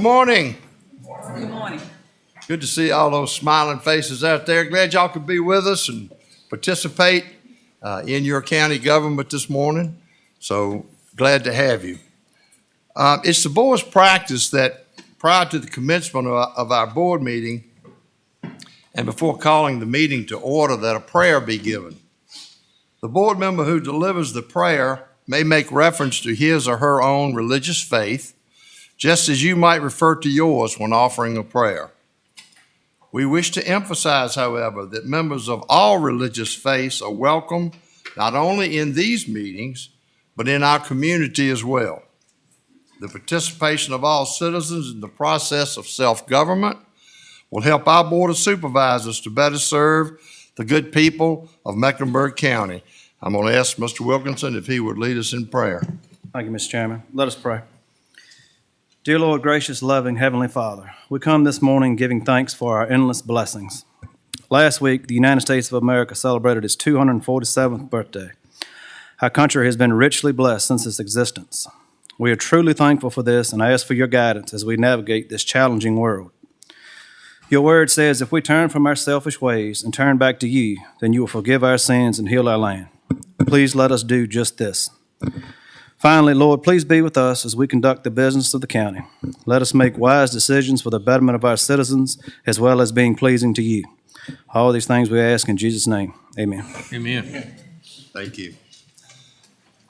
Good morning. Good morning. Good to see all those smiling faces out there. Glad y'all could be with us and participate in your county government this morning. So glad to have you. It's the board's practice that prior to the commencement of our board meeting and before calling the meeting to order, that a prayer be given. The board member who delivers the prayer may make reference to his or her own religious faith, just as you might refer to yours when offering a prayer. We wish to emphasize, however, that members of all religious faiths are welcome not only in these meetings, but in our community as well. The participation of all citizens in the process of self-government will help our Board of Supervisors to better serve the good people of Mecklenburg County. I'm going to ask Mr. Wilkinson if he would lead us in prayer. Thank you, Mr. Chairman. Let us pray. Dear Lord, gracious, loving Heavenly Father, we come this morning giving thanks for our endless blessings. Last week, the United States of America celebrated its 247th birthday. Our country has been richly blessed since its existence. We are truly thankful for this and ask for your guidance as we navigate this challenging world. Your word says if we turn from our selfish ways and turn back to you, then you will forgive our sins and heal our land. Please let us do just this. Finally, Lord, please be with us as we conduct the business of the county. Let us make wise decisions for the betterment of our citizens as well as being pleasing to you. All these things we ask in Jesus' name. Amen. Amen. Thank you.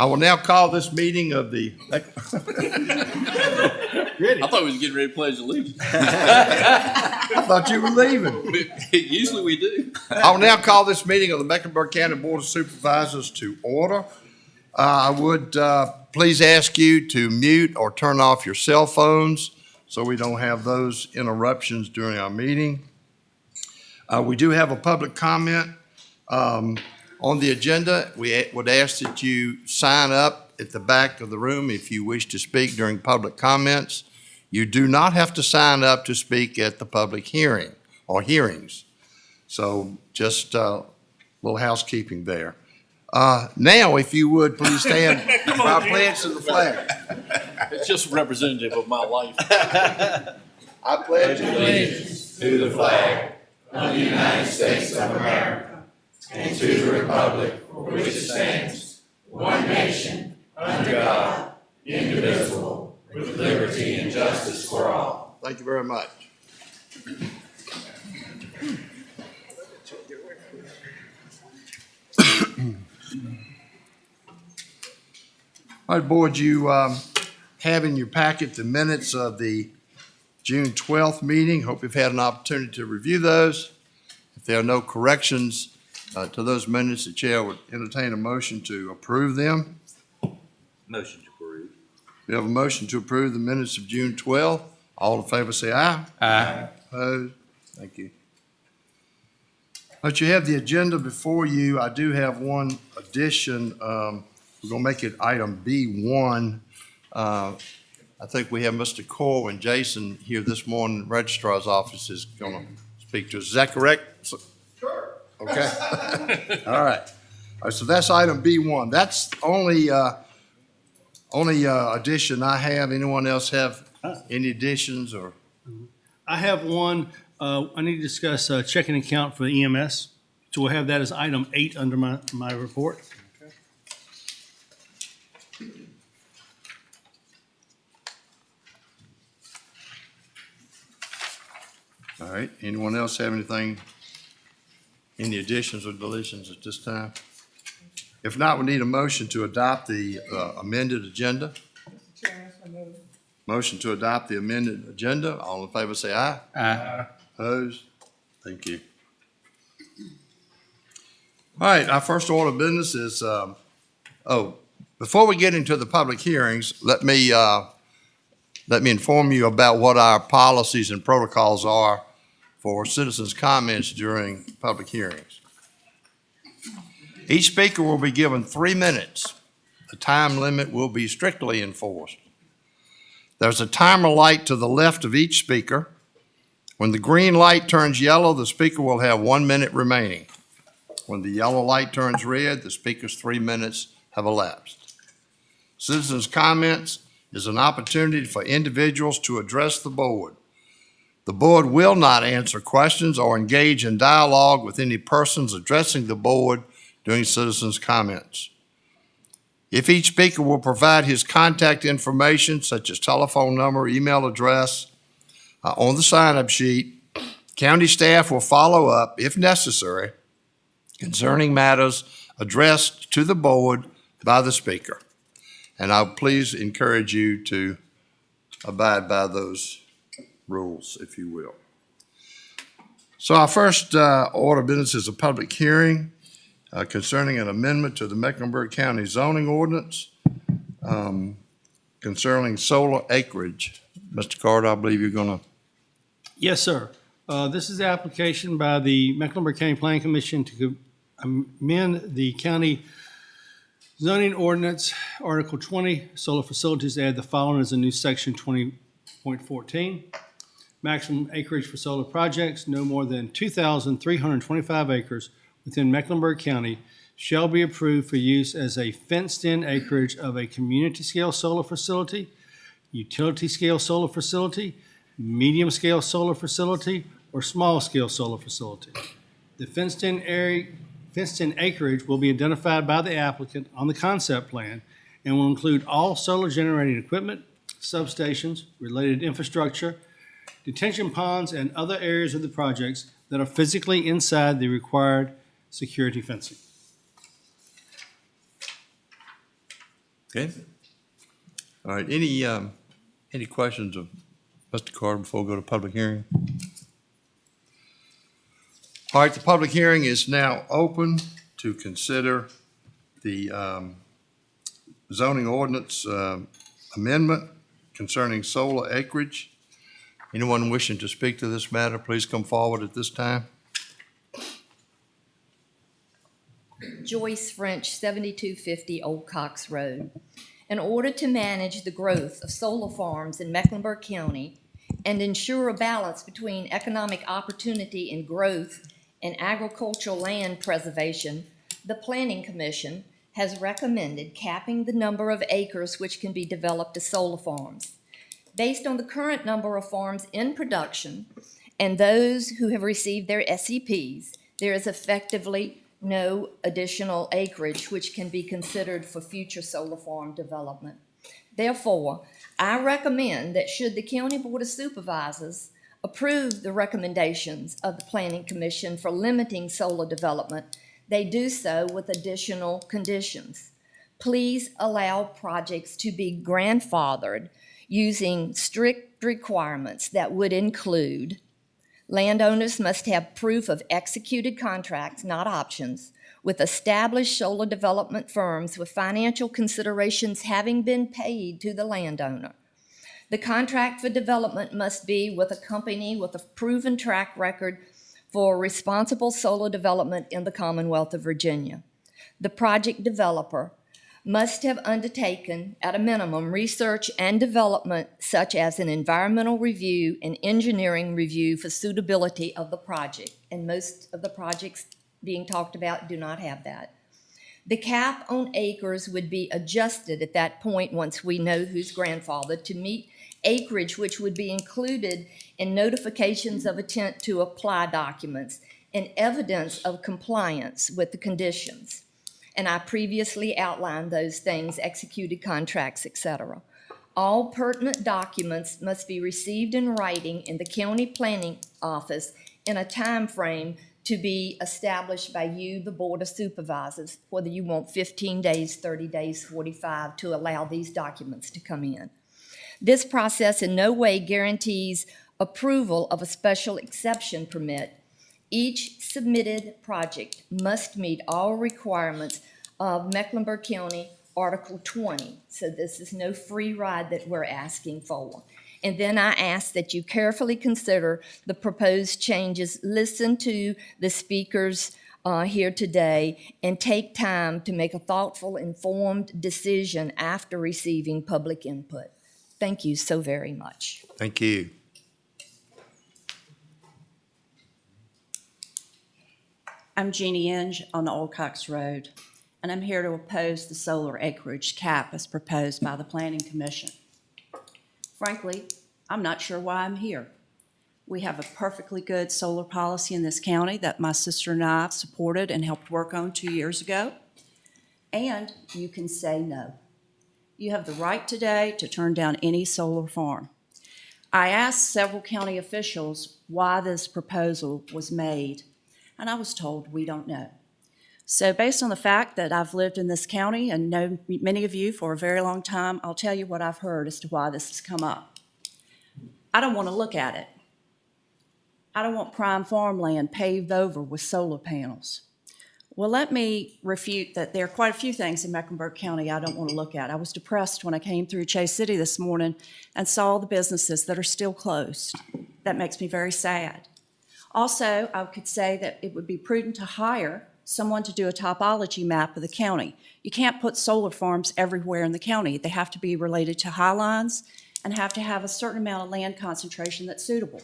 I will now call this meeting of the... I thought we was getting ready to pledge allegiance. I thought you were leaving. Usually we do. I will now call this meeting of the Mecklenburg County Board of Supervisors to order. I would please ask you to mute or turn off your cell phones so we don't have those interruptions during our meeting. We do have a public comment on the agenda. We would ask that you sign up at the back of the room if you wish to speak during public comments. You do not have to sign up to speak at the public hearing or hearings. So just a little housekeeping there. Now, if you would, please stand for our pledge to the flag. It's just representative of my life. I pledge allegiance to the flag of the United States of America and to the republic for which it stands, one nation, under God, indivisible, with liberty and justice for all. Thank you very much. All right, Board, you have in your packet the minutes of the June 12th meeting. Hope you've had an opportunity to review those. If there are no corrections to those minutes, the chair would entertain a motion to approve them. Motion to approve. We have a motion to approve the minutes of June 12th. All in favor say aye. Aye. Opposed? Thank you. But you have the agenda before you. I do have one addition. We're going to make it item B1. I think we have Mr. Corwin Jason here this morning. Registrar's office is going to speak to us. Is that correct? Sure. Okay. All right. So that's item B1. That's the only addition I have. Anyone else have any additions or? I have one. I need to discuss checking account for the EMS. So we'll have that as item 8 under my report. Okay. All right. Anyone else have anything, any additions or deletions at this time? If not, we need a motion to adopt the amended agenda. Motion to adopt the amended agenda. All in favor say aye. Aye. Opposed? Thank you. All right, our first order of business is, before we get into the public hearings, let me inform you about what our policies and protocols are for citizens' comments during public hearings. Each speaker will be given 3 minutes. The time limit will be strictly enforced. There's a timer light to the left of each speaker. When the green light turns yellow, the speaker will have 1 minute remaining. When the yellow light turns red, the speaker's 3 minutes have elapsed. Citizens' comments is an opportunity for individuals to address the board. The board will not answer questions or engage in dialogue with any persons addressing the board during citizens' comments. If each speaker will provide his contact information, such as telephone number, email address, on the sign-up sheet, county staff will follow up, if necessary, concerning matters addressed to the board by the speaker. And I'll please encourage you to abide by those rules, if you will. So our first order of business is a public hearing concerning an amendment to the Mecklenburg County zoning ordinance concerning solar acreage. Mr. Carter, I believe you're going to. Yes, sir. This is the application by the Mecklenburg County Planning Commission to amend the county zoning ordinance, Article 20, solar facilities, add the following as a new section 20.14. Maximum acreage for solar projects, no more than 2,325 acres within Mecklenburg County shall be approved for use as a fenced-in acreage of a community-scale solar facility, utility-scale solar facility, medium-scale solar facility, or small-scale solar facility. The fenced-in acreage will be identified by the applicant on the concept plan and will include all solar generating equipment, substations, related infrastructure, detention ponds, and other areas of the projects that are physically inside the required security fencing. Okay. All right, any questions of Mr. Carter before we go to public hearing? All right, the public hearing is now open to consider the zoning ordinance amendment concerning solar acreage. Anyone wishing to speak to this matter, please come forward at this time. Joyce French, 7250 Old Cox Road. In order to manage the growth of solar farms in Mecklenburg County and ensure a balance between economic opportunity and growth and agricultural land preservation, the Planning Commission has recommended capping the number of acres which can be developed as solar farms. Based on the current number of farms in production and those who have received their SEPs, there is effectively no additional acreage which can be considered for future solar farm development. Therefore, I recommend that should the County Board of Supervisors approve the recommendations of the Planning Commission for limiting solar development, they do so with additional conditions. Please allow projects to be grandfathered using strict requirements that would include landowners must have proof of executed contracts, not options, with established solar development firms with financial considerations having been paid to the landowner. The contract for development must be with a company with a proven track record for responsible solar development in the Commonwealth of Virginia. The project developer must have undertaken, at a minimum, research and development such as an environmental review and engineering review for suitability of the project, and most of the projects being talked about do not have that. The cap on acres would be adjusted at that point once we know who's grandfathered to meet acreage which would be included in notifications of intent to apply documents and evidence of compliance with the conditions. And I previously outlined those things, executed contracts, etc. All pertinent documents must be received in writing in the county planning office in a time frame to be established by you, the Board of Supervisors, whether you want 15 days, 30 days, 45, to allow these documents to come in. This process in no way guarantees approval of a special exception permit. Each submitted project must meet all requirements of Mecklenburg County Article 20. So this is no free ride that we're asking for. And then I ask that you carefully consider the proposed changes, listen to the speakers here today, and take time to make a thoughtful, informed decision after receiving public input. Thank you so very much. Thank you. I'm Jeannie Inge on the Old Cox Road, and I'm here to oppose the solar acreage cap as proposed by the Planning Commission. Frankly, I'm not sure why I'm here. We have a perfectly good solar policy in this county that my sister and I supported and helped work on 2 years ago. And you can say no. You have the right today to turn down any solar farm. I asked several county officials why this proposal was made, and I was told we don't know. So based on the fact that I've lived in this county and know many of you for a very long time, I'll tell you what I've heard as to why this has come up. I don't want to look at it. I don't want prime farmland paved over with solar panels. Well, let me refute that there are quite a few things in Mecklenburg County I don't want to look at. I was depressed when I came through Chase City this morning and saw the businesses that are still closed. That makes me very sad. Also, I could say that it would be prudent to hire someone to do a topology map of the county. You can't put solar farms everywhere in the county. They have to be related to high lines and have to have a certain amount of land concentration that's suitable.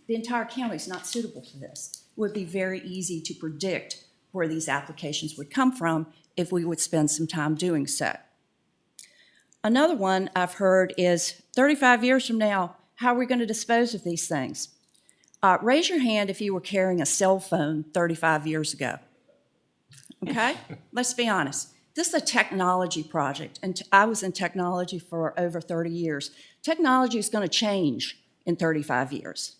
The entire county is not suitable for this. It would be very easy to predict where these applications would come from if we would spend some time doing so. Another one I've heard is 35 years from now, how are we going to dispose of these things? Raise your hand if you were carrying a cell phone 35 years ago. Okay? Let's be honest. This is a technology project, and I was in technology for over 30 years. Technology is going to change in 35 years.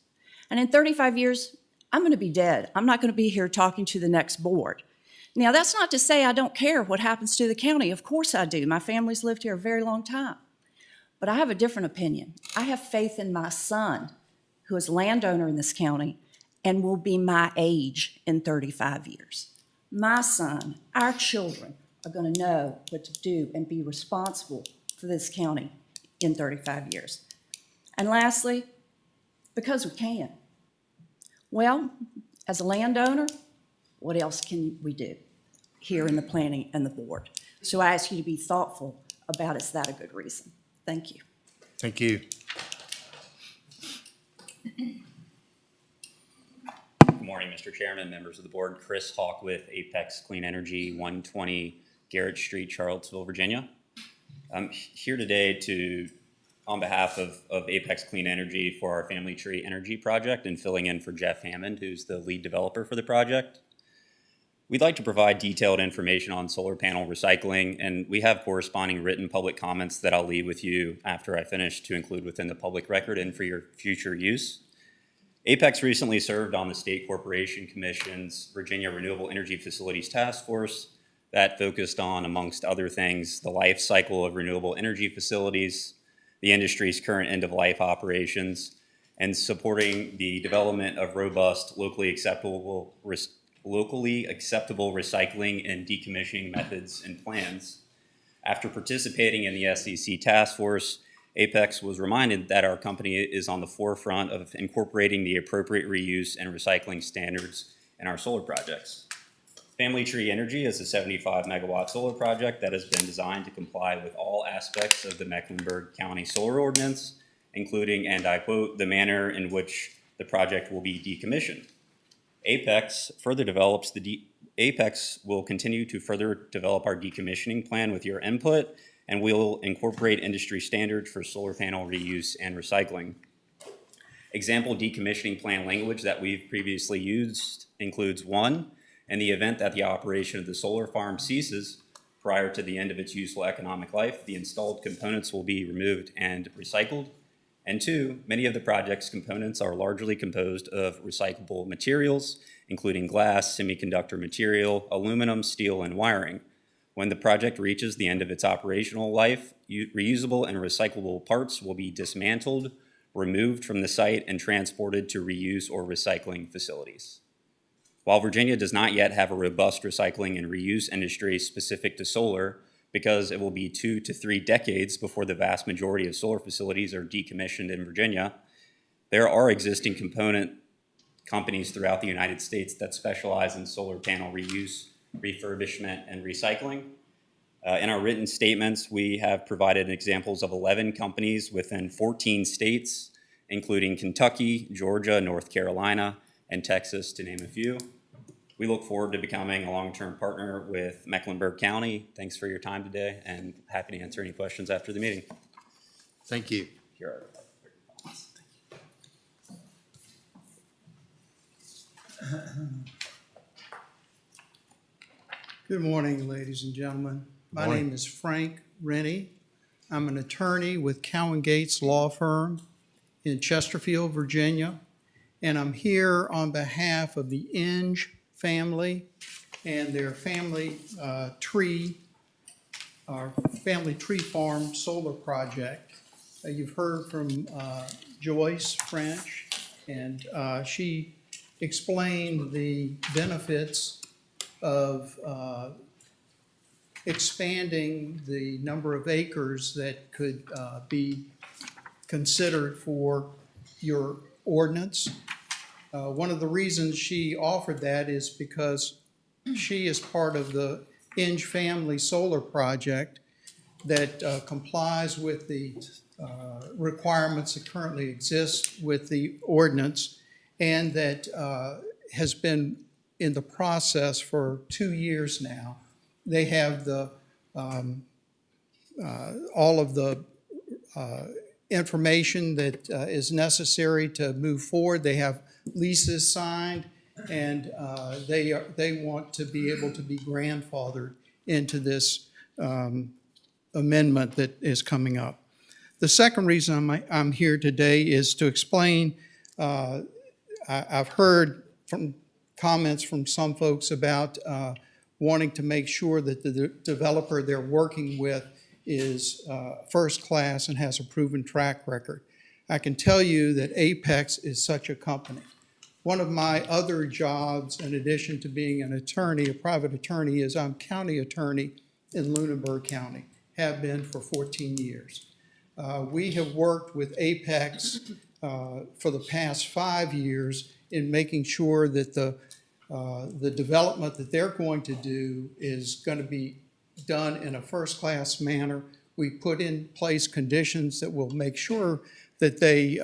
And in 35 years, I'm going to be dead. I'm not going to be here talking to the next board. Now, that's not to say I don't care what happens to the county. Of course I do. My family's lived here a very long time. But I have a different opinion. I have faith in my son, who is a landowner in this county and will be my age in 35 years. My son, our children, are going to know what to do and be responsible for this county in 35 years. And lastly, because we can. Well, as a landowner, what else can we do here in the planning and the board? So I ask you to be thoughtful about, is that a good reason? Thank you. Thank you. Good morning, Mr. Chairman, members of the board. Chris Hawk with Apex Clean Energy, 120 Garrett Street, Charlottesville, Virginia. I'm here today on behalf of Apex Clean Energy for our Family Tree Energy project and filling in for Jeff Hammond, who's the lead developer for the project. We'd like to provide detailed information on solar panel recycling, and we have corresponding written public comments that I'll leave with you after I finish to include within the public record and for your future use. Apex recently served on the State Corporation Commission's Virginia Renewable Energy Facilities Task Force that focused on, amongst other things, the life cycle of renewable energy facilities, the industry's current end-of-life operations, and supporting the development of robust, locally acceptable recycling and decommissioning methods and plans. After participating in the SEC task force, Apex was reminded that our company is on the forefront of incorporating the appropriate reuse and recycling standards in our solar projects. Family Tree Energy is a 75 megawatt solar project that has been designed to comply with all aspects of the Mecklenburg County Solar Ordinance, including, and I quote, the manner in which the project will be decommissioned. Apex will continue to further develop our decommissioning plan with your input, and we'll incorporate industry standards for solar panel reuse and recycling. Example decommissioning plan language that we've previously used includes: 1, in the event that the operation of the solar farm ceases prior to the end of its useful economic life, the installed components will be removed and recycled. And 2, many of the project's components are largely composed of recyclable materials, including glass, semiconductor material, aluminum, steel, and wiring. When the project reaches the end of its operational life, reusable and recyclable parts will be dismantled, removed from the site, and transported to reuse or recycling facilities. While Virginia does not yet have a robust recycling and reuse industry specific to solar, because it will be 2 to 3 decades before the vast majority of solar facilities are decommissioned in Virginia, there are existing component companies throughout the United States that specialize in solar panel reuse, refurbishment, and recycling. In our written statements, we have provided examples of 11 companies within 14 states, including Kentucky, Georgia, North Carolina, and Texas, to name a few. We look forward to becoming a long-term partner with Mecklenburg County. Thanks for your time today, and happy to answer any questions after the meeting. Thank you. You're Good morning, ladies and gentlemen. My Morning. name is Frank Rennie. I'm an attorney with Cowan Gates Law Firm in Chesterfield, Virginia, and I'm here on behalf of the Inge family and their family tree farm solar project. You've heard from Joyce French, and she explained the benefits of expanding the number of acres that could be considered for your ordinance. One of the reasons she offered that is because she is part of the Inge Family Solar Project that complies with the requirements that currently exist with the ordinance, and that has been in the process for 2 years now. They have the all of the information that is necessary to move forward. They have leases signed, and they want to be able to be grandfathered into this amendment that is coming up. The second reason I'm here today is to explain, I've heard from comments from some folks about wanting to make sure that the developer they're working with is first class and has a proven track record. I can tell you that Apex is such a company. One of my other jobs, in addition to being an attorney, a private attorney, is I'm county attorney in Lunenburg County, have been for 14 years. We have worked with Apex for the past 5 years in making sure that the development that they're going to do is going to be done in a first-class manner. We put in place conditions that will make sure that they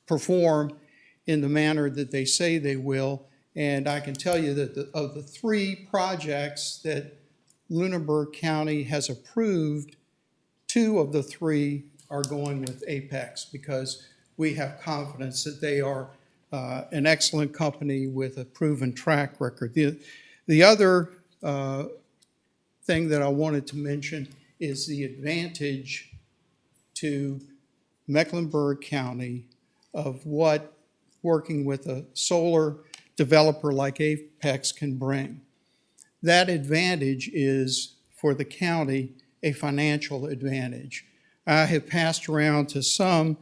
perform in the manner that they say they will. And I can tell you that of the 3 projects that Lunenburg County has approved, 2 of the 3 are going with Apex because we have confidence that they are an excellent company with a proven track record. The other thing that I wanted to mention is the advantage to Mecklenburg County of what working with a solar developer like Apex can bring. That advantage is, for the county, a financial advantage. I have passed around to some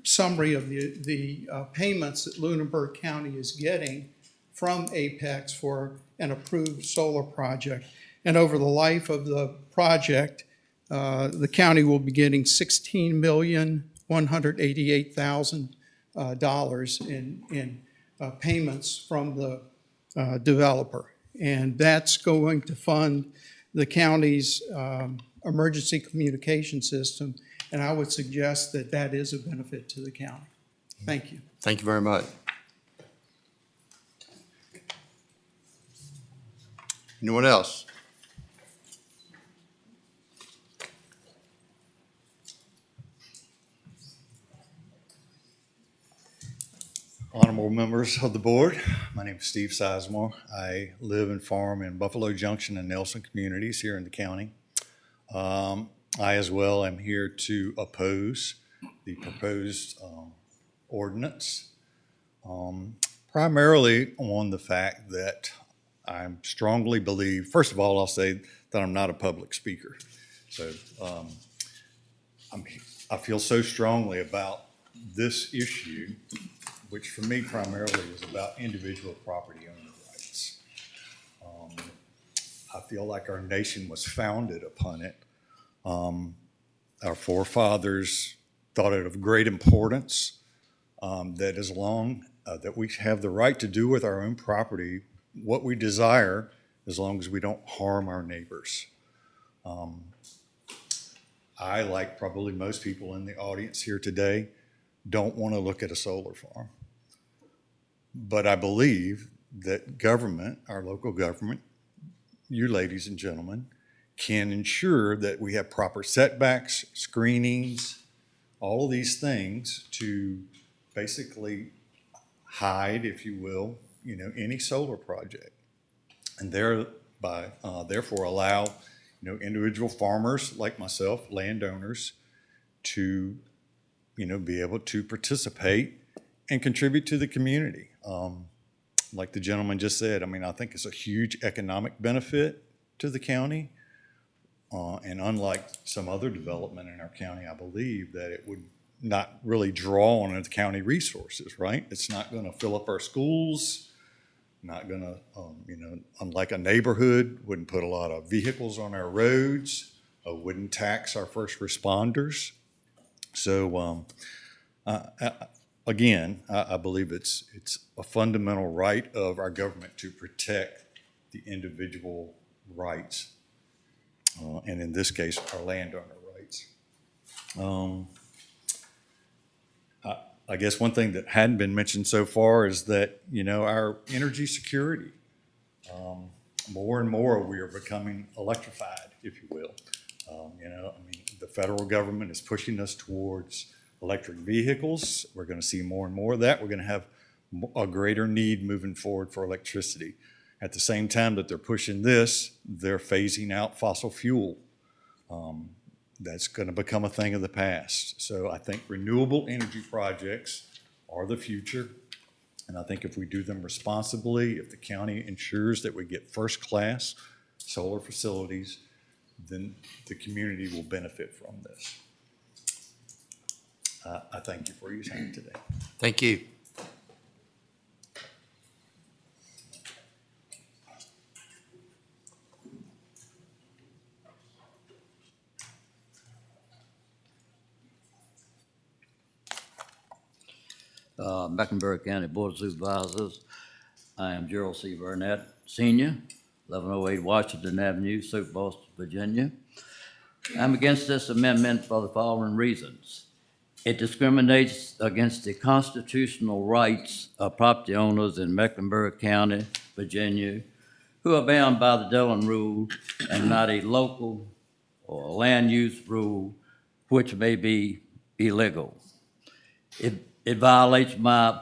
summary of the payments that Lunenburg County is getting from Apex for an approved solar project. And over the life of the project, the county will be getting $16,188,000 in payments from the developer. And that's going to fund the county's emergency communication system. And I would suggest that that is a benefit to the county. Thank you. Thank you very much. Anyone else? Honorable members of the board, my name is Steve Sizemore. I live and farm in Buffalo Junction and Nelson communities here in the county. I as well am here to oppose the proposed ordinance, primarily on the fact that I strongly believe, first of all, I'll say that I'm not a public speaker. So I feel so strongly about this issue, which for me primarily is about individual property owner rights. I feel like our nation was founded upon it. Our forefathers thought it of great importance that as long that we have the right to do with our own property what we desire, as long as we don't harm our neighbors. I, like probably most people in the audience here today, don't want to look at a solar farm. But I believe that government, our local government, you ladies and gentlemen, can ensure that we have proper setbacks, screenings, all of these things to basically hide, if you will, any solar project. And thereby, therefore allow, individual farmers like myself, landowners, to, be able to participate and contribute to the community. Like the gentleman just said, I think it's a huge economic benefit to the county. And unlike some other development in our county, I believe that it would not really draw on the county resources, right? It's not going to fill up our schools, not going to, unlike a neighborhood, wouldn't put a lot of vehicles on our roads, wouldn't tax our first responders. So, again, I believe it's a fundamental right of our government to protect the individual rights, and in this case, our landowner rights. I guess one thing that hadn't been mentioned so far is that, our energy security, more and more we are becoming electrified, if you will. The federal government is pushing us towards electric vehicles. We're going to see more and more of that. We're going to have a greater need moving forward for electricity. At the same time that they're pushing this, they're phasing out fossil fuel. That's going to become a thing of the past. So I think renewable energy projects are the future. And I think if we do them responsibly, if the county ensures that we get first-class solar facilities, then the community will benefit from this. I thank you for your time today. Thank you. Mecklenburg County Board of Supervisors. I am Gerald C. Burnett, Senior, 1108 Washington Avenue, Suit, Boston, Virginia. I'm against this amendment for the following reasons. It discriminates against the constitutional rights of property owners in Mecklenburg County, Virginia, who are bound by the Dillon Rule and not a local or land use rule, which may be illegal. It violates my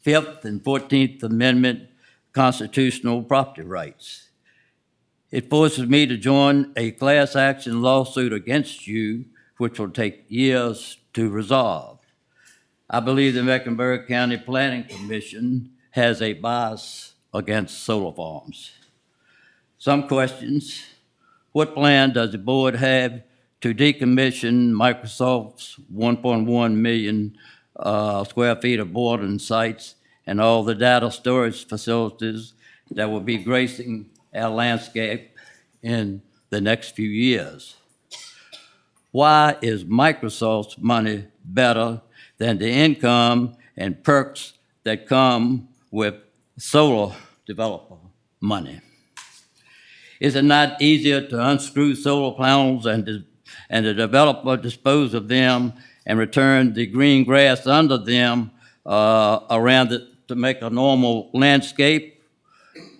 5th and 14th Amendment constitutional property rights. It forces me to join a class action lawsuit against you, which will take years to resolve. I believe the Mecklenburg County Planning Commission has a bias against solar farms. Some questions. What plan does the board have to decommission Microsoft's 1.1 million square feet of boarding sites and all the data storage facilities that will be gracing our landscape in the next few years? Why is Microsoft's money better than the income and perks that come with solar developer money? Is it not easier to unscrew solar panels and the developer dispose of them and return the green grass under them around it to make a normal landscape?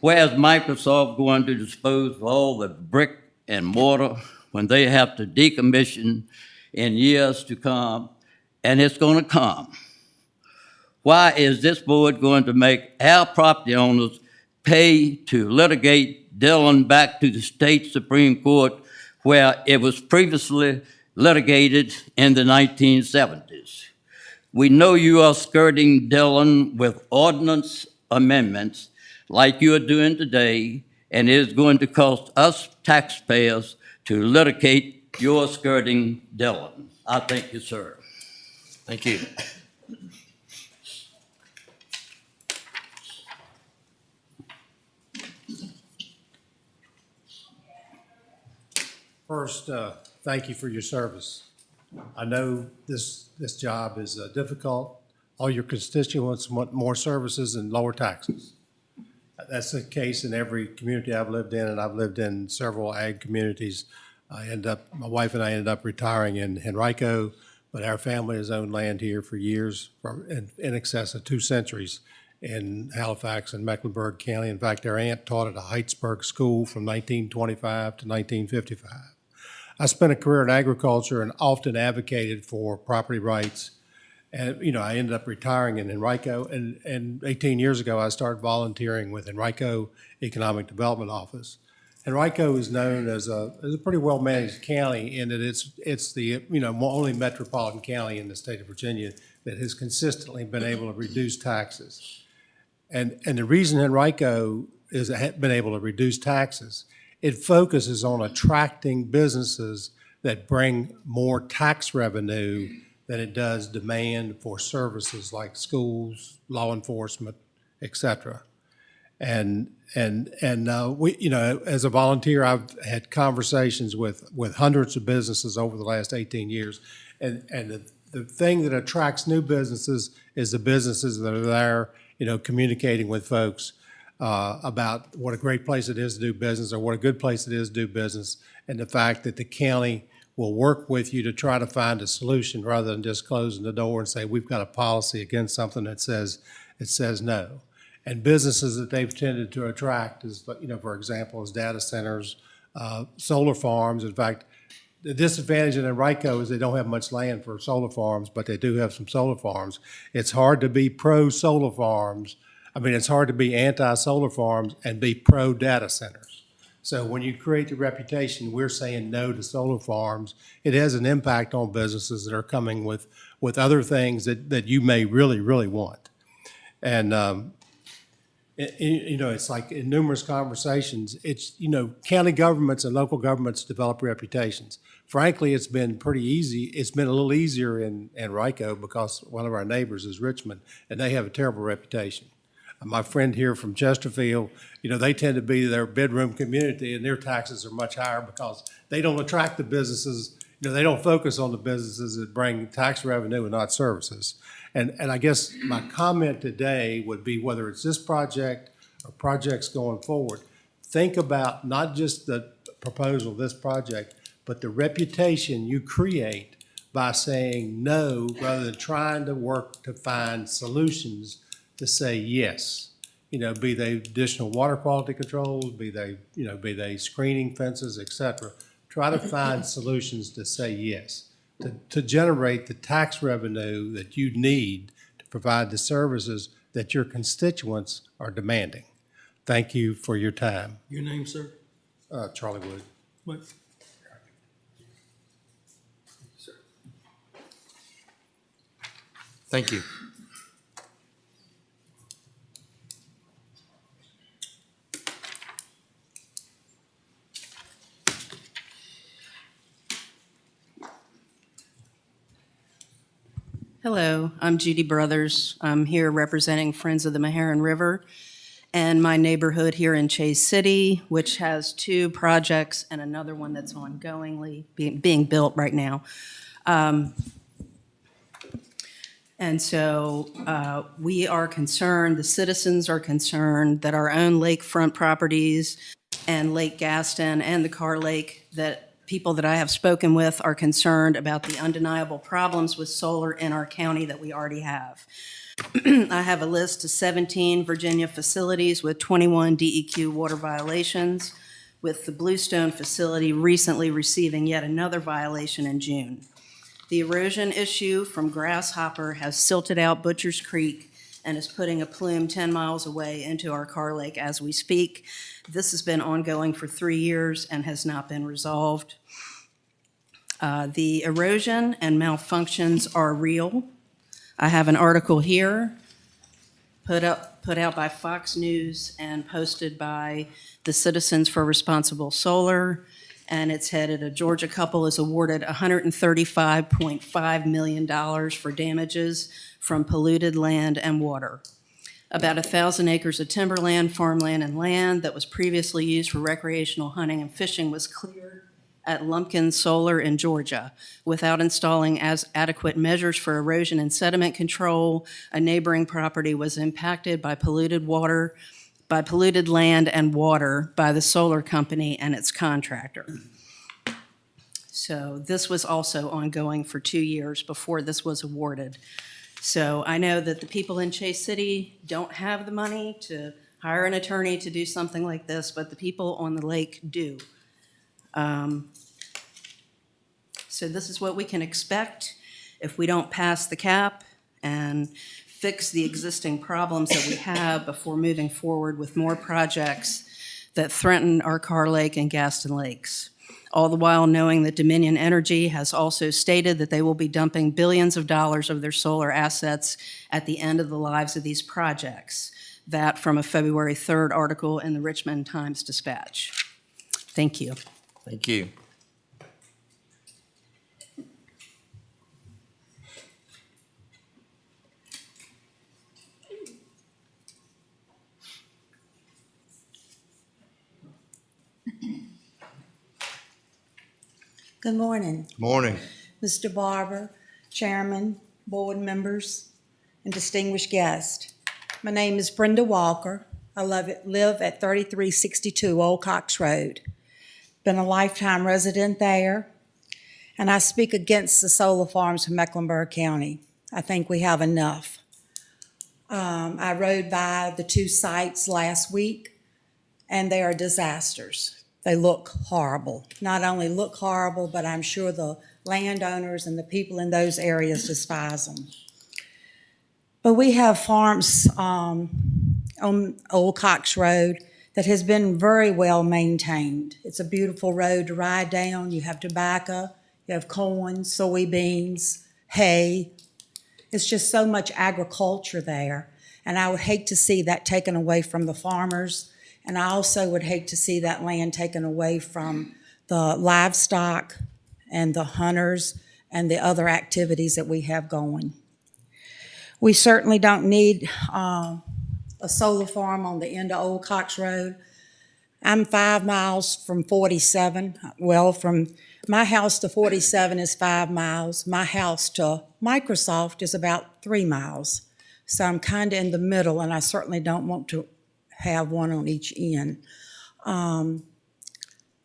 Where is Microsoft going to dispose of all the brick and mortar when they have to decommission in years to come, and it's going to come? Why is this board going to make our property owners pay to litigate Dillon back to the state Supreme Court where it was previously litigated in the 1970s? We know you are skirting Dillon with ordinance amendments like you are doing today, and it is going to cost us taxpayers to litigate your skirting Dillon. I thank you, sir. Thank you. First, thank you for your service. I know this job is difficult. All your constituents want more services and lower taxes. That's the case in every community I've lived in, and I've lived in several ag communities. My wife and I ended up retiring in Henrico, but our family has owned land here for years, in excess of 2 centuries. in Halifax and Mecklenburg County. In fact, their aunt taught at a Heightsburg school from 1925 to 1955. I spent a career in agriculture and often advocated for property rights. And, I ended up retiring in Henrico, and 18 years ago, I started volunteering with Henrico Economic Development Office. Henrico is known as a pretty well-managed county in that it's the, only metropolitan county in the state of Virginia that has consistently been able to reduce taxes. And the reason Henrico has been able to reduce taxes, it focuses on attracting businesses that bring more tax revenue than it does demand for services like schools, law enforcement, et cetera. And we, as a volunteer, I've had conversations with hundreds of businesses over the last 18 years. And the thing that attracts new businesses is the businesses that are there, communicating with folks about what a great place it is to do business or what a good place it is to do business, and the fact that the county will work with you to try to find a solution rather than just closing the door and say, we've got a policy against something that says no. And businesses that they've tended to attract is, for example, is data centers, solar farms. In fact, the disadvantage in Henrico is they don't have much land for solar farms, but they do have some solar farms. It's hard to be pro-solar farms. It's hard to be anti-solar farms and be pro-data centers. So when you create the reputation, we're saying no to solar farms, it has an impact on businesses that are coming with other things that you may really, really want. And, it's like in numerous conversations, it's, county governments and local governments develop reputations. Frankly, it's been pretty easy. It's been a little easier in Henrico because one of our neighbors is Richmond, and they have a terrible reputation. My friend here from Chesterfield, they tend to be their bedroom community, and their taxes are much higher because they don't attract the businesses. They don't focus on the businesses that bring tax revenue and not services. And I guess my comment today would be, whether it's this project or projects going forward, think about not just the proposal of this project, but the reputation you create by saying no rather than trying to work to find solutions to say yes. Be they additional water quality controls, be they screening fences, et cetera. Try to find solutions to say yes, to generate the tax revenue that you need to provide the services that your constituents are demanding. Thank you for your time. Your name, sir? Charlie Wood. What? Thank you. Hello, I'm Judy Brothers. I'm here representing Friends of the Meharon River and my neighborhood here in Chase City, which has 2 projects and another one that's ongoingly being built right now. And so we are concerned, the citizens are concerned that our own lakefront properties and Lake Gaston and the Carr Lake, that people that I have spoken with are concerned about the undeniable problems with solar in our county that we already have. I have a list of 17 Virginia facilities with 21 DEQ water violations, with the Bluestone facility recently receiving yet another violation in June. The erosion issue from Grasshopper has silted out Butcher's Creek and is putting a plume 10 miles away into our Carr Lake as we speak. This has been ongoing for 3 years and has not been resolved. The erosion and malfunctions are real. I have an article here put out by Fox News and posted by the Citizens for Responsible Solar, and it's headed, "A Georgia couple is awarded $135.5 million for damages from polluted land and water." About 1,000 acres of timberland, farmland, and land that was previously used for recreational hunting and fishing was cleared at Lumpkin Solar in Georgia without installing adequate measures for erosion and sediment control. A neighboring property was impacted by polluted land and water by the solar company and its contractor. So this was also ongoing for 2 years before this was awarded. So I know that the people in Chase City don't have the money to hire an attorney to do something like this, but the people on the lake do. So this is what we can expect if we don't pass the cap and fix the existing problems that we have before moving forward with more projects that threaten our Carr Lake and Gaston Lakes. All the while knowing that Dominion Energy has also stated that they will be dumping billions of dollars of their solar assets at the end of the lives of these projects. That from a February 3rd article in the Richmond Times-Dispatch. Thank you. Thank you. Good morning, Morning. Mr. Barber, Chairman, board members, and distinguished guests. My name is Brenda Walker. I live at 3362 Old Cox Road. Been a lifetime resident there, and I speak against the solar farms in Mecklenburg County. I think we have enough. I rode by the two sites last week, and they are disasters. They look horrible. Not only look horrible, but I'm sure the landowners and the people in those areas despise them. But we have farms on Old Cox Road that has been very well maintained. It's a beautiful road to ride down. You have tobacco, you have corn, soybeans, hay. It's just so much agriculture there. And I would hate to see that taken away from the farmers. And I also would hate to see that land taken away from the livestock and the hunters and the other activities that we have going. We certainly don't need a solar farm on the end of Old Cox Road. I'm 5 miles from 47. Well, from my house to 47 is 5 miles. My house to Microsoft is about 3 miles. So I'm kind of in the middle, and I certainly don't want to have one on each end.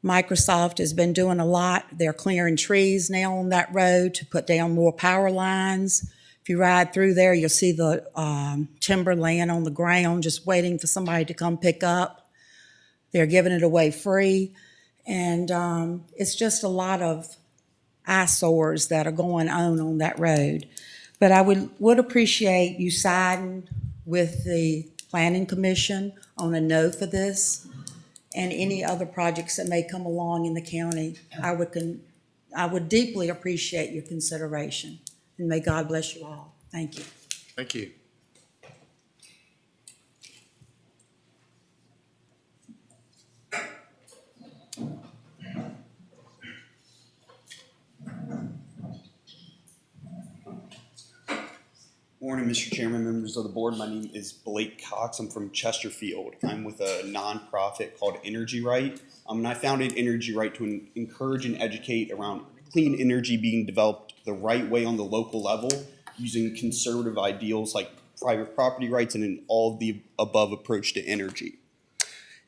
Microsoft has been doing a lot. They're clearing trees now on that road to put down more power lines. If you ride through there, you'll see the timber laying on the ground, just waiting for somebody to come pick up. They're giving it away free. And it's just a lot of eyesores that are going on that road. But I would appreciate you siding with the Planning Commission on a no for this, and any other projects that may come along in the county. I would deeply appreciate your consideration, and may God bless you all. Thank you. Thank you. Morning, Mr. Chairman, members of the board. My name is Blake Cox. I'm from Chesterfield. I'm with a nonprofit called Energy Right. And I founded Energy Right to encourage and educate around clean energy being developed the right way on the local level, using conservative ideals like private property rights and an all of the above approach to energy.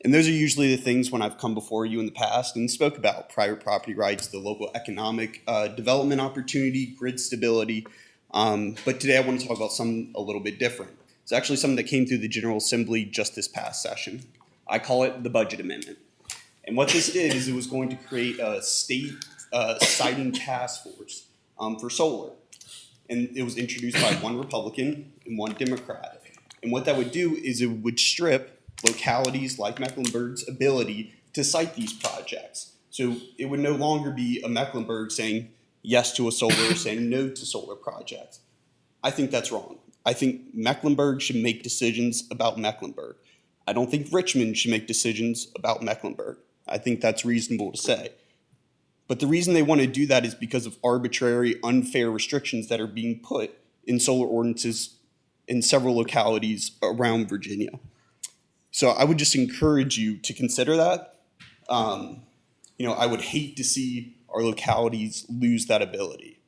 And those are usually the things when I've come before you in the past and spoke about private property rights, the local economic development opportunity, grid stability. But today I want to talk about something a little bit different. It's actually something that came through the General Assembly just this past session. I call it the budget amendment. And what this did is it was going to create a state siting task force for solar. And it was introduced by one Republican and one Democrat. And what that would do is it would strip localities like Mecklenburg's ability to site these projects. So it would no longer be a Mecklenburg saying yes to a solar, saying no to solar projects. I think that's wrong. I think Mecklenburg should make decisions about Mecklenburg. I don't think Richmond should make decisions about Mecklenburg. I think that's reasonable to say. But the reason they want to do that is because of arbitrary, unfair restrictions that are being put in solar ordinances in several localities around Virginia. So I would just encourage you to consider that. I would hate to see our localities lose that ability.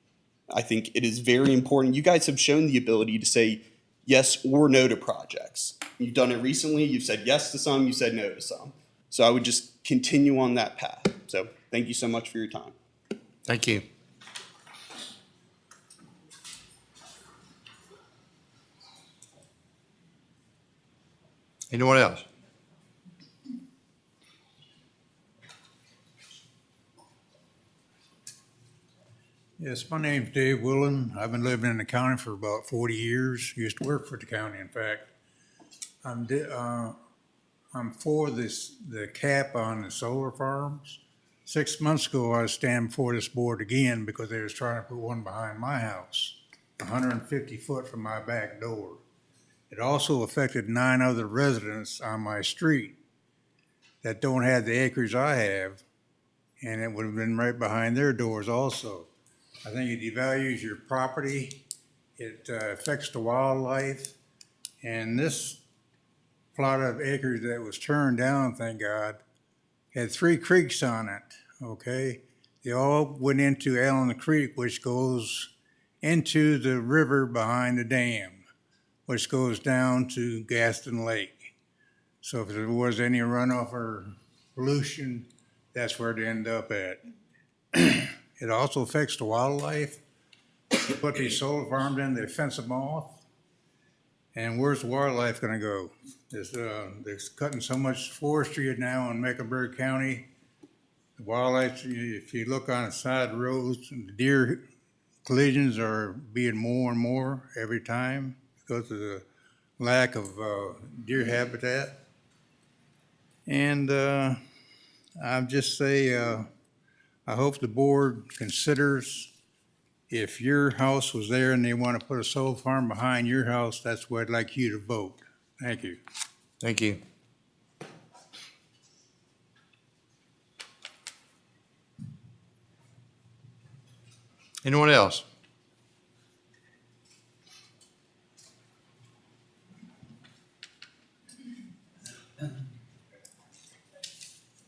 I think it is very important. You guys have shown the ability to say yes or no to projects. You've done it recently. You've said yes to some, you said no to some. So I would just continue on that path. So thank you so much for your time. Thank you. Anyone else? Yes, my name's Dave Willen. I've been living in the county for about 40 years. Used to work for the county, in fact. I'm for the cap on the solar farms. 6 months ago, I was standing before this board again because they was trying to put one behind my house, 150 foot from my back door. It also affected 9 other residents on my street that don't have the acreage I have, and it would have been right behind their doors also. I think it devalues your property. It affects the wildlife. And this plot of acres that was turned down, thank God, had 3 creeks on it, okay? They all went into Allen Creek, which goes into the river behind the dam, which goes down to Gaston Lake. So if there was any runoff or pollution, that's where they end up at. It also affects the wildlife. They put these solar farms in, they fence them off. And where's the wildlife gonna go? They're cutting so much forestry now in Mecklenburg County. The wildlife, if you look on the side of the roads, the deer collisions are being more and more every time because of the lack of deer habitat. And I'll just say, I hope the board considers if your house was there and they want to put a solar farm behind your house, that's where I'd like you to vote. Thank you. Thank you. Anyone else?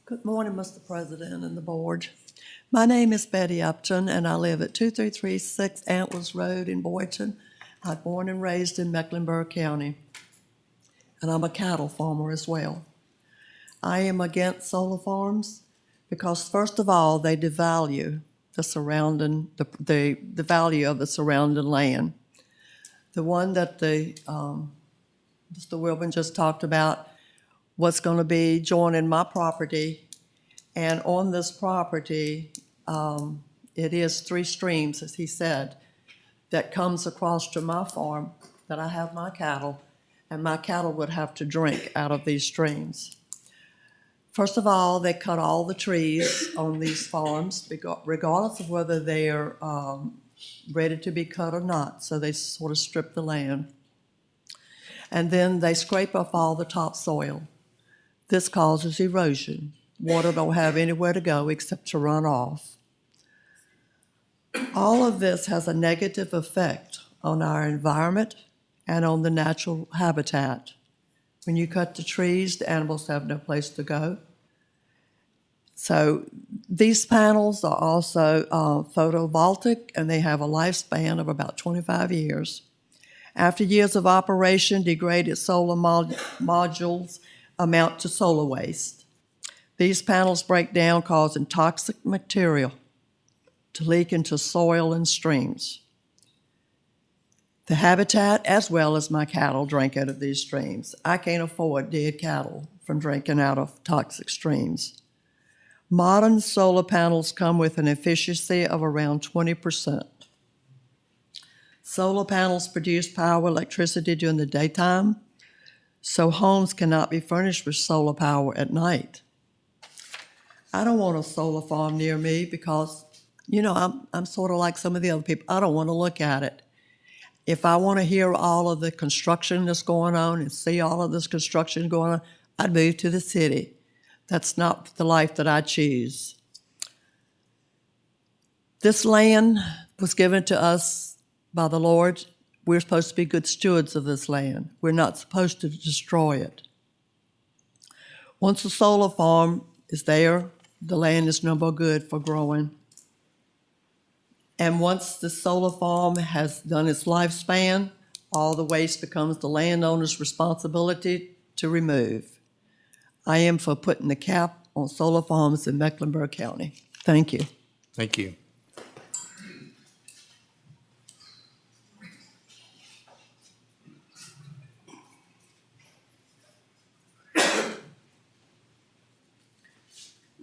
Good morning, Mr. President and the board. My name is Betty Upton, and I live at 2336 Antlers Road in Boynton. I'm born and raised in Mecklenburg County, and I'm a cattle farmer as well. I am against solar farms because, first of all, they devalue the surrounding, the value of the surrounding land. The one that Mr. Wilburn just talked about was going to be joining my property, and on this property, it is 3 streams, as he said, that comes across to my farm that I have my cattle, and my cattle would have to drink out of these streams. First of all, they cut all the trees on these farms, regardless of whether they are ready to be cut or not, so they sort of strip the land. And then they scrape up all the topsoil. This causes erosion. Water don't have anywhere to go except to run off. All of this has a negative effect on our environment and on the natural habitat. When you cut the trees, the animals have no place to go. So these panels are also photovoltaic, and they have a lifespan of about 25 years. After years of operation, degraded solar modules amount to solar waste. These panels break down, causing toxic material to leak into soil and streams. The habitat, as well as my cattle, drink out of these streams. I can't afford dead cattle from drinking out of toxic streams. Modern solar panels come with an efficiency of around 20%. Solar panels produce power electricity during the daytime, so homes cannot be furnished with solar power at night. I don't want a solar farm near me because, I'm sort of like some of the other people. I don't want to look at it. If I want to hear all of the construction that's going on and see all of this construction going on, I'd move to the city. That's not the life that I choose. This land was given to us by the Lord. We're supposed to be good stewards of this land. We're not supposed to destroy it. Once the solar farm is there, the land is no more good for growing. And once the solar farm has done its lifespan, all the waste becomes the landowner's responsibility to remove. I am for putting the cap on solar farms in Mecklenburg County. Thank you. Thank you.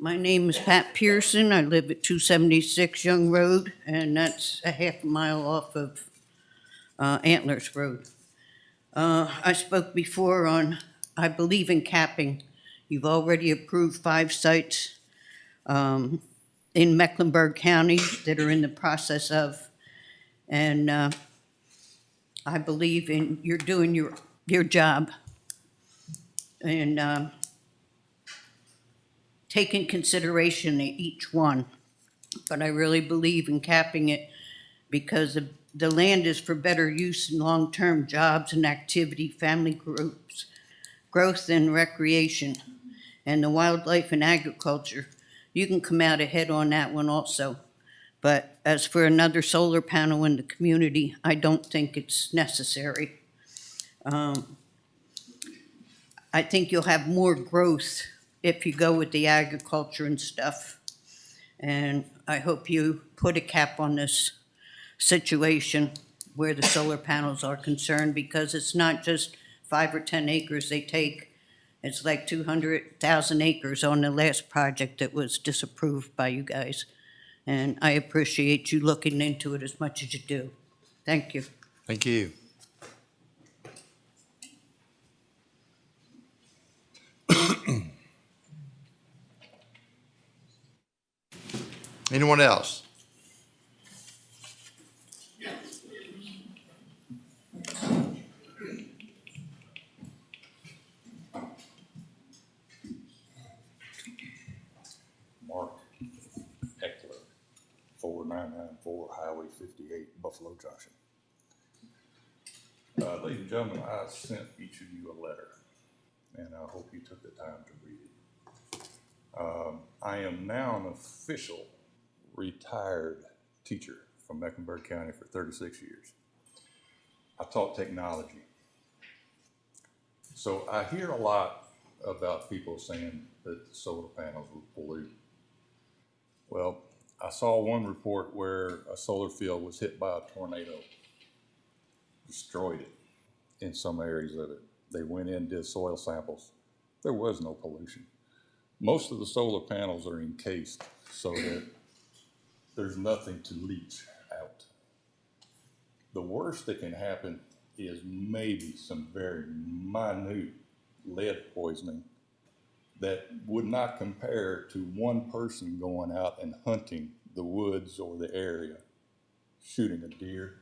My name is Pat Pearson. I live at 276 Young Road, and that's a half a mile off of Antlers Road. I spoke before on, I believe in capping. You've already approved 5 sites in Mecklenburg County that are in the process of, and I believe in you're doing your job and taking consideration of each one. But I really believe in capping it because the land is for better use and long-term jobs and activity, family groups, growth and recreation, and the wildlife and agriculture. You can come out ahead on that one also. But as for another solar panel in the community, I don't think it's necessary. I think you'll have more growth if you go with the agriculture and stuff. And I hope you put a cap on this situation where the solar panels are concerned, because it's not just 5 or 10 acres they take. It's like 200,000 acres on the last project that was disapproved by you guys. And I appreciate you looking into it as much as you do. Thank you. Thank you. Anyone else? Mark Eckler, 4994 Highway 58, Buffalo Junction. Ladies and gentlemen, I sent each of you a letter, and I hope you took the time to read it. I am now an official retired teacher from Mecklenburg County for 36 years. I taught technology. So I hear a lot about people saying that solar panels will pollute. Well, I saw one report where a solar field was hit by a tornado, destroyed it in some areas of it. They went in, did soil samples. There was no pollution. Most of the solar panels are encased so that there's nothing to leach out. The worst that can happen is maybe some very minute lead poisoning that would not compare to one person going out and hunting the woods or the area, shooting a deer.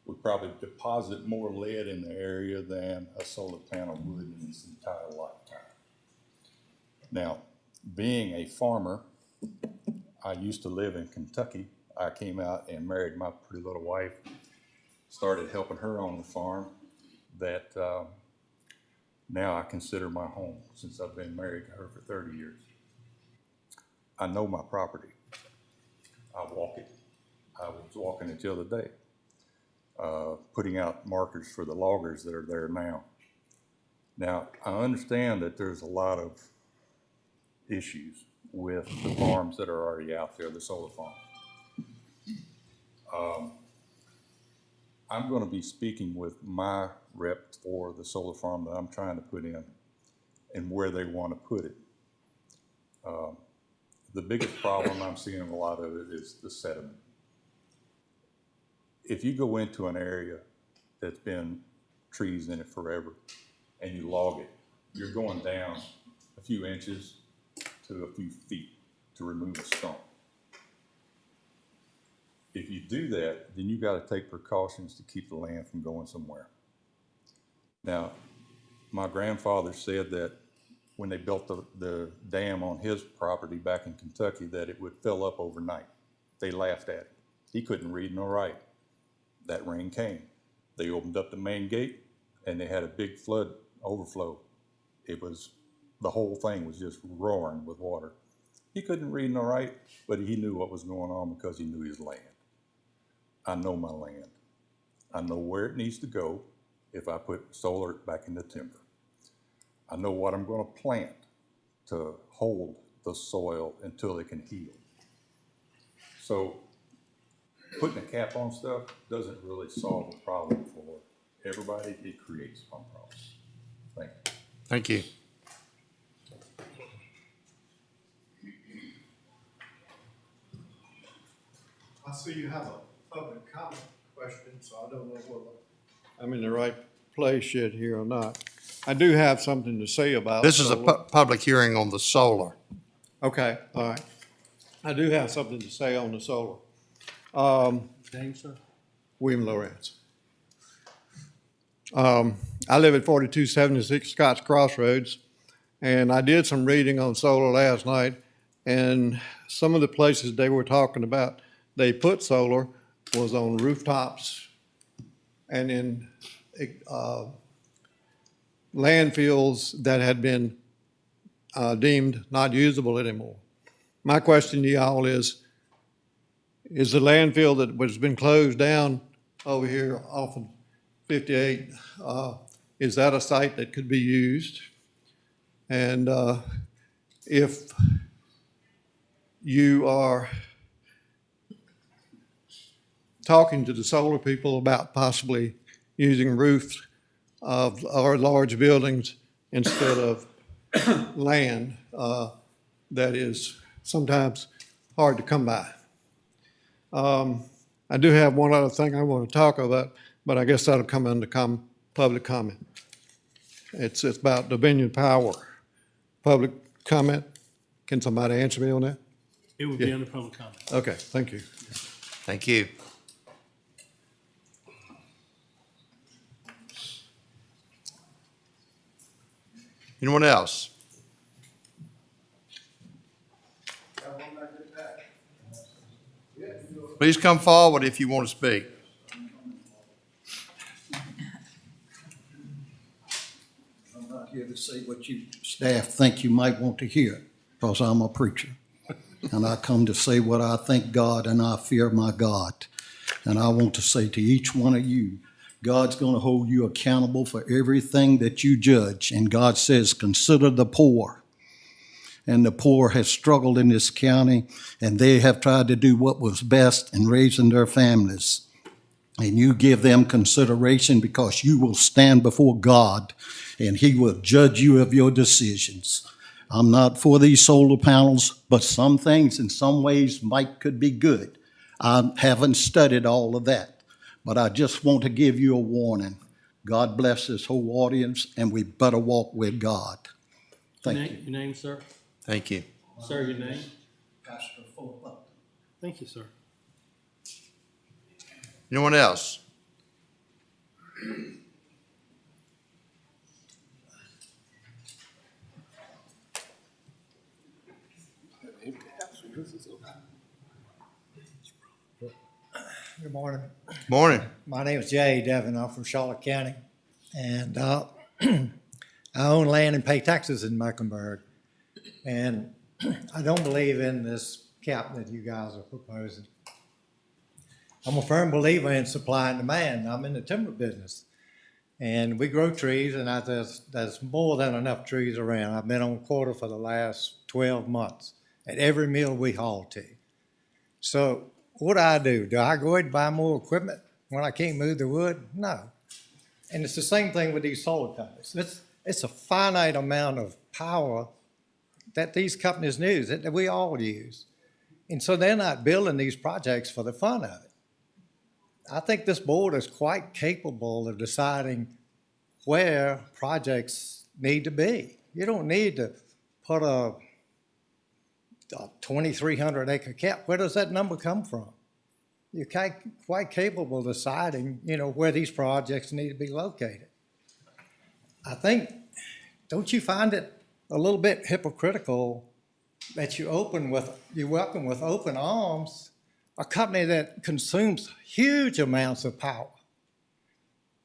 Would probably deposit more lead in the area than a solar panel would in its entire lifetime. Now, being a farmer, I used to live in Kentucky. I came out and married my pretty little wife, started helping her on the farm that now I consider my home since I've been married to her for 30 years. I know my property. I walk it. I was walking it the other day, putting out markers for the loggers that are there now. Now, I understand that there's a lot of issues with the farms that are already out there, the solar farms. I'm going to be speaking with my rep for the solar farm that I'm trying to put in and where they want to put it. The biggest problem I'm seeing in a lot of it is the sediment. If you go into an area that's been trees in it forever and you log it, you're going down a few inches to a few feet to remove a stump. If you do that, then you got to take precautions to keep the land from going somewhere. Now, my grandfather said that when they built the dam on his property back in Kentucky, that it would fill up overnight. They laughed at it. He couldn't read nor write. That rain came. They opened up the main gate and they had a big flood overflow. The whole thing was just roaring with water. He couldn't read nor write, but he knew what was going on because he knew his land. I know my land. I know where it needs to go if I put solar back in the timber. I know what I'm going to plant to hold the soil until it can heal. So putting a cap on stuff doesn't really solve the problem for everybody. It creates some problems. Thank you. Thank you. see you have a public comment question, so I don't know whether I'm in the right place yet here or not. I do have something to say about. This is a public hearing on the solar. Okay, all right. I do have something to say on the solar. Name, sir? William Lawrence. I live at 4276 Scotts Crossroads, and I did some reading on solar last night, and some of the places they were talking about, they put solar was on rooftops and in landfills that had been deemed not usable anymore. My question to y'all is the landfill that has been closed down over here off of 58, is that a site that could be used? And if you are talking to the solar people about possibly using roofs of our large buildings instead of land, that is sometimes hard to come by. I do have one other thing I want to talk about, but I guess that'll come under public comment. It's about Dominion Power. Public comment. Can somebody answer me on that? It would be under public comment. Okay, thank you. Thank you. Anyone else? Please come forward if you want to speak. I'm not here to say what you staff think you might want to hear, because I'm a preacher. And I come to say what I think God, and I fear my God. And I want to say to each one of you, God's going to hold you accountable for everything that you judge. And God says, consider the poor. And the poor have struggled in this county, and they have tried to do what was best in raising their families. And you give them consideration, because you will stand before God, and He will judge you of your decisions. I'm not for these solar panels, but some things in some ways could be good. I haven't studied all of that, but I just want to give you a warning. God bless this whole audience, and we better walk with God. Thank you. Your name, sir? Thank you. Sir, your name? Pastor Fuller. Thank you, sir. Anyone else? Good morning. Morning. My name is Jay Devin. I'm from Charlotte County, and I own land and pay taxes in Mecklenburg. And I don't believe in this cap that you guys are proposing. I'm a firm believer in supply and demand. I'm in the timber business, and we grow trees, and there's more than enough trees around. I've been on quota for the last 12 months at every mill we haul to. So what do? Do I go ahead and buy more equipment when I can't move the wood? No. And it's the same thing with these solar companies. It's a finite amount of power that these companies use, that we all use. And so they're not building these projects for the fun of it. I think this board is quite capable of deciding where projects need to be. You don't need to put a 2,300 acre cap. Where does that number come from? You're quite capable of deciding, where these projects need to be located. I think, don't you find it a little bit hypocritical that you welcome with open arms a company that consumes huge amounts of power?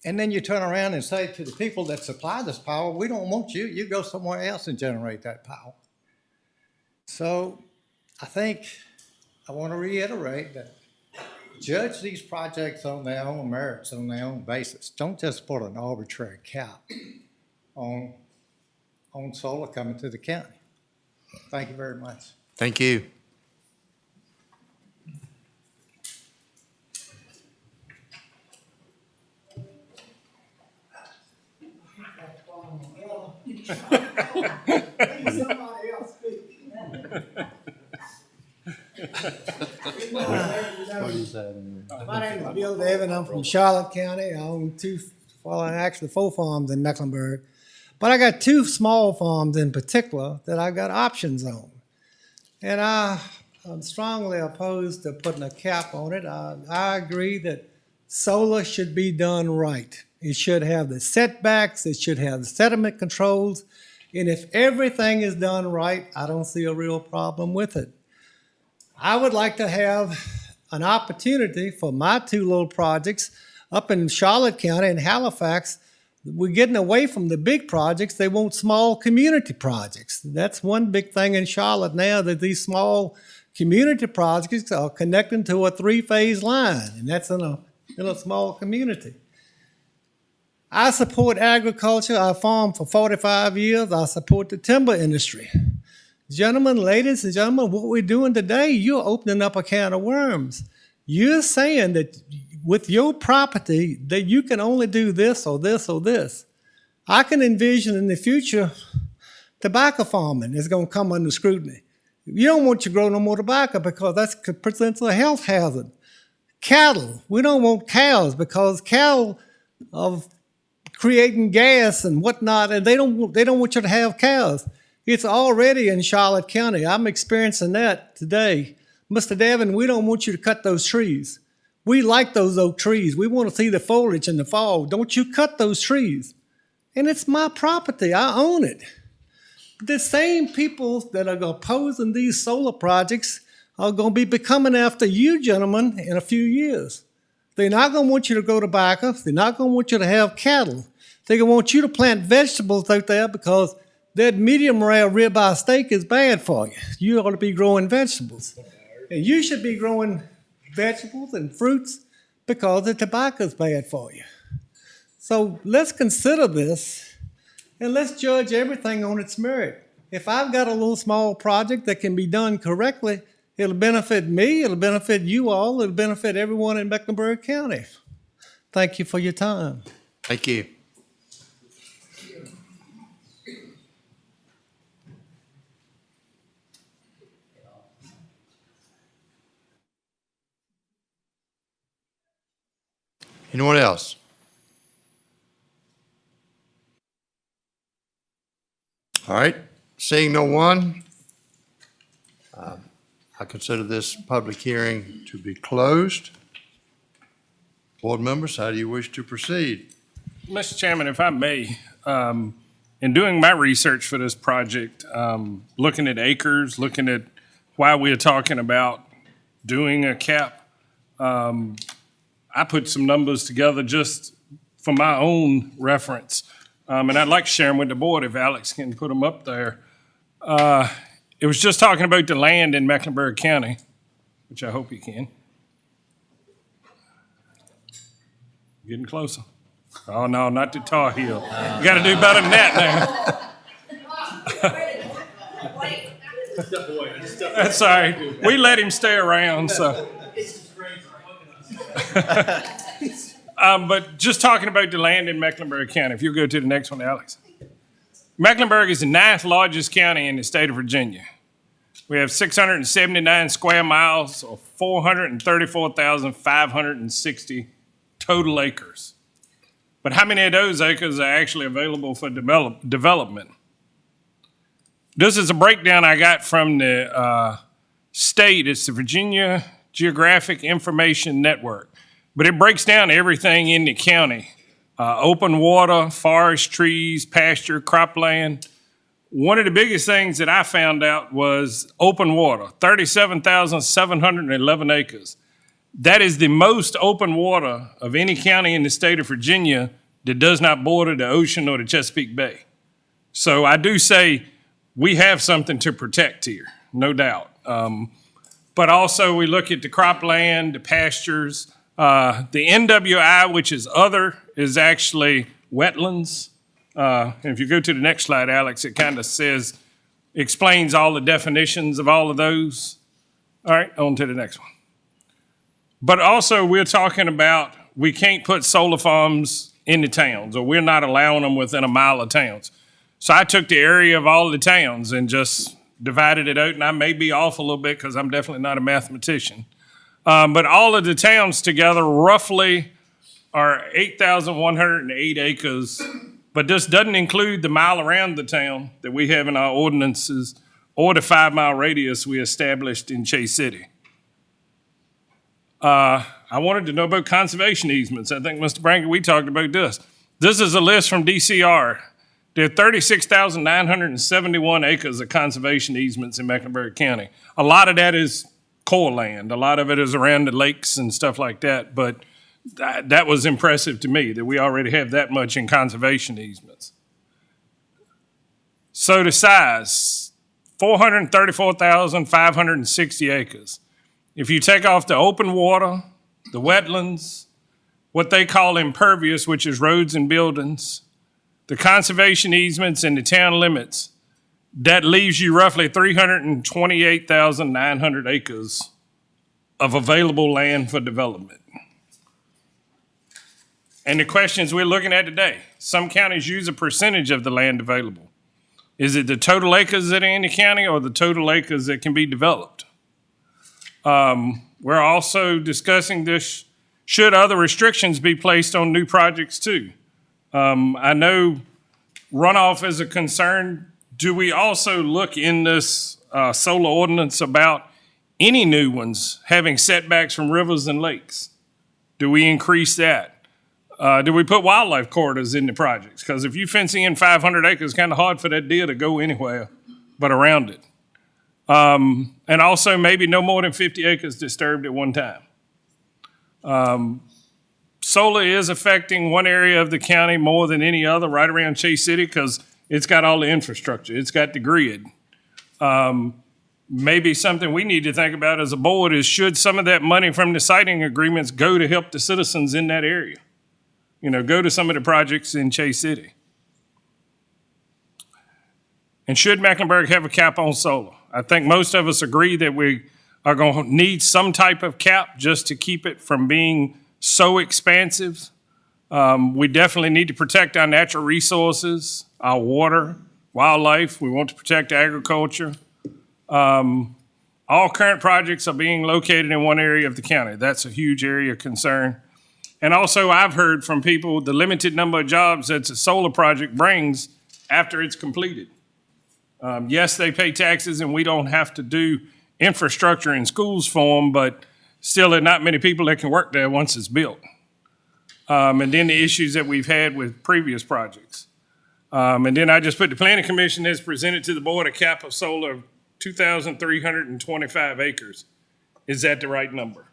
And then you turn around and say to the people that supply this power, we don't want you, you go somewhere else and generate that power. So I think I want to reiterate that judge these projects on their own merits, on their own basis. Don't just put an arbitrary cap on solar coming to the county. Thank you very much. Thank you. Somebody else speak. Bill David, I'm from Charlotte County. I own actually 4 farms in Mecklenburg. But I got 2 small farms in particular that I've got options on. And I'm strongly opposed to putting a cap on it. I agree that solar should be done right. It should have the setbacks, it should have the sediment controls, and if everything is done right, I don't see a real problem with it. I would like to have an opportunity for my 2 little projects up in Charlotte County and Halifax. We're getting away from the big projects. They want small community projects. That's one big thing in Charlotte now, that these small community projects are connecting to a 3-phase line, and that's in a small community. I support agriculture. I farmed for 45 years. I support the timber industry. Gentlemen, ladies and gentlemen, what we're doing today, you're opening up a can of worms. You're saying that with your property that you can only do this or this or this. I can envision in the future tobacco farming is going to come under scrutiny. You don't want to grow no more tobacco because that presents a health hazard. Cattle, we don't want cows because cattle are creating gas and whatnot, and they don't want you to have cows. It's already in Charlotte County. I'm experiencing that today. Mr. Devin, we don't want you to cut those trees. We like those oak trees. We want to see the foliage in the fall. Don't you cut those trees. And it's my property. I own it. The same people that are opposing these solar projects are going to be coming after you, gentlemen, in a few years. They're not going to want you to grow tobacco. They're not going to want you to have cattle. They're going to want you to plant vegetables out there because that medium rare ribeye steak is bad for you. You ought to be growing vegetables. And you should be growing vegetables and fruits because the tobacco is bad for you. So let's consider this and let's judge everything on its merit. If I've got a little small project that can be done correctly, it'll benefit me, it'll benefit you all, it'll benefit everyone in Mecklenburg County. Thank you for your time. Thank you. Anyone else? All right, seeing no one, I consider this public hearing to be closed. Board members, how do you wish to proceed? Mr. Chairman, if I may, in doing my research for this project, looking at acres, looking at why we're talking about doing a cap, I put some numbers together just for my own reference. And I'd like to share them with the board if Alex can put them up there. It was just talking about the land in Mecklenburg County, which I hope you can. Getting closer. Oh, no, not the Tar Heel. You got to do better than that now. That's all right. We let him stay around, so. But just talking about the land in Mecklenburg County, if you go to the next one, Alex. Mecklenburg is the 9th largest county in the state of Virginia. We have 679 square miles or 434,560 total acres. But how many of those acres are actually available for development? This is a breakdown I got from the state. It's the Virginia Geographic Information Network. But it breaks down everything in the county. Open water, forest, trees, pasture, cropland. One of the biggest things that I found out was open water, 37,711 acres. That is the most open water of any county in the state of Virginia that does not border the ocean or the Chesapeake Bay. So I do say we have something to protect here, no doubt. But also we look at the cropland, the pastures. The NWI, which is other, is actually wetlands. And if you go to the next slide, Alex, it kind of explains all the definitions of all of those. All right, on to the next one. But also we're talking about we can't put solar farms in the towns, or we're not allowing them within a mile of towns. So I took the area of all the towns and just divided it out, and I may be off a little bit because I'm definitely not a mathematician. But all of the towns together roughly are 8,108 acres, but this doesn't include the mile around the town that we have in our ordinances or the 5-mile radius we established in Chase City. I wanted to know about conservation easements. I think, Mr. Branket, we talked about this. This is a list from DCR. There are 36,971 acres of conservation easements in Mecklenburg County. A lot of that is core land. A lot of it is around the lakes and stuff like that, but that was impressive to me that we already have that much in conservation easements. So the size, 434,560 acres. If you take off the open water, the wetlands, what they call impervious, which is roads and buildings, the conservation easements and the town limits, that leaves you roughly 328,900 acres of available land for development. And the questions we're looking at today, some counties use a percentage of the land available. Is it the total acres that are in the county or the total acres that can be developed? We're also discussing this, should other restrictions be placed on new projects too? I know runoff is a concern. Do we also look in this solar ordinance about any new ones having setbacks from rivers and lakes? Do we increase that? Do we put wildlife corridors in the projects? Because if you fence in 500 acres, it's kind of hard for that deer to go anywhere but around it. And also maybe no more than 50 acres disturbed at one time. Solar is affecting one area of the county more than any other, right around Chase City, because it's got all the infrastructure. It's got the grid. Maybe something we need to think about as a board is, should some of that money from the siting agreements go to help the citizens in that area? You know, go to some of the projects in Chase City. And should Mecklenburg have a cap on solar? I think most of us agree that we are going to need some type of cap just to keep it from being so expansive. We definitely need to protect our natural resources, our water, wildlife. We want to protect agriculture. All current projects are being located in one area of the county. That's a huge area of concern. And also, I've heard from people the limited number of jobs that a solar project brings after it's completed. Yes, they pay taxes and we don't have to do infrastructure in schools for them, but still there are not many people that can work there once it's built. And then the issues that we've had with previous projects. And then I just put the Planning Commission has presented to the board a cap of solar of 2,325 acres. Is that the right number?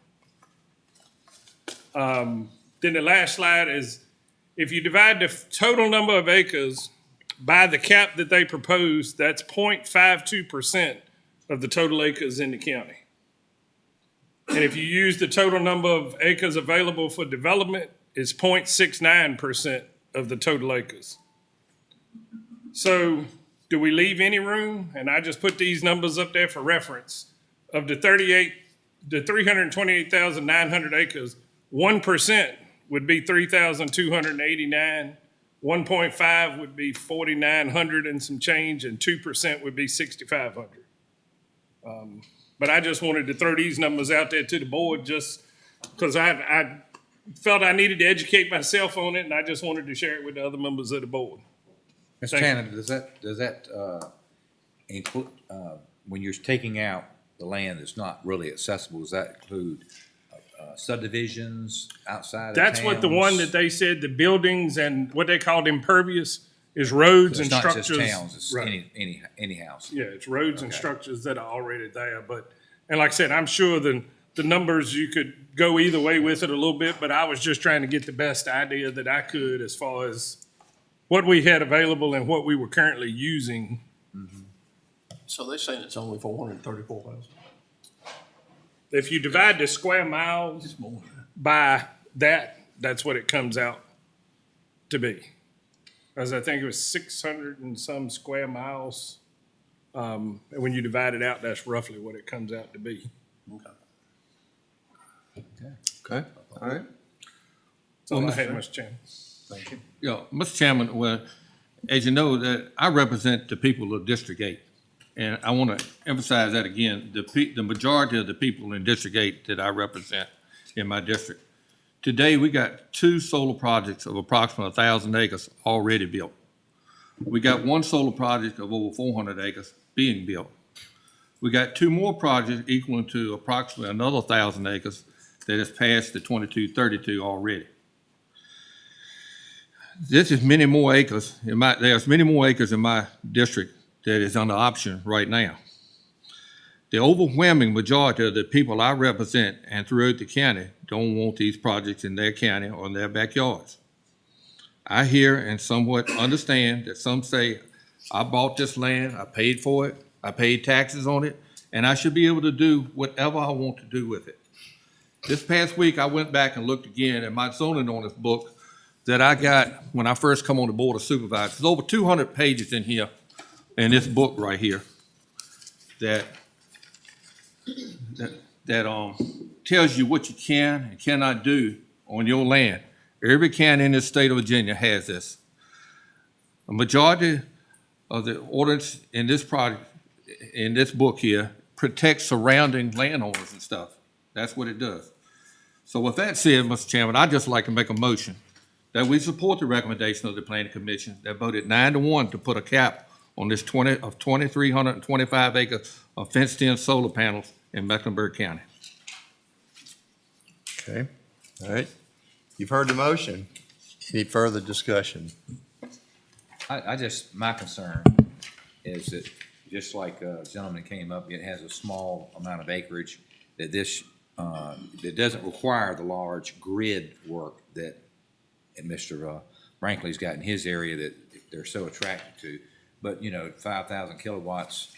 Then the last slide is, if you divide the total number of acres by the cap that they propose, that's 0.52% of the total acres in the county. And if you use the total number of acres available for development, it's 0.69% of the total acres. So do we leave any room? And I just put these numbers up there for reference. Of the 328,900 acres, 1% would be 3,289. 1.5 would be 4,900 and some change, and 2% would be 6,500. But I just wanted to throw these numbers out there to the board just because I felt I needed to educate myself on it, and I just wanted to share it with the other members of the board. Mr. Tanner, does that include, when you're taking out the land that's not really accessible, does that include subdivisions outside of That's towns? what the one that they said, the buildings and what they called impervious is roads and structures. It's not just towns, it's Right. any house. Yeah, it's roads and structures that are already there. But, and like I said, I'm sure the numbers, you could go either way with it a little bit, but I was just trying to get the best idea that I could as far as what we had available and what we were currently using. So they're saying it's only 434,000. If you divide the square miles by that, that's what it comes out to be. As I think it was 600 and some square miles. And when you divide it out, that's roughly what it comes out to be. Okay, all right. That's all Well, I had, Mr. Mr. Chairman. Thank you. Yeah, Mr. Chairman, well, as you know, that I represent the people of District 8. and I want to emphasize that again, the majority of the people in District 8 that I represent in my district, today we got 2 solar projects of approximately 1,000 acres already built. We got 1 solar project of over 400 acres being built. We got 2 more projects equaling to approximately another 1,000 acres that has passed the 2232 already. This is many more acres there's many more acres in my district that is under option right now. The overwhelming majority of the people I represent and throughout the county don't want these projects in their county or in their backyards. I hear and somewhat understand that some say, I bought this land, I paid for it, I paid taxes on it, and I should be able to do whatever I want to do with it. This past week, I went back and looked again at my zoning ordinance book that I got when I first come on the Board of Supervisors. There's over 200 pages in here, in this book right here, that tells you what you can and cannot do on your land. Every county in this state of Virginia has this. A majority of the ordinance in this project, in this book here, protects surrounding landowners and stuff. That's what it does. So with that said, Mr. Chairman, I'd just like to make a motion that we support the recommendation of the Planning Commission that voted 9-1 to put a cap on this 2,325 acres of fenced-in solar panels in Mecklenburg County. Okay, all right. You've heard the motion. Any further discussion? My concern is that, just like a gentleman came up, it has a small amount of acreage, that that doesn't require the large grid work that Mr. Brankley's got in his area that they're so attracted to. But, 5,000 kilowatts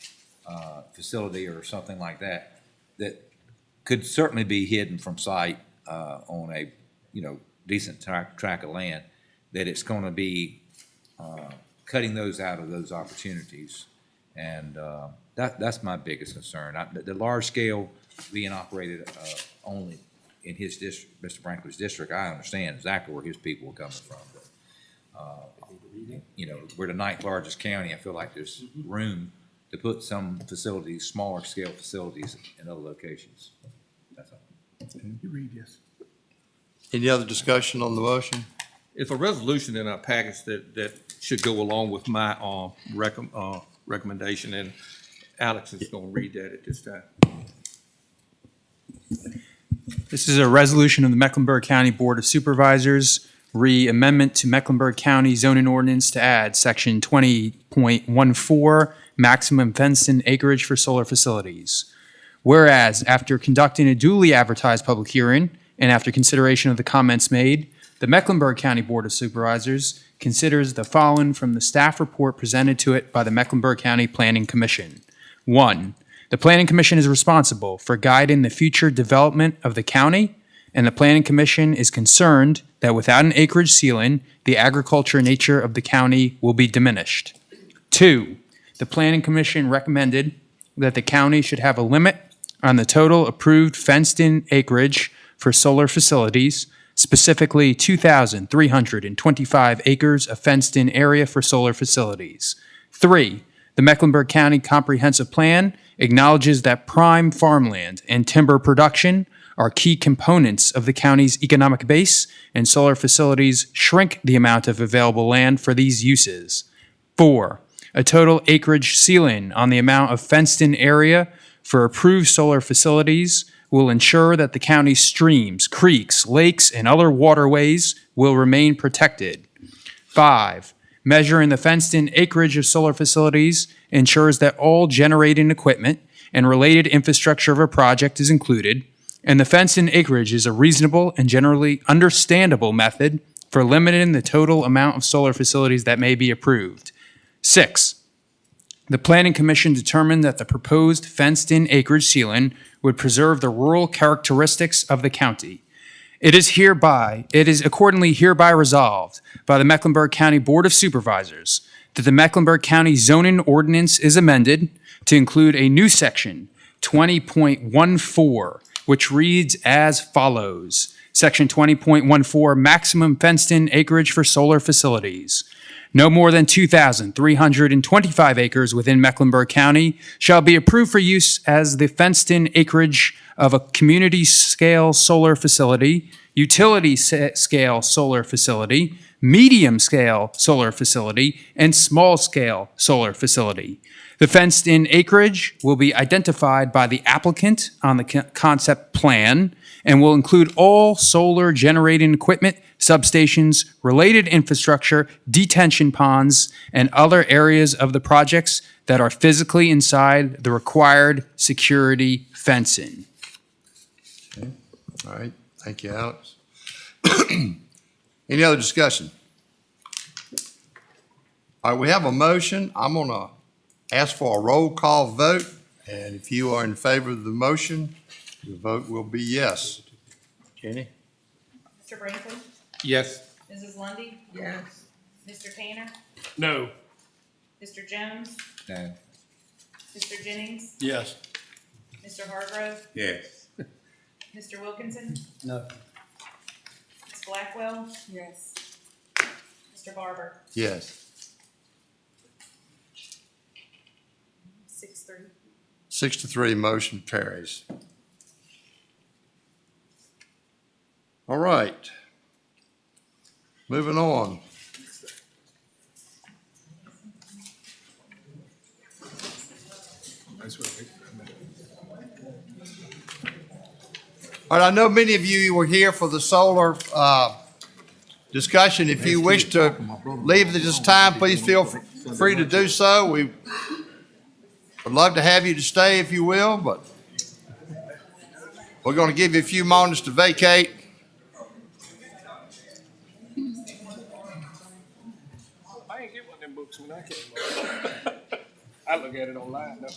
facility or something like that, that could certainly be hidden from sight on a, decent tract of land, that it's going to be cutting those out of those opportunities. And that's my biggest concern. The large scale being operated only in his district, Mr. Brankley's district, I understand exactly where his people are coming from. But, we're the 9th largest county. I feel like there's room to put some facilities, smaller scale facilities, in other locations. That's all. You read this. Any other discussion on the motion? It's a resolution in our package that should go along with my recommendation, and Alex is going to read that at this time. This is a resolution of the Mecklenburg County Board of Supervisors, amendment to Mecklenburg County zoning ordinance to add section 20.14, maximum fenced-in acreage for solar facilities. Whereas, after conducting a duly advertised public hearing and after consideration of the comments made, the Mecklenburg County Board of Supervisors considers the following from the staff report presented to it by the Mecklenburg County Planning Commission. 1. The Planning Commission is responsible for guiding the future development of the county, and the Planning Commission is concerned that without an acreage ceiling, the agriculture nature of the county will be diminished. 2. The Planning Commission recommended that the county should have a limit on the total approved fenced-in acreage for solar facilities, specifically 2,325 acres of fenced-in area for solar facilities. 3. The Mecklenburg County Comprehensive Plan acknowledges that prime farmland and timber production are key components of the county's economic base, and solar facilities shrink the amount of available land for these uses. 4. A total acreage ceiling on the amount of fenced-in area for approved solar facilities will ensure that the county's streams, creeks, lakes, and other waterways will remain protected. 5. Measuring the fenced-in acreage of solar facilities ensures that all generating equipment and related infrastructure of a project is included, and the fenced-in acreage is a reasonable and generally understandable method for limiting the total amount of solar facilities that may be approved. 6. The Planning Commission determined that the proposed fenced-in acreage ceiling would preserve the rural characteristics of the county. It is accordingly hereby resolved by the Mecklenburg County Board of Supervisors that the Mecklenburg County zoning ordinance is amended to include a new section, 20.14, which reads as follows. Section 20.14, maximum fenced-in acreage for solar facilities. no more than 2,325 acres within Mecklenburg County shall be approved for use as the fenced-in acreage of a community-scale solar facility, utility-scale solar facility, medium-scale solar facility, and small-scale solar facility. The fenced-in acreage will be identified by the applicant on the concept plan and will include all solar generating equipment, substations, related infrastructure, detention ponds, and other areas of the projects that are physically inside the required security fencing. All right, thank you, Alex. Any other discussion? All right, we have a motion. I'm going to ask for a roll call vote, and if you are in favor of the motion, your vote will be yes. Jenny? Mr. Brinkley? Yes. Mrs. Lundy. Yes. Mr. Tanner? No. Mr. Jones? No. Mr. Jennings? Yes. Mr. Hargrove? Yes. Mr. Wilkinson? No. Ms. Blackwell? Yes. Mr. Barber? Yes. 6-3. 6-3, motion carries. All right. Moving on. All right, I know many of you were here for the solar discussion. If you wish to leave at this time, please feel free to do so. We would love to have you to stay if you will, but we're going to give you a few moments to vacate. I ain't get one of them books when I came up. I look at it online. No.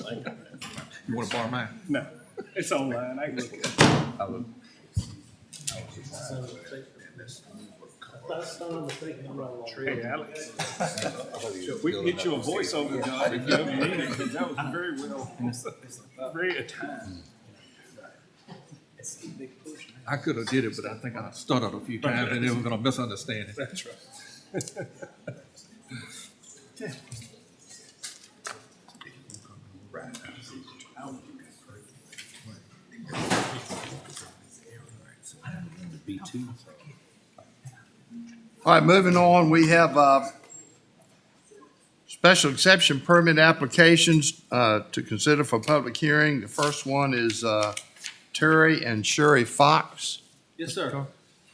You want to borrow mine? No, it's online. I can look at it. I will. Hey, Alex. We can get you a voiceover job if you ever need it, because that was very well, very at time. I could have did it, but I think I stuttered a few times and they were going to misunderstand it. That's right. All right, moving on, we have special exception permit applications to consider for public hearing. The first one is Terry and Sherry Fox. Yes, sir.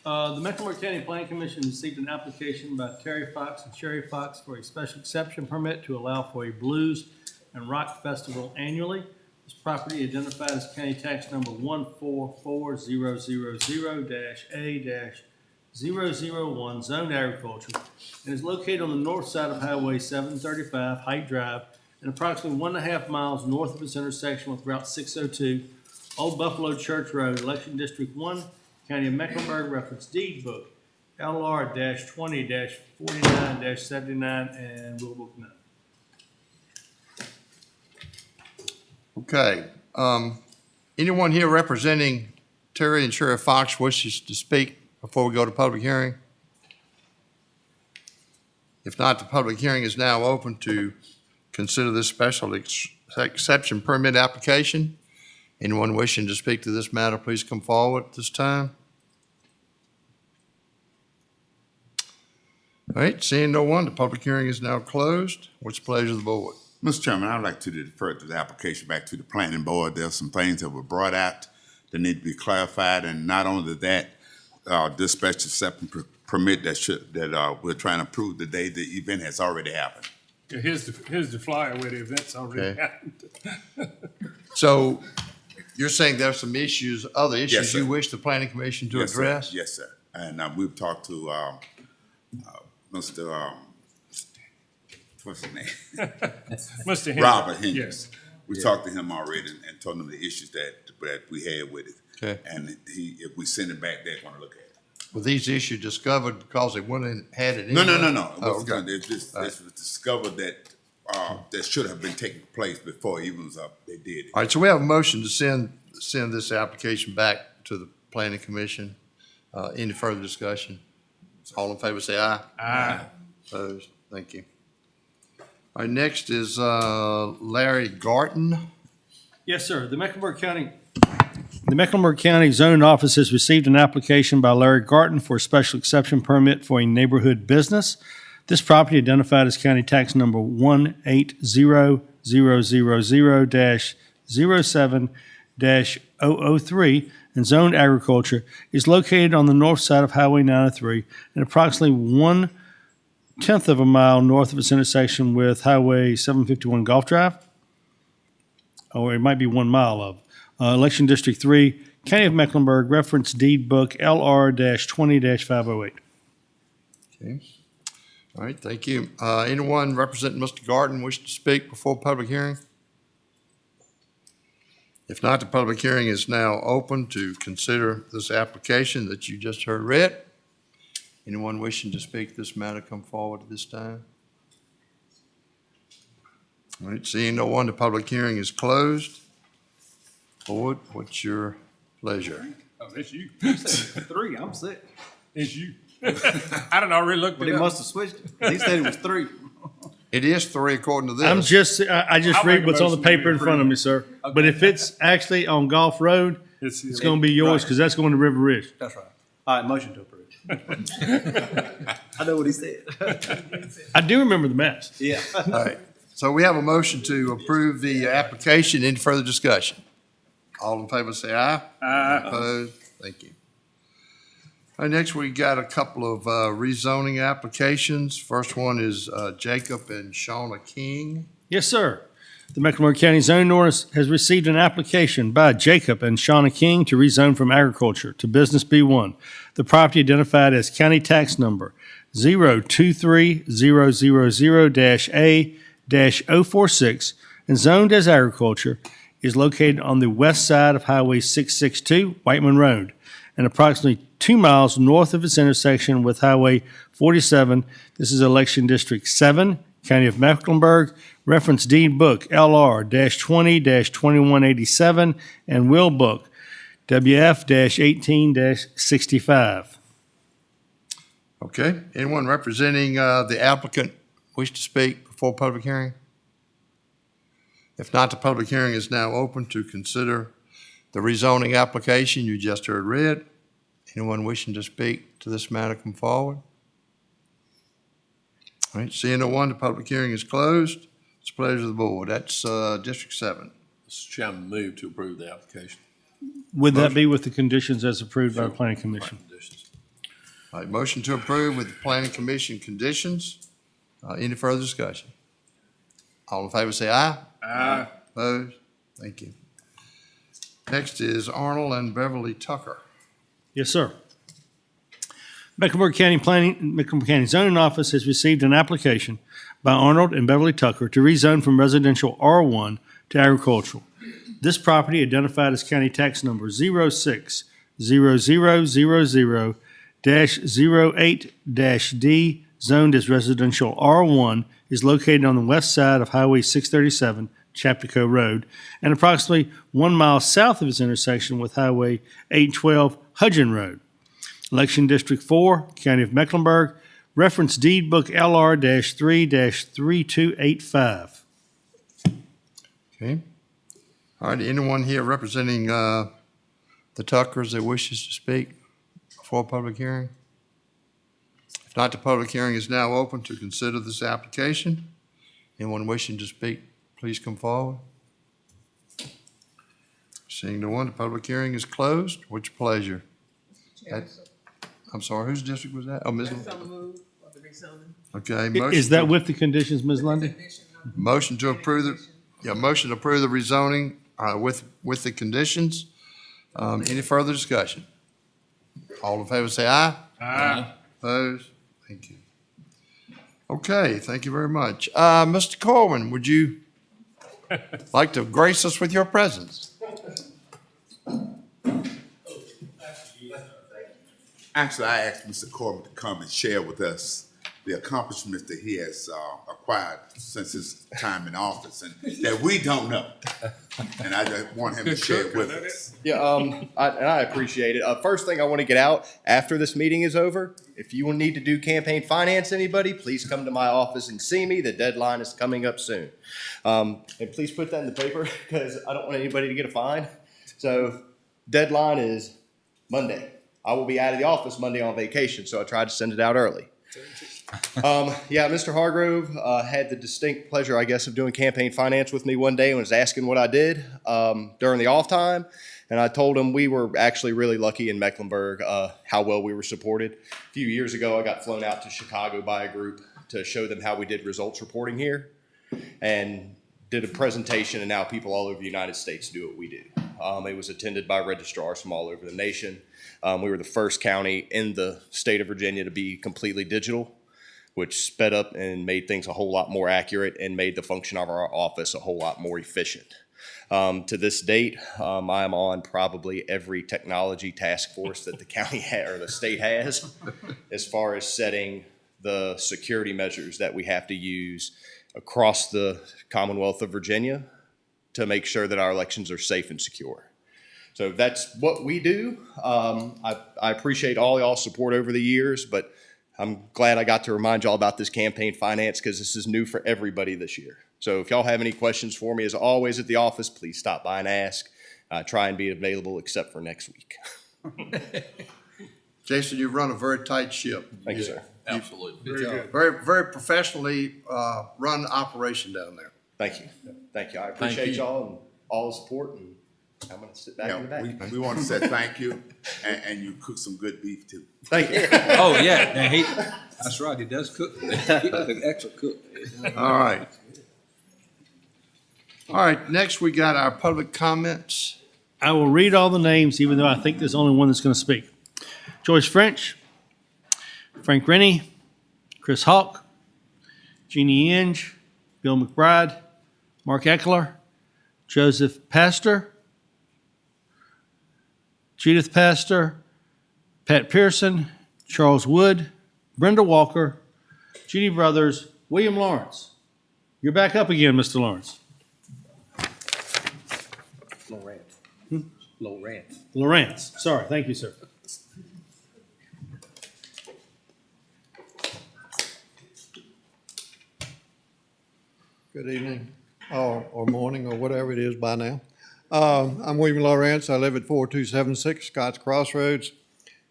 The Mecklenburg County Planning Commission received an application by Terry Fox and Sherry Fox for a special exception permit to allow for a blues and rock festival annually. This property identified as county tax number 144000-A-001 zoned agriculture and is located on the north side of Highway 735 Height Drive and approximately 1.5 miles north of its intersection with Route 602, Old Buffalo Church Road, Election District 1, County of Mecklenburg, reference deed book, LR-20-49-79 and Rule Book 9. Okay. Anyone here representing Terry and Sherry Fox wishes to speak before we go to public hearing? If not, the public hearing is now open to consider this special exception permit application. Anyone wishing to speak to this matter, please come forward at this time. All right, seeing no one, the public hearing is now closed. What's the pleasure of the board? Mr. Chairman, I'd like to defer the application back to the planning board. There's some things that were brought out that need to be clarified, and not only that, this special exception permit that we're trying to approve today, the event has already happened. Yeah, here's the flyer where the event's already Okay. happened. So you're saying there's some issues, other Yes, issues sir. you wish the planning commission to Yes, sir. address? Yes, sir. And we've talked to Mr. What's his name? Mr. Henry. Robert Henry. Yes. We talked to him already and told him the issues that we had with it. Okay. And if we send it back, they're going to look at it. Were these issues discovered because they went and had it in? No. there? It Oh, was okay. this was discovered that that should have been taking place before it even was up. They did it. All right, so we have a motion to send this application back to the planning commission. Any further discussion? All in favor, say aye. Aye. Opposed? Thank you. All right, next is Larry Garton. Yes, sir. The Mecklenburg County Zoning Office has received an application by Larry Garton for a special exception permit for a neighborhood business. This property, identified as county tax number 1800000-07-003 and zoned agriculture, is located on the north side of Highway 93 and approximately 1/10 of a mile north of its intersection with Highway 751 Golf Drive. Or it might be 1 mile of. Election District 3, County of Mecklenburg, reference deed book LR-20-508. Okay. All right, thank you. Anyone representing Mr. Garton wish to speak before public hearing? If not, the public hearing is now open to consider this application that you just heard read. Anyone wishing to speak this matter, come forward at this time. All right, seeing no one, the public hearing is closed. Board, what's your pleasure? Oh, that's you. Three, I'm sick. It's you. I don't already looked But it he up. must have switched it. He said it was 3. It is 3 according to this. I just I'll read make a what's on the motion to paper in front of me, sir. But if it's actually on Golf Road, it's going to be yours because that's going to River Ridge. That's right. All right, motion to approve. I know what he said. I do remember the maps. Yeah. All right, so we have a motion to approve the application. Any further discussion? All in favor say aye. Aye. Opposed? Thank you. All right, next we got a couple of rezoning applications. First one is Jacob and Shauna King. Yes, sir. The Mecklenburg County Zoning Ordinance has received an application by Jacob and Shauna King to rezone from agriculture to business B1. The property, identified as county tax number 023000-A-046 and zoned as agriculture, is located on the west side of Highway 662, Whiteman Road, and approximately 2 miles north of its intersection with Highway 47. This is Election District 7, County of Mecklenburg, reference deed book LR-20-2187 and will book WF-18-65. Okay, anyone representing the applicant wish to speak before public hearing? If not, the public hearing is now open to consider the rezoning application you just heard read. Anyone wishing to speak to this matter, come forward. All right, seeing no one, the public hearing is closed. It's a pleasure of the board. That's District 7. Mr. Chairman, move to approve the application. Would that be with the conditions as approved by the Planning Commission? All right, motion to approve with the Planning Commission conditions. Any further discussion? All in favor say aye. Aye. Opposed? Thank you. Next is Arnold and Beverly Tucker. Yes, sir. Mecklenburg County Zoning Office has received an application by Arnold and Beverly Tucker to rezone from residential R1 to agricultural. This property, identified as county tax number 060000-08-D, zoned as residential R1, is located on the west side of Highway 637, Chaptico Road, and approximately 1 mile south of its intersection with Highway 812, Hudgen Road. Election District 4, County of Mecklenburg, reference deed book LR-3-3285. Okay. All right, anyone here representing the Tuckers that wishes to speak before public hearing? If not, the public hearing is now open to consider this application. Anyone wishing to speak, please come forward. Seeing no one, the public hearing is closed. What's your pleasure? I'm sorry, whose district was that? Oh, Ms. Okay. Is that with the conditions, Ms. Lundy? Motion to approve motion to approve the rezoning with the conditions. Any further discussion? All in favor say aye. Aye. Opposed? Thank you. Okay, thank you very much. Mr. Corwin, would you like to grace us with your presence? Actually, I asked Mr. Corbin to come and share with us the accomplishments that he has acquired since his time in office and that we don't know. And I just want him to share it with us. Yeah, I appreciate it. First thing I want to get out after this meeting is over, if you will need to do campaign finance, anybody, please come to my office and see me. The deadline is coming up soon. And please put that in the paper because I don't want anybody to get a fine. So deadline is Monday. I will be out of the office Monday on vacation, so I tried to send it out early. Yeah, Mr. Hargrove had the distinct pleasure, I guess, of doing campaign finance with me one day and was asking what I did during the off time. And I told him we were actually really lucky in Mecklenburg, how well we were supported. A few years ago, I got flown out to Chicago by a group to show them how we did results reporting here and did a presentation, and now people all over the United States do what we do. It was attended by registrars from all over the nation. We were the first county in the state of Virginia to be completely digital, which sped up and made things a whole lot more accurate and made the function of our office a whole lot more efficient. To this date, I am on probably every technology task force that the county or the state has as far as setting the security measures that we have to use across the Commonwealth of Virginia to make sure that our elections are safe and secure. So that's what we do. I appreciate all y'all's support over the years, but I'm glad I got to remind y'all about this campaign finance because this is new for everybody this year. So if y'all have any questions for me, as always at the office, please stop by and ask. Try and be available except for next week. Jason, you run a very tight ship. Thank you, sir. Absolutely. Very good. Very, very professionally run operation down there. Thank you. Thank you. I appreciate y'all and all the support, and I'm going to sit back in the back. We want to say thank you, and you cook some good beef too. Thank you. Oh, yeah. That's right. He does cook. He's an excellent cook. All right. All right, next we got our public comments. I will read all the names, even though I think there's only one that's going to speak. Joyce French, Frank Rennie, Chris Hawk, Jeannie Inge, Bill McBride, Mark Eckler, Joseph Pastor, Judith Pastor, Pat Pearson, Charles Wood, Brenda Walker, Judy Brothers, William Lawrence. You're back up again, Mr. Lawrence. Lawrence. Sorry. Thank you, sir. Good evening, or morning, or whatever it is by now. I'm William Lawrence. I live at 4276 Scotts Crossroads,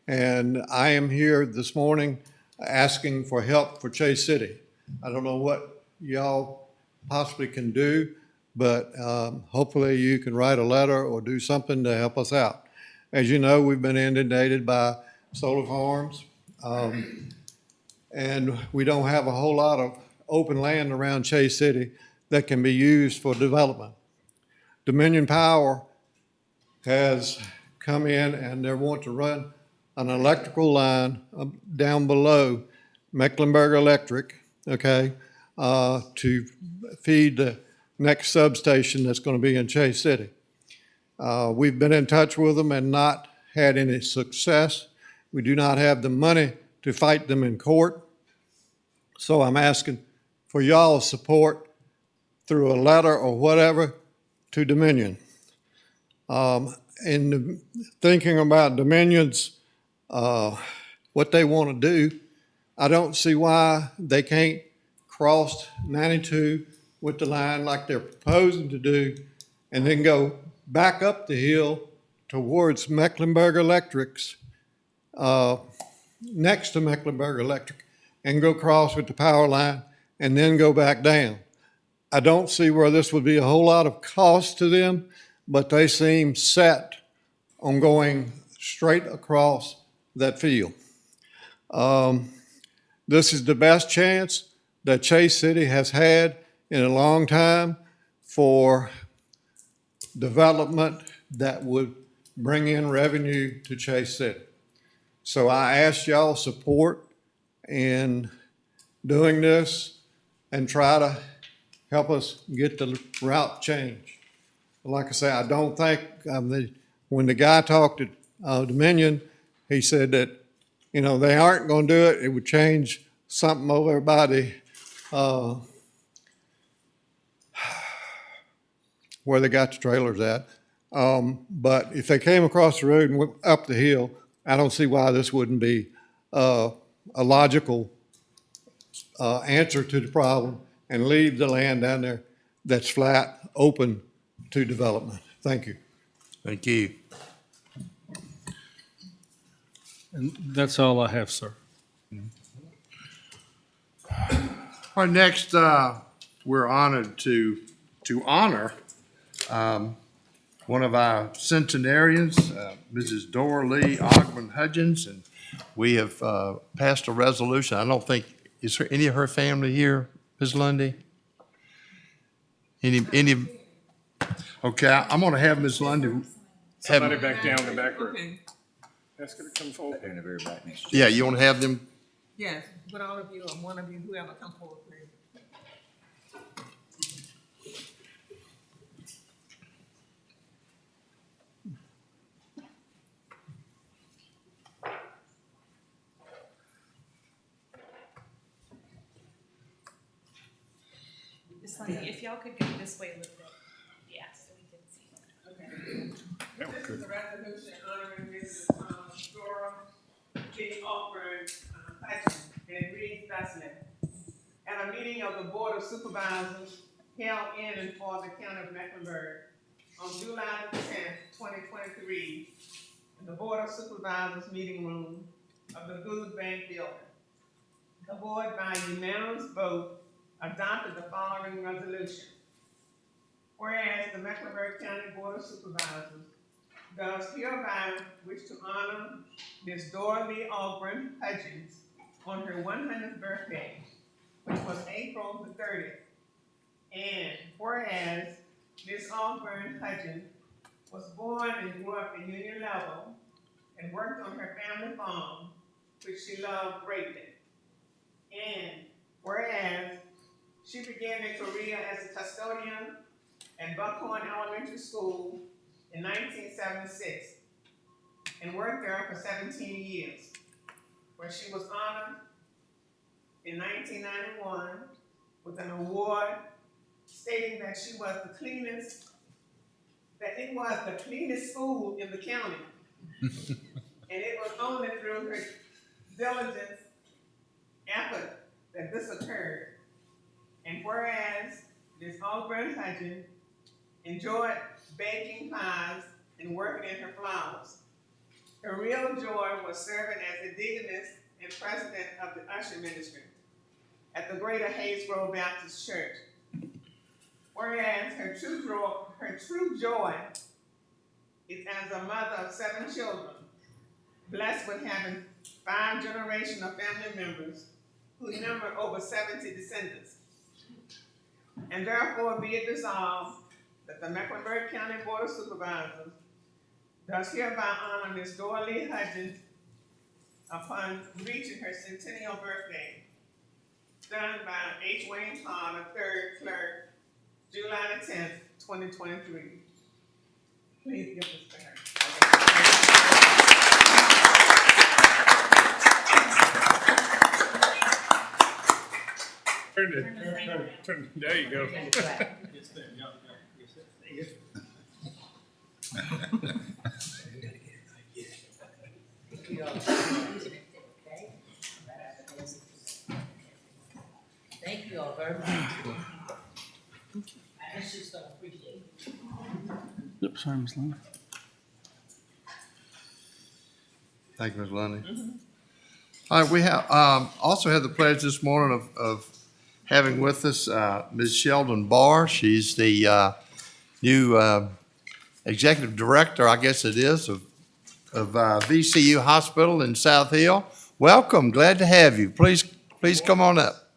and I am here this morning asking for help for Chase City. I don't know what y'all possibly can do, but hopefully you can write a letter or do something to help us out. As you know, we've been inundated by solar farms, and we don't have a whole lot of open land around Chase City that can be used for development. Dominion Power has come in and they want to run an electrical line down below Mecklenburg Electric, okay, to feed the next substation that's going to be in Chase City. We've been in touch with them and not had any success. We do not have the money to fight them in court. So I'm asking for y'all's support through a letter or whatever to Dominion. In thinking about Dominion's, what they want to do, I don't see why they can't cross 92 with the line like they're proposing to do and then go back up the hill towards Mecklenburg Electric's, next to Mecklenburg Electric, and go across with the power line and then go back down. I don't see where this would be a whole lot of cost to them, but they seem set on going straight across that field. This is the best chance that Chase City has had in a long time for development that would bring in revenue to Chase City. So I ask y'all support in doing this and try to help us get the route changed. Like I say, I don't think, when the guy talked at Dominion, he said that, they aren't going to do it. It would change something over by the, where they got the trailers at. But if they came across the road and went up the hill, I don't see why this wouldn't be a logical answer to the problem and leave the land down there that's flat, open to development. Thank you. Thank you. And that's all I have, sir. All right, next, we're honored to honor one of our centenarians, Mrs. Dora Lee Ogman Hudgens, and we have passed a resolution. I don't think, is there any of her family here, Ms. Lundy? Any? Okay, I'm going to have Ms. Lundy. Somebody back down in the back row. Ask her to come forward. In the very back next. Yeah, you want to have them? Yes, but all of you, or one of you, whoever, come forward, please. If y'all could go this way a little bit. Yeah, so we can see. This is a resolution honoring Mrs. Dora Lee Ogman Hudgens, and it reads thusly. At a meeting of the Board of Supervisors held in and for the County of Mecklenburg on July 10th, 2023, in the Board of Supervisors meeting room of the Good Bank Building. The board, by unanimous vote, adopted the following resolution. Whereas the Mecklenburg County Board of Supervisors does hereby wish to honor Ms. Dora Lee Ogman Hudgens on her 100th birthday, which was April the 30th. And whereas Ms. Ogman Hudgens was born and grew up in Union Level and worked on her family farm, which she loved greatly. And whereas she began a career as a custodian at Buckhorn Elementary School in 1976 and worked there for 17 years, where she was honored in 1991 with an award stating that she was the cleanest, that it was the cleanest school in the county. And it was only through her diligence, effort, that this occurred. And whereas Ms. Ogman Hudgens enjoyed baking pies and working in her flowers, her real joy was serving as the deaconess and president of the usher ministry at the Greater Hayes Grove Baptist Church. Whereas her true joy is as a mother of 7 children, blessed with having 5 generations of family members who number over 70 descendants. And therefore be it resolved that the Mecklenburg County Board of Supervisors does hereby honor Ms. Dora Lee Hudgens upon reaching her centennial birthday, done by H. Wayne Carter, 3rd Clerk, July the 10th, 2023. Please give this to her. Turn, there you go. Thank you all very much. I just don't appreciate it. Yep, sorry, Ms. Lundy. Thank you, Ms. Lundy. All right, we have also had the pleasure this morning of having with us Ms. Sheldon Barr. She's the new executive director, I guess it is, of VCU Hospital in South Hill. Welcome, glad to have you. Please come on up.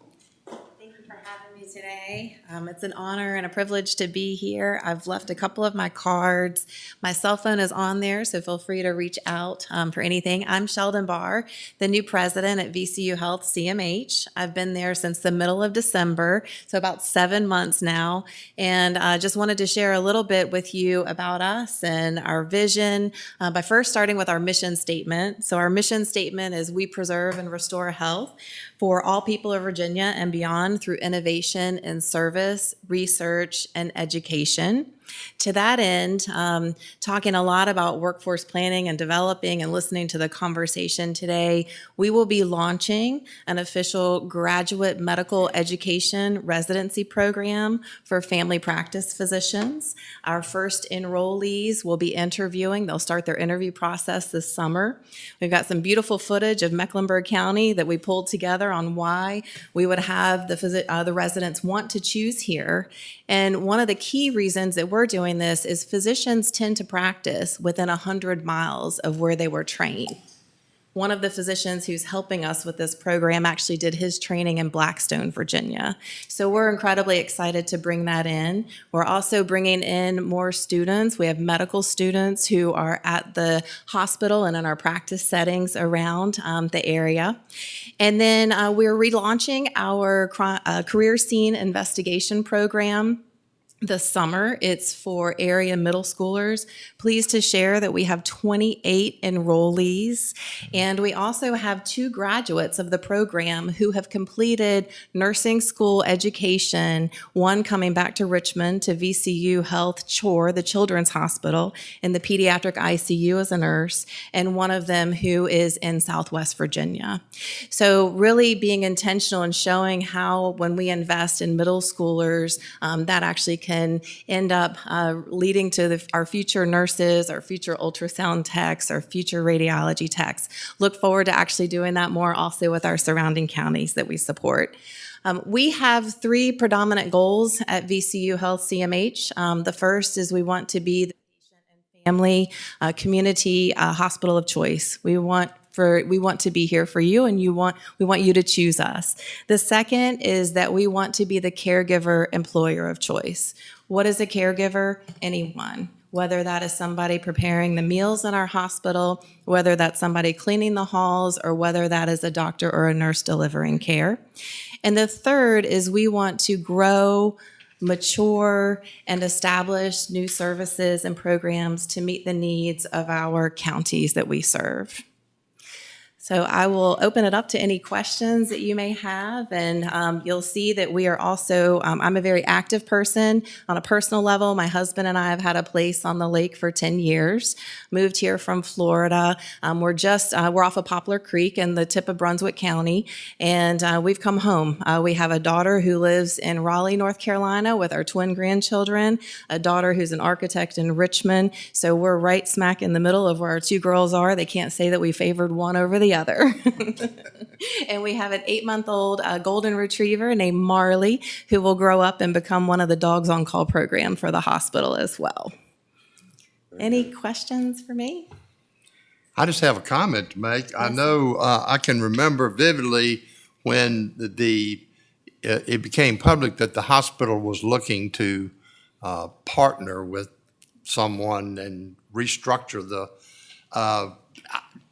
Thank you for having me today. It's an honor and a privilege to be here. I've left a couple of my cards. My cell phone is on there, so feel free to reach out for anything. I'm Sheldon Barr, the new president at VCU Health CMH. I've been there since the middle of December, so about 7 months now, and I just wanted to share a little bit with you about us and our vision by first starting with our mission statement. So our mission statement is we preserve and restore health for all people of Virginia and beyond through innovation in service, research, and education. To that end, talking a lot about workforce planning and developing and listening to the conversation today, we will be launching an official graduate medical education residency program for family practice physicians. Our first enrollees will be interviewing. They'll start their interview process this summer. We've got some beautiful footage of Mecklenburg County that we pulled together on why we would have the residents want to choose here. And one of the key reasons that we're doing this is physicians tend to practice within 100 miles of where they were trained. One of the physicians who's helping us with this program actually did his training in Blackstone, Virginia. So we're incredibly excited to bring that in. We're also bringing in more students. We have medical students who are at the hospital and in our practice settings around the area. And then we're relaunching our career scene investigation program this summer. It's for area middle schoolers. Pleased to share that we have 28 enrollees, and we also have 2 graduates of the program who have completed nursing school education, one coming back to Richmond to VCU Health Chore, the Children's Hospital, in the pediatric ICU as a nurse, and one of them who is in Southwest Virginia. So really being intentional and showing how when we invest in middle schoolers, that actually can end up leading to our future nurses, our future ultrasound techs, our future radiology techs. Look forward to actually doing that more also with our surrounding counties that we support. We have 3 predominant goals at VCU Health CMH. The first is we want to be the patient and family community hospital of choice. We want to be here for you, and we want you to choose us. The second is that we want to be the caregiver employer of choice. What is a caregiver? Anyone. Whether that is somebody preparing the meals in our hospital, whether that's somebody cleaning the halls, or whether that is a doctor or a nurse delivering care. And the third is we want to grow, mature, and establish new services and programs to meet the needs of our counties that we serve. So I will open it up to any questions that you may have, and you'll see that we are also, I'm a very active person on a personal level. My husband and I have had a place on the lake for 10 years, moved here from Florida. We're off of Poplar Creek in the tip of Brunswick County, and we've come home. We have a daughter who lives in Raleigh, North Carolina with our twin grandchildren, a daughter who's an architect in Richmond. So we're right smack in the middle of where our 2 girls are. They can't say that we favored one over the other. And we have an 8-month-old golden retriever named Marley, who will grow up and become one of the dogs on call program for the hospital as well. Any questions for me? I just have a comment to make. I know I can remember vividly when it became public that the hospital was looking to partner with someone and restructure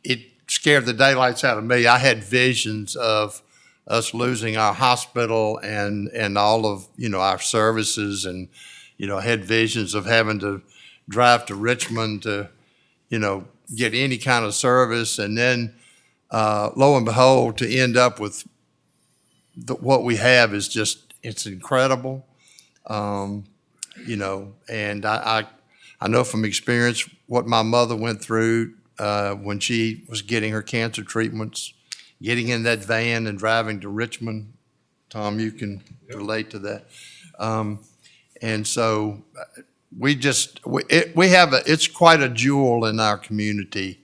it scared the daylights out of me. I had visions of us losing our hospital and all of, our services, and, had visions of having to drive to Richmond to, get any kind of service. And then, lo and behold, to end up with what we have is just, it's incredible. And I know from experience what my mother went through when she was getting her cancer treatments, getting in that van and driving to Richmond. Tom, you can relate to that. And so it's quite a jewel in our community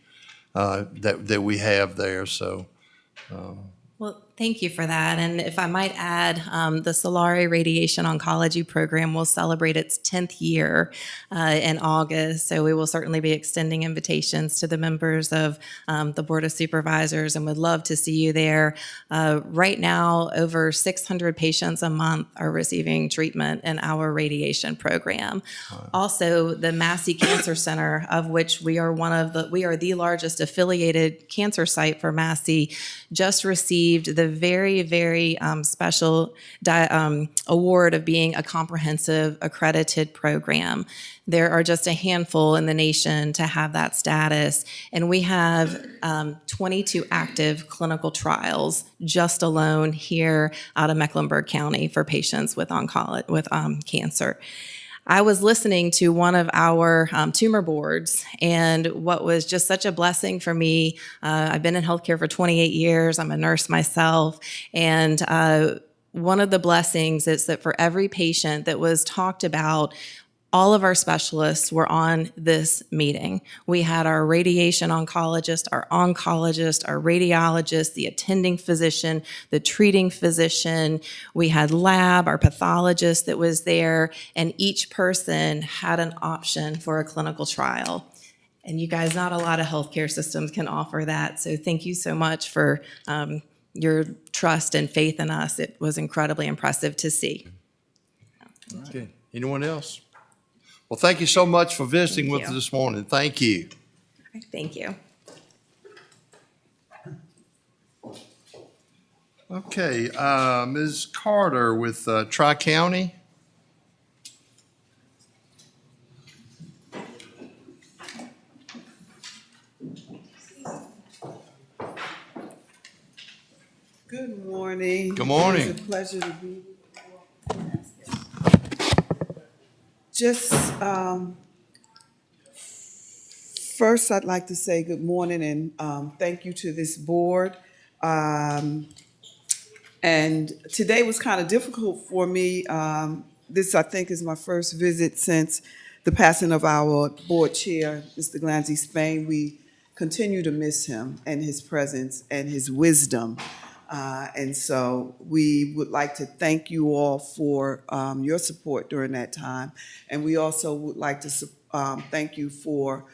that we have there. So. Well, Thank you for that. And if I might add, the Solari Radiation Oncology Program will celebrate its 10th year in August. So we will certainly be extending invitations to the members of the Board of Supervisors and would love to see you there. Right now, over 600 patients a month are receiving treatment in our radiation program. Also, the Massey Cancer Center, of which we are the largest affiliated cancer site for Massey, just received the very, very special award of being a comprehensive accredited program. There are just a handful in the nation to have that status, and we have 22 active clinical trials just alone here out of Mecklenburg County for patients with cancer. I was listening to one of our tumor boards, and what was just such a blessing for me, I've been in healthcare for 28 years, I'm a nurse myself, and one of the blessings is that for every patient that was talked about, all of our specialists were on this meeting. We had our radiation oncologist, our radiologist, the attending physician, the treating physician. We had lab, our pathologist that was there, and each person had an option for a clinical trial. And you guys, not a lot of healthcare systems can offer that. So thank you so much for your trust and faith in us. It was incredibly impressive to see. Okay. Anyone else? Well, thank you so much for visiting with us this morning. Thank you. Thank you. Okay, Ms. Carter with Tri-County. Good morning. Good morning. It's a pleasure to be with you. Just first, I'd like to say good morning and thank you to this board. And today was kind of difficult for me. This, I think, is my first visit since the passing of our board chair, Mr. Glancy Spain. We continue to miss him and his presence and his wisdom. And so we would like to thank you all for your support during that time. And we also would like to thank you for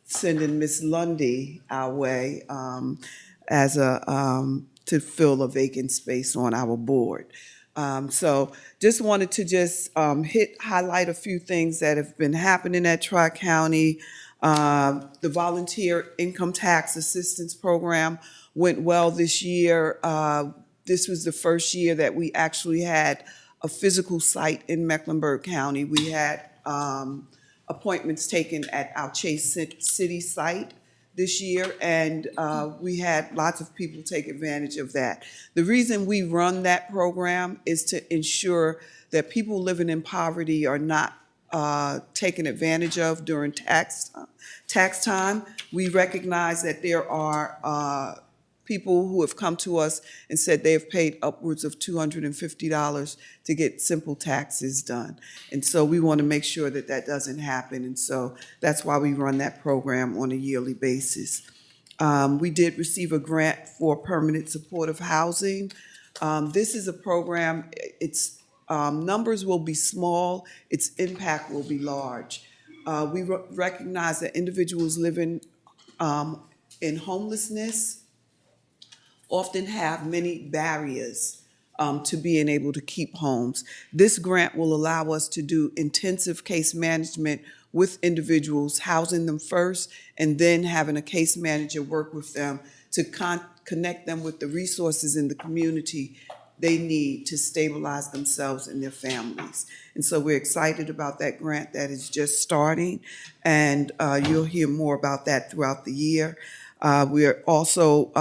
sending Miss Lundy our way as to fill a vacant space on our board. So just wanted to highlight a few things that have been happening at Tri-County. The Volunteer Income Tax Assistance Program went well this year. This was the first year that we actually had a physical site in Mecklenburg County. We had appointments taken at our Chase City site this year, and we had lots of people take advantage of that. The reason we run that program is to ensure that people living in poverty are not taken advantage of during tax time. We recognize that there are people who have come to us and said they have paid upwards of $250 to get simple taxes done. And so we want to make sure that that doesn't happen. And so that's why we run that program on a yearly basis. We did receive a grant for permanent supportive housing. This is a program, its numbers will be small, its impact will be large. We recognize that individuals living in homelessness often have many barriers to being able to keep homes. This grant will allow us to do intensive case management with individuals, housing them first, and then having a case manager work with them to connect them with the resources in the community they need to stabilize themselves and their families. And so we're excited about that grant that is just starting, and you'll hear more about that throughout the year. We are also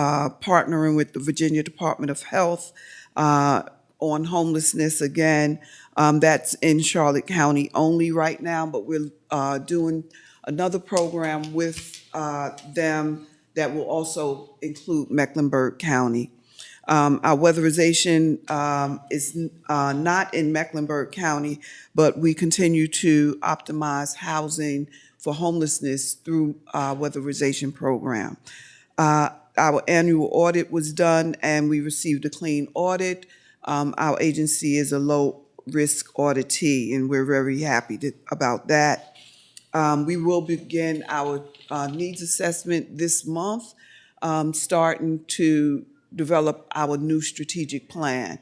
partnering with the Virginia Department of Health on homelessness again. That's in Charlotte County only right now, but we're doing another program with them that will also include Mecklenburg County. Our weatherization is not in Mecklenburg County, but we continue to optimize housing for homelessness through our weatherization program. Our annual audit was done, and we received a clean audit. Our agency is a low-risk auditee, and we're very happy about that. We will begin our needs assessment this month, starting to develop our new strategic plan.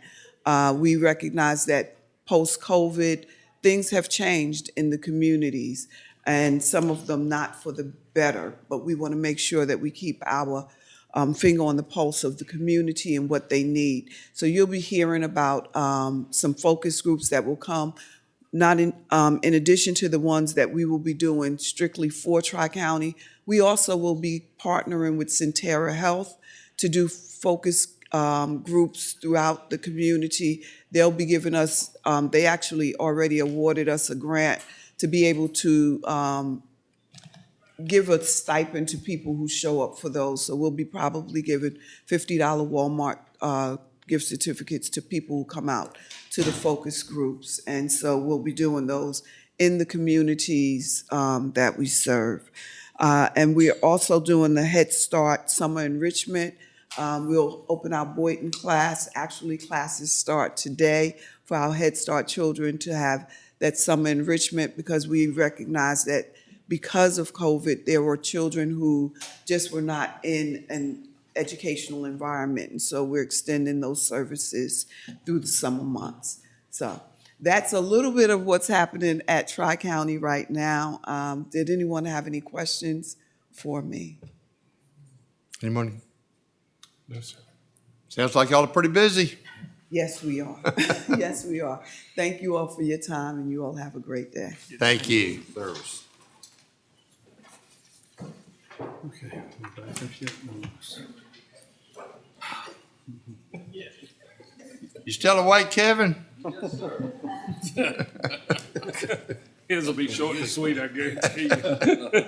We recognize that post-COVID, things have changed in the communities, and some of them not for the better, but we want to make sure that we keep our finger on the pulse of the community and what they need. So you'll be hearing about some focus groups that will come, not in addition to the ones that we will be doing strictly for Tri-County. We also will be partnering with Centera Health to do focus groups throughout the community. They'll be giving us, they actually already awarded us a grant to be able to give a stipend to people who show up for those. So we'll be probably giving $50 Walmart gift certificates to people who come out to the focus groups. And so we'll be doing those in the communities that we serve. And we're also doing the Head Start Summer Enrichment. We'll open our Boynton class. Actually, classes start today for our Head Start children to have that summer enrichment, because we recognize that because of COVID, there were children who just were not in an educational environment. And so we're extending those services through the summer months. So that's a little bit of what's happening at Tri-County right now. Did anyone have any questions for me? Anyone? No, sir. Sounds like y'all are pretty busy. Yes, we are. Yes, we are. Thank you all for your time, and you all have a great day. Thank you. Service. Okay. You still awake, Kevin? His will be short and sweet, I guarantee you.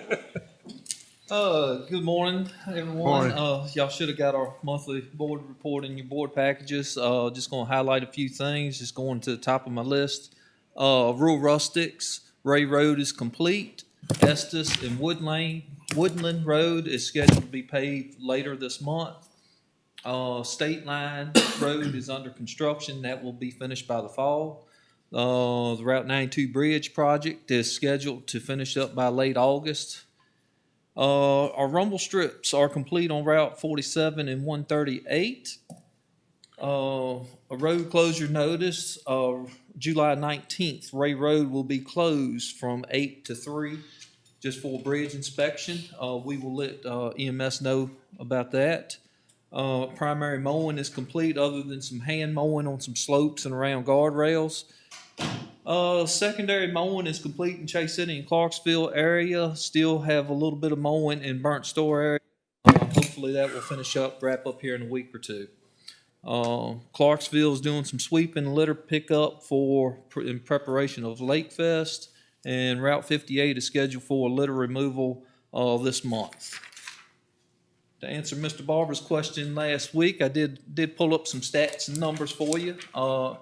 Good morning, everyone. Y'all should have got our monthly board report in your board packages. Just gonna highlight a few things, just going to the top of my list. Rural Rustics, Ray Road is complete. Estes and Woodland Road is scheduled to be paved later this month. State Line Road is under construction. That will be finished by the fall. The Route 92 Bridge project is scheduled to finish up by late August. Our rumble strips are complete on Route 47 and 138. A road closure notice, July 19th, Ray Road will be closed from 8 to 3 just for bridge inspection. We will let EMS know about that. Primary mowing is complete other than some hand mowing on some slopes and around guardrails. Secondary mowing is complete in Chase City and Clarksville area. Still have a little bit of mowing in Burnt Store area. Hopefully that will finish up, wrap up here in a week or two. Clarksville is doing some sweeping and litter pickup in preparation of Lake Fest, and Route 58 is scheduled for litter removal this month. To answer Mr. Barber's question last week, I did pull up some stats and numbers for you.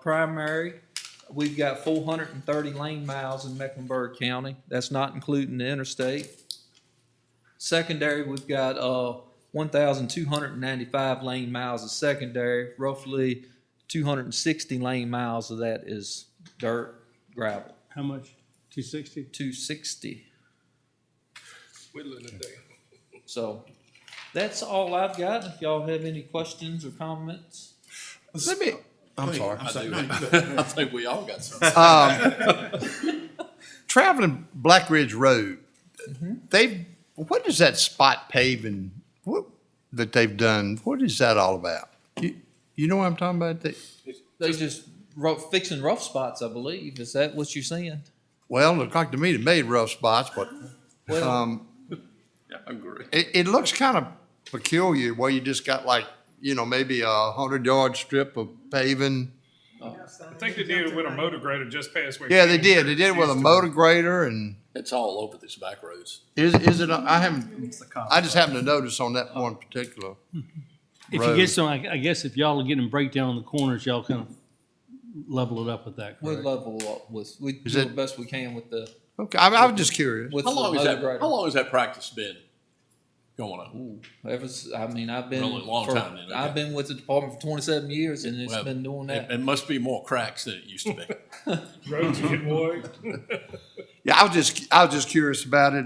Primary, we've got 430 lane miles in Mecklenburg County. That's not including the interstate. Secondary, we've got 1,295 lane miles of secondary. Roughly 260 lane miles of that is dirt, gravel. How much? 260? 260. Whittling it down. So that's all I've got. If y'all have any questions or comments. Let me. I'm sorry. I think we all got something. Traveling Black Ridge Road, what is that spot paving that they've done? What is that all about? You know what I'm talking about? They just fixing rough spots, I believe. Is that what you're saying? Well, it looked like to me they made rough spots, but Yeah, I agree. it looks kind of peculiar where you just got like, maybe a 100-yard strip of paving. I think they did it with a motor grader just past where. Yeah, they did. They did it with a motor grader, and It's all over these back roads. is it? I just happened to notice on that one particular If road. you get some, I guess if y'all are getting breakdown on the corners, y'all kind of level it up with that, We'll correct? level up with, we Is do it- the best we can with the. Okay, I was just curious. With How the long motor grader. has that practice been going on? I've been. Really long time then, okay. I've been with the department for 27 years and it's Well, been doing that. It must be more cracks than it used to be. Roads get wide. Yeah, I was just curious about it,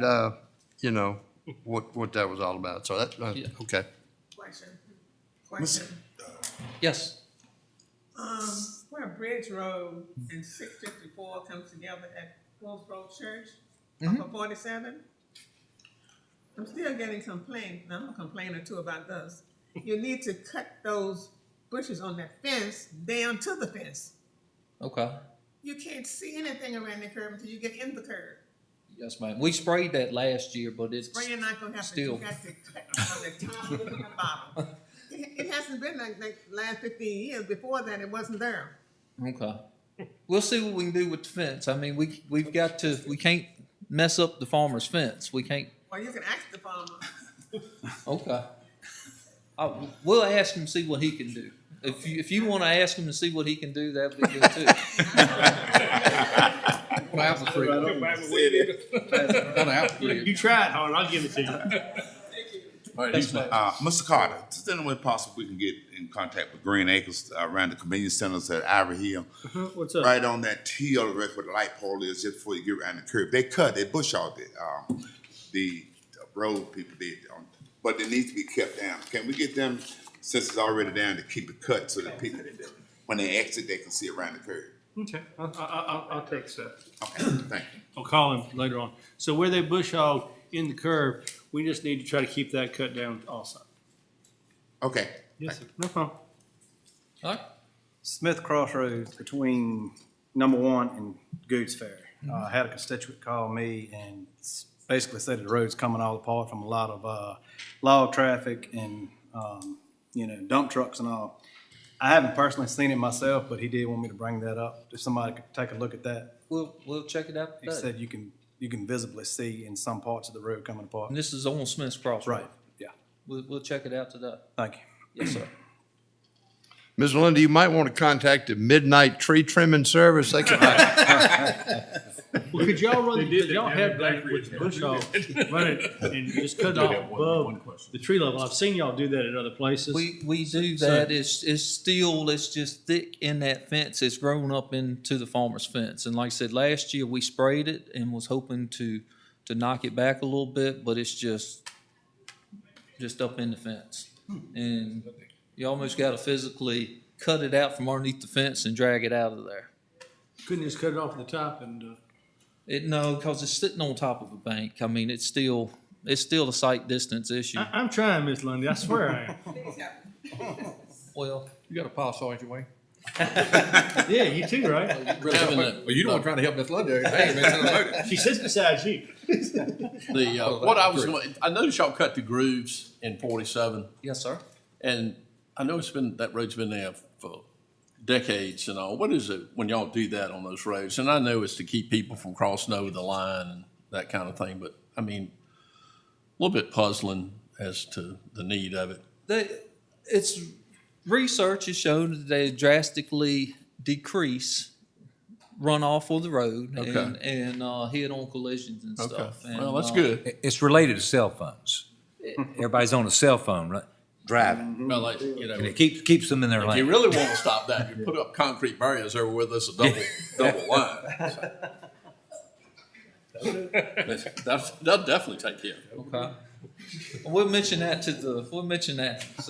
you know, what that was all about. So that, okay. Question. Yes. Where Bridge Road and 654 comes together at Hillsborough Church, Mhm. off of 47, I'm still getting complaints, and I'm a complainer too about this. You need to cut those bushes on that fence down to the fence. Okay. You can't see anything around the curb until you get in the curb. Yes, ma'am. We sprayed that last year, but it's Spraying not gonna happen, still. you got to cut from the top to the bottom. It hasn't been like last 15 years, before that it wasn't there. Okay. We'll see what we can do with the fence. I mean, we can't mess up the farmer's fence. We can't. Or you can ask the farmer. Okay. We'll ask him, see what he can do. If you want to ask him to see what he can do, that'd be good too. You tried hard, I'll give it to you. All right, Mr. Carter, is there any way possible we can get in contact with Green Acres around the convenience centers at Ivory Hill? What's up? Right on that hill where the light pole is, just before you get around the curve. They bush out the road people did, but it needs to be kept down. Can we get them, since it's already down, to keep it cut so that people, when they exit, they can see around the curve? Okay, I'll text that. Okay, thank you. I'll call him later on. So where they bush hog in the curve, we just need to try to keep that cut down also. Okay. Yes, sir. No problem. All right. Smith Crossroads between number 1 and Goods Ferry. I had a constituent call me and basically said the road's coming all apart from a lot of log traffic and dump trucks and all. I haven't personally seen it myself, but he did want me to bring that up. If somebody could take a look at that. We'll check it out He today. said you can visibly see in some parts of the road coming apart. And this is on Smith's Crossroad. Right, yeah. We'll check it out today. Thank you. Yes, sir. Ms. Linda, you might want to contact the midnight tree trimming service. They can. Well, could y'all have that with the bush hog, run it and just cut it off above the tree level? I've seen y'all do that at other places. We do that. It's just thick in that fence. It's grown up into the farmer's fence. And like I said, last year we sprayed it and was hoping to knock it back a little bit, but it's just up in the fence. And you almost got to physically cut it out from underneath the fence and drag it out of there. Couldn't just cut it off at the top and. No, because it's sitting on top of a bank. I mean, it's still a sight distance issue. I'm trying, Miss Lundy. I swear I am. Well, You got a pile saw your way? Yeah, you too, right? Well, you don't want to try to help Miss London. Hey, man, She sits beside you. I noticed y'all cut the grooves in 47, yes, sir. and I know that road's been there for decades and all. What is it when y'all do that on those roads? And I know it's to keep people from crossing over the line and that kind of thing, but I mean, a little bit puzzling as to the need of it. Research has shown that they drastically decrease runoff of the road and hit on collisions and stuff. And, well, that's good. It's related to cell phones. Everybody's on a cell phone, right? Driving. Well, And it keeps them in their if lane. you really want to stop that, you put up concrete barriers there with us a double line. That'll definitely take care of it. Okay. We'll mention that So,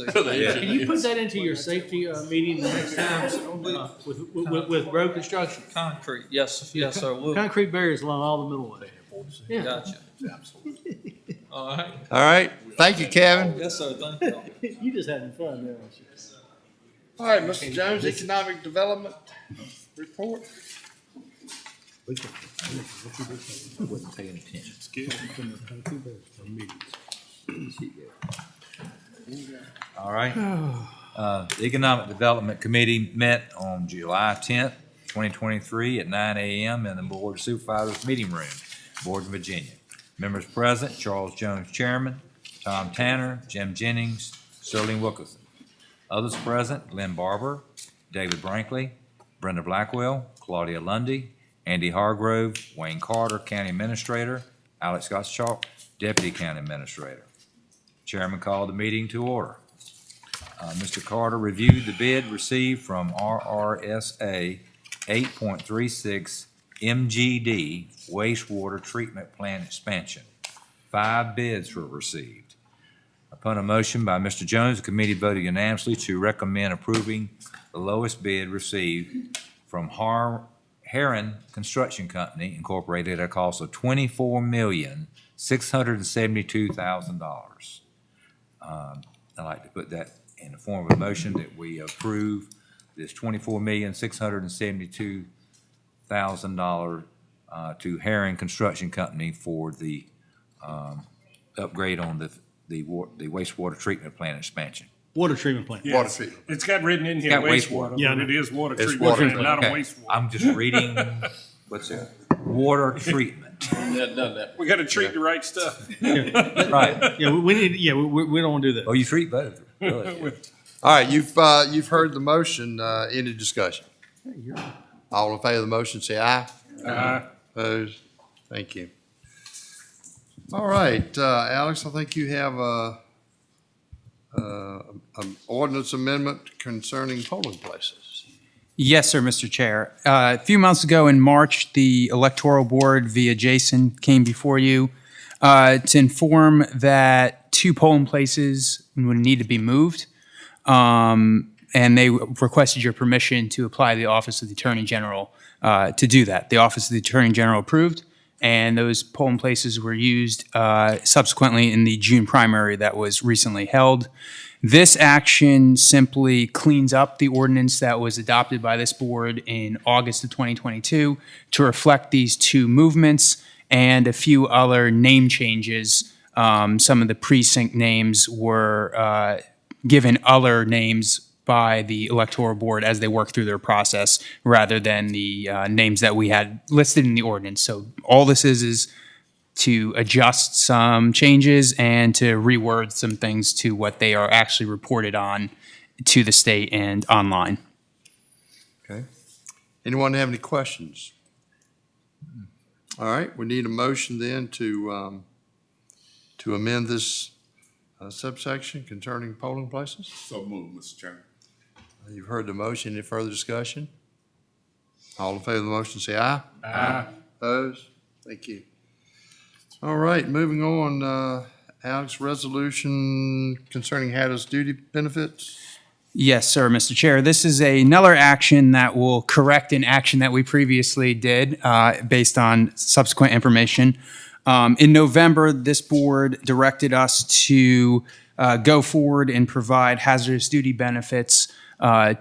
Can you put that into your safety meeting the next time with road construction? Concrete, yes, sir. Concrete barriers along all the middle way. Yeah. Gotcha. Absolutely. All right. All right. Thank you, Kevin. Yes, sir. Thank you. You just having fun there, aren't you? All right, Mr. Jones, Economic Development Report. Wasn't paying attention. All right. The Economic Development Committee met on July 10th, 2023 at 9 a.m. in the Board of Supervisors Meeting Room, Boardman, Virginia. Members present, Charles Jones, Chairman, Tom Tanner, Jim Jennings, Sterling Wilkerson. Others present, Glenn Barber, David Brankley, Brenda Blackwell, Claudia Lundy, Andy Hargrove, Wayne Carter, County Administrator, Alex Gottschalk, Deputy County Administrator. Chairman called the meeting to order. Mr. Carter reviewed the bid received from RRSA 8.36 MGD wastewater treatment plant expansion. 5 bids were received. Upon a motion by Mr. Jones, the committee voted unanimously to recommend approving the lowest bid received from Heron Construction Company Incorporated at a cost of $24,672,000. I'd like to put that in the form of a motion that we approve this $24,672,000 to Heron Construction Company for the upgrade on the wastewater treatment plant expansion. Water treatment plant. Water treatment. It's got written in It's here got wastewater, Yeah, but it is water It's treatment, water plant, not a Okay. wastewater. I'm just reading, what's it? Water treatment. We gotta treat the right stuff. Right. Yeah, we need, yeah, we don't want to do that. Oh, you treat both. Really? All right, you've heard the motion. Any discussion? All in favor of the motion, say aye. Aye. Opposed? Thank you. All right, Alex, I think you have an ordinance amendment concerning polling places. Yes, sir, Mr. Chair. A few months ago in March, the Electoral Board via Jason came before you to inform that 2 polling places would need to be moved. And they requested your permission to apply to the Office of the Attorney General to do that. The Office of the Attorney General approved, and those polling places were used subsequently in the June primary that was recently held. This action simply cleans up the ordinance that was adopted by this board in August of 2022 to reflect these 2 movements and a few other name changes. Some of the precinct names were given other names by the Electoral Board as they work through their process rather than the names that we had listed in the ordinance. So all this is to adjust some changes and to reword some things to what they are actually reported on to the state and online. Okay. Anyone have any questions? All right, we need a motion then to amend this subsection concerning polling places. So moved, Mr. Chairman. You've heard the motion. Any further discussion? All in favor of the motion, say aye. Aye. Opposed? Thank you. All right, moving on, Alex, resolution concerning hazardous duty benefits. Yes, sir, Mr. Chair. This is another action that will correct an action that we previously did based on subsequent information. In November, this board directed us to go forward and provide hazardous duty benefits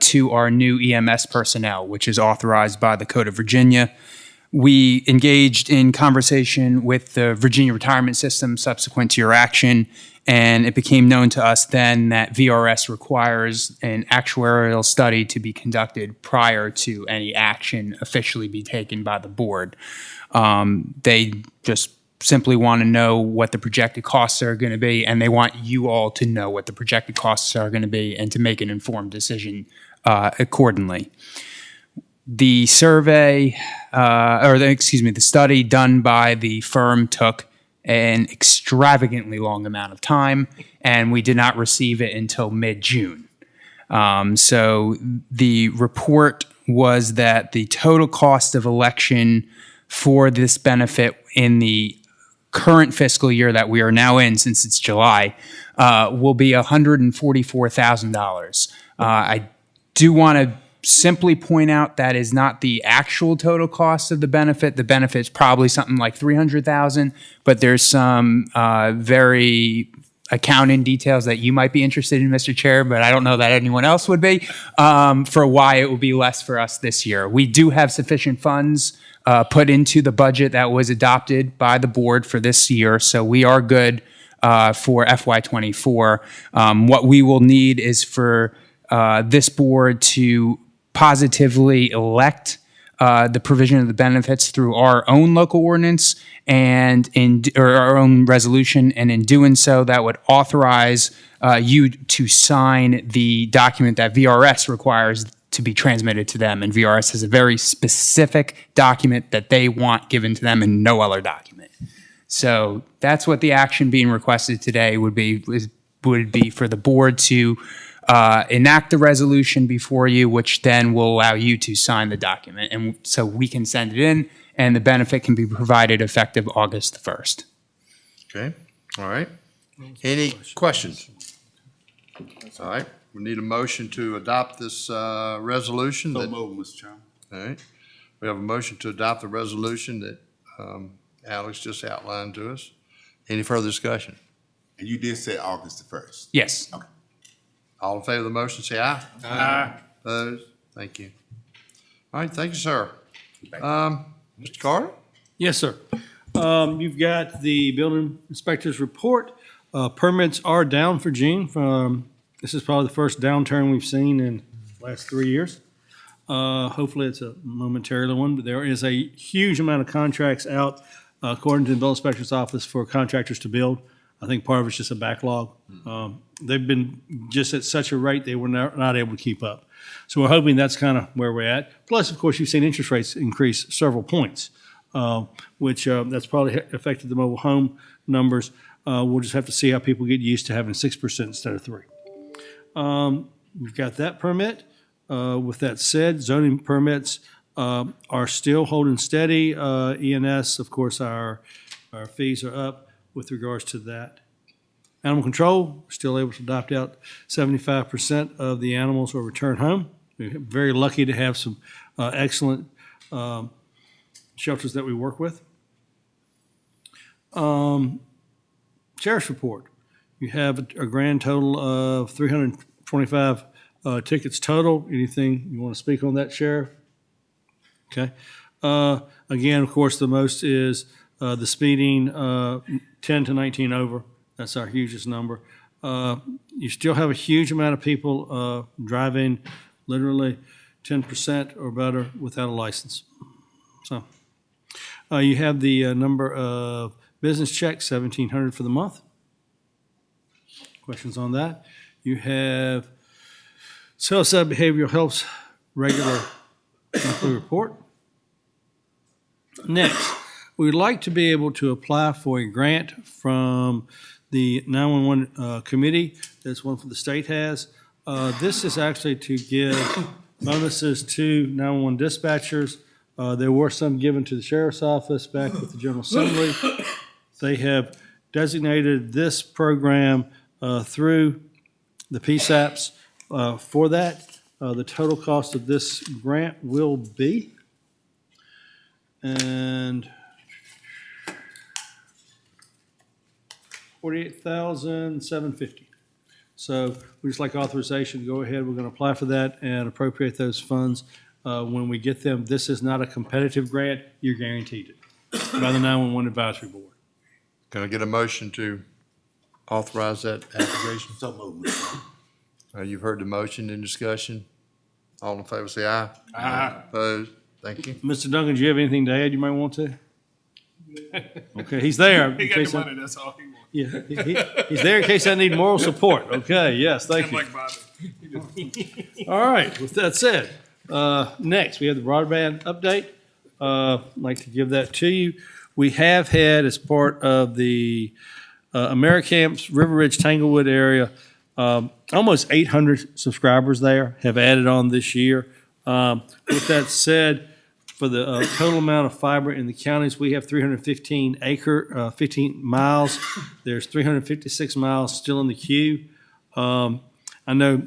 to our new EMS personnel, which is authorized by the Code of Virginia. We engaged in conversation with the Virginia retirement system subsequent to your action, and it became known to us then that VRS requires an actuarial study to be conducted prior to any action officially be taken by the board. They just simply want to know what the projected costs are going to be, and they want you all to know what the projected costs are going to be and to make an informed decision accordingly. The survey, the study done by the firm took an extravagantly long amount of time, and we did not receive it until mid-June. So the report was that the total cost of election for this benefit in the current fiscal year that we are now in, since it's July, will be $144,000. I do want to simply point out that is not the actual total cost of the benefit. The benefit's probably something like $300,000, but there's some very accounting details that you might be interested in, Mr. Chair, but I don't know that anyone else would be, for why it will be less for us this year. We do have sufficient funds put into the budget that was adopted by the board for this year, so we are good for FY24. What we will need is for this board to positively elect the provision of the benefits through our own local ordinance and or our own resolution, and in doing so, that would authorize you to sign the document that VRS requires to be transmitted to them. And VRS has a very specific document that they want given to them and no other document. So that's what the action being requested today would be for the board to enact the resolution before you, which then will allow you to sign the document. And so we can send it in, and the benefit can be provided effective August the 1st. Okay, all right. Any questions? All right, we need a motion to adopt this resolution. So that- moved, Mr. Chairman. All right, we have a motion to adopt the resolution that Alex just outlined to us. Any further discussion? And you did say August the 1st. Yes. All in favor of the motion, say aye. Aye. Opposed? Thank you. All right, thank you, sir. Mr. Carter? Yes, sir. You've got the building inspector's report. Permits are down for June. This is probably the first downturn we've seen in the last 3 years. Hopefully it's a momentary one, but there is a huge amount of contracts out, according to the building inspector's office, for contractors to build. I think part of it's just a backlog. They've been just at such a rate they were not able to keep up. So we're hoping that's kind of where we're at. Plus, of course, you've seen interest rates increase several points, which that's probably affected the mobile home numbers. We'll just have to see how people get used to having 6% instead of 3%. We've got that permit. With that said, zoning permits are still holding steady. ENS, of course, our fees are up with regards to that. Animal control, still able to adopt out 75% of the animals will return home. We're very lucky to have some excellent shelters that we work with. Sheriff's report. You have a grand total of 325 tickets total. Anything you want to speak on that, Sheriff? Okay. Again, of course, the most is the speeding 10 to 19 over. That's our hugest number. You still have a huge amount of people driving literally 10% or better without a license. So you have the number of business checks, 1,700 for the month. Questions on that? You have Southside Behavioral Health's regular monthly report. Next, we'd like to be able to apply for a grant from the 911 committee. There's one for the state has. This is actually to give bonuses to 911 dispatchers. There were some given to the sheriff's office back with the General Assembly. They have designated this program through the PSAPs for that. The total cost of this grant will be, and $48,750. So we just like authorization to go ahead. We're going to apply for that and appropriate those funds when we get them. This is not a competitive grant. You're guaranteed it by the 911 Advisory Board. Can I get a motion to authorize that application? So moved, Mr. Chairman. You've heard the motion in discussion. All in favor, say aye. Aye. Opposed? Thank you. Mr. Duncan, do you have anything to add you might want to? Okay, he's there. He in got case the I- money, that's all he wants. Yeah, he's there in case I need moral support. Okay, yes, thank you. Like Bobby. All right, with that said, next, we have the broadband update. I'd like to give that to you. We have had, as part of the AmeriCamps River Ridge Tanglewood area, almost 800 subscribers there have added on this year. With that said, for the total amount of fiber in the counties, we have 315 miles. There's 356 miles still in the queue. I know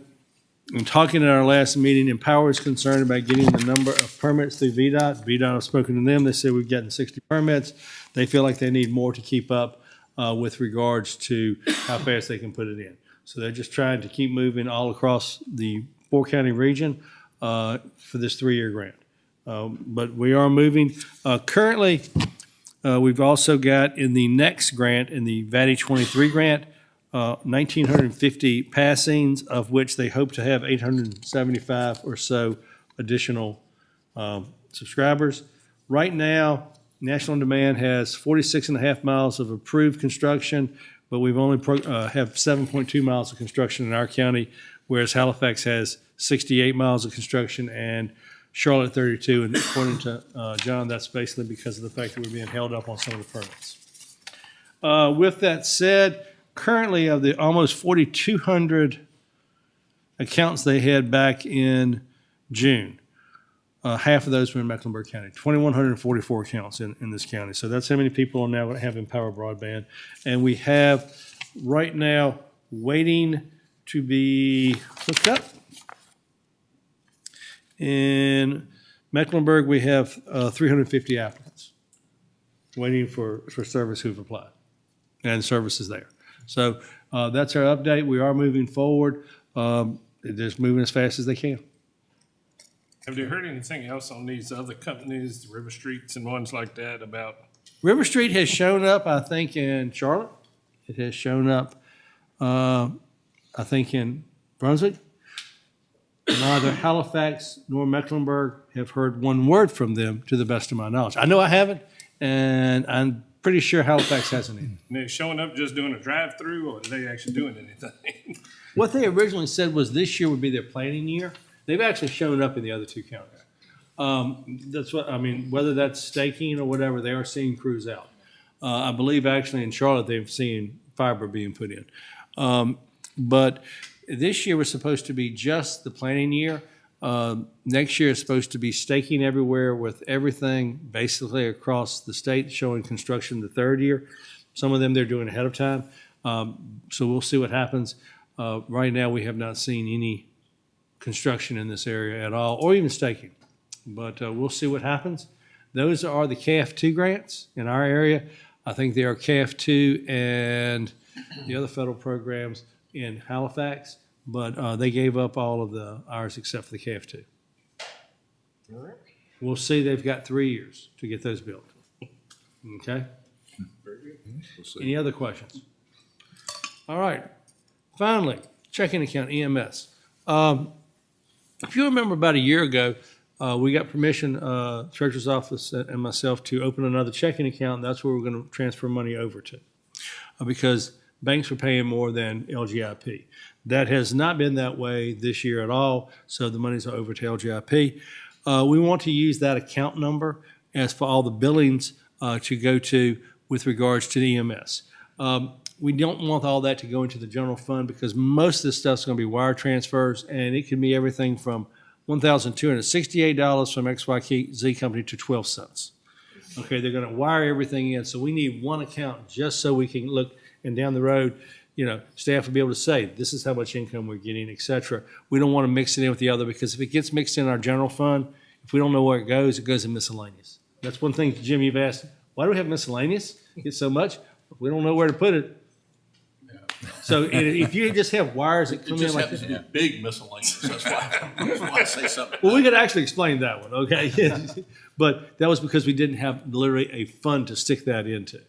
in talking at our last meeting, Empower is concerned about getting the number of permits through VDOT. VDOT, I've spoken to them. They said we've gotten 60 permits. They feel like they need more to keep up with regards to how fast they can put it in. So they're just trying to keep moving all across the four-county region for this 3-year grant. But we are moving. Currently, we've also got in the next grant, in the VATI 23 grant, 1,950 passings, of which they hope to have 875 or so additional subscribers. Right now, National on Demand has 46 and a half miles of approved construction, but we've only have 7.2 miles of construction in our county, whereas Halifax has 68 miles of construction and Charlotte 32. And according to John, that's basically because of the fact that we're being held up on some of the permits. With that said, currently of the almost 4,200 accounts they had back in June, half of those were in Mecklenburg County, 2,144 accounts in this county. So that's how many people are now going to have Empower Broadband. And we have right now waiting to be hooked up. In Mecklenburg, we have 350 applicants waiting for service who've applied, and service is there. So that's our update. We are moving forward. They're just moving as fast as they can. Have they heard anything else on these other companies, the River Streets and ones like that about? River Street has shown up, I think, in Charlotte. It has shown up, I think, in Brunswick. Neither Halifax nor Mecklenburg have heard one word from them, to the best of my knowledge. I know I haven't, and I'm pretty sure Halifax hasn't either. And they're showing up just doing a drive-through, or are they actually doing anything? What they originally said was this year would be their planning year. They've actually shown up in the other two counties. That's what, I mean, whether that's staking or whatever, they are seeing crews out. I believe actually in Charlotte, they've seen fiber being put in. But this year was supposed to be just the planning year. Next year is supposed to be staking everywhere with everything basically across the state showing construction the third year. Some of them they're doing ahead of time. So we'll see what happens. Right now, we have not seen any construction in this area at all, or even staking. But we'll see what happens. Those are the KF2 grants in our area. I think they are KF2 and the other federal programs in Halifax, but they gave up all of ours except for the KF2. We'll see. They've got 3 years to get those built. Okay? Any other questions? All right. Finally, checking account, EMS. If you remember about a year ago, we got permission, Treasurer's Office and myself, to open another checking account. That's where we're going to transfer money over to, because banks were paying more than LGIP. That has not been that way this year at all, so the money's over to LGIP. We want to use that account number as for all the billings to go to with regards to the EMS. We don't want all that to go into the general fund because most of this stuff's going to be wire transfers, and it can be everything from $1,268 from XYZ company to 12 cents. Okay, they're going to wire everything in, so we need one account just so we can look, and down the road, you know, staff will be able to say, this is how much income we're getting, et cetera. We don't want to mix it in with the other, because if it gets mixed in our general fund, if we don't know where it goes in miscellaneous. That's one thing, Jim, you've asked, why do we have miscellaneous? Get so much? We don't know where to put it. So if you just have wires that come in like this. It just happens to be big miscellaneous, that's why I say something. Well, we could actually explain that one, okay? But that was because we didn't have literally a fund to stick that into.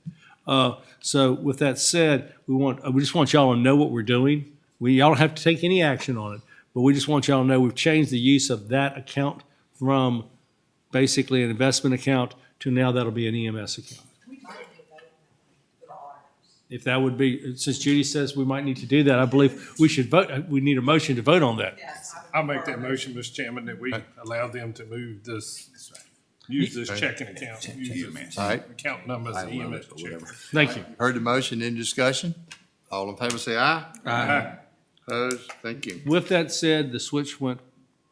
So with that said, we just want y'all to know what we're doing. Y'all don't have to take any action on it, but we just want y'all to know we've changed the use of that account from basically an investment account to now that'll be an EMS account. If that would be, since Judy says we might need to do that, I believe we should vote. We need a motion to vote on that. I'll make that motion, Mr. Chairman, that we allow them to move this, use this checking account, use this All right. account number as an EMS check. Thank you. Heard the motion, in discussion? All in favor say aye. Aye. Opposed? Thank you. With that said, the switch went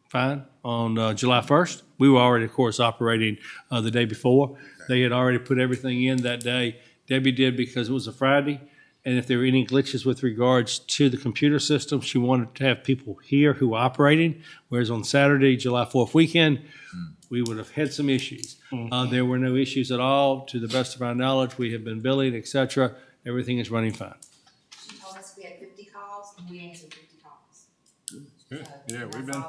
fine on July 1st. We were already, of course, operating the day before. They had already put everything in that day. Debbie did because it was a Friday, and if there were any glitches with regards to the computer system, she wanted to have people here who were operating, whereas on Saturday, July 4th weekend, we would have had some issues. There were no issues at all. To the best of our knowledge, we have been billing, et cetera. Everything is running fine. She told us we had 50 calls, and we answered 50 calls. Good. Yeah, we've been.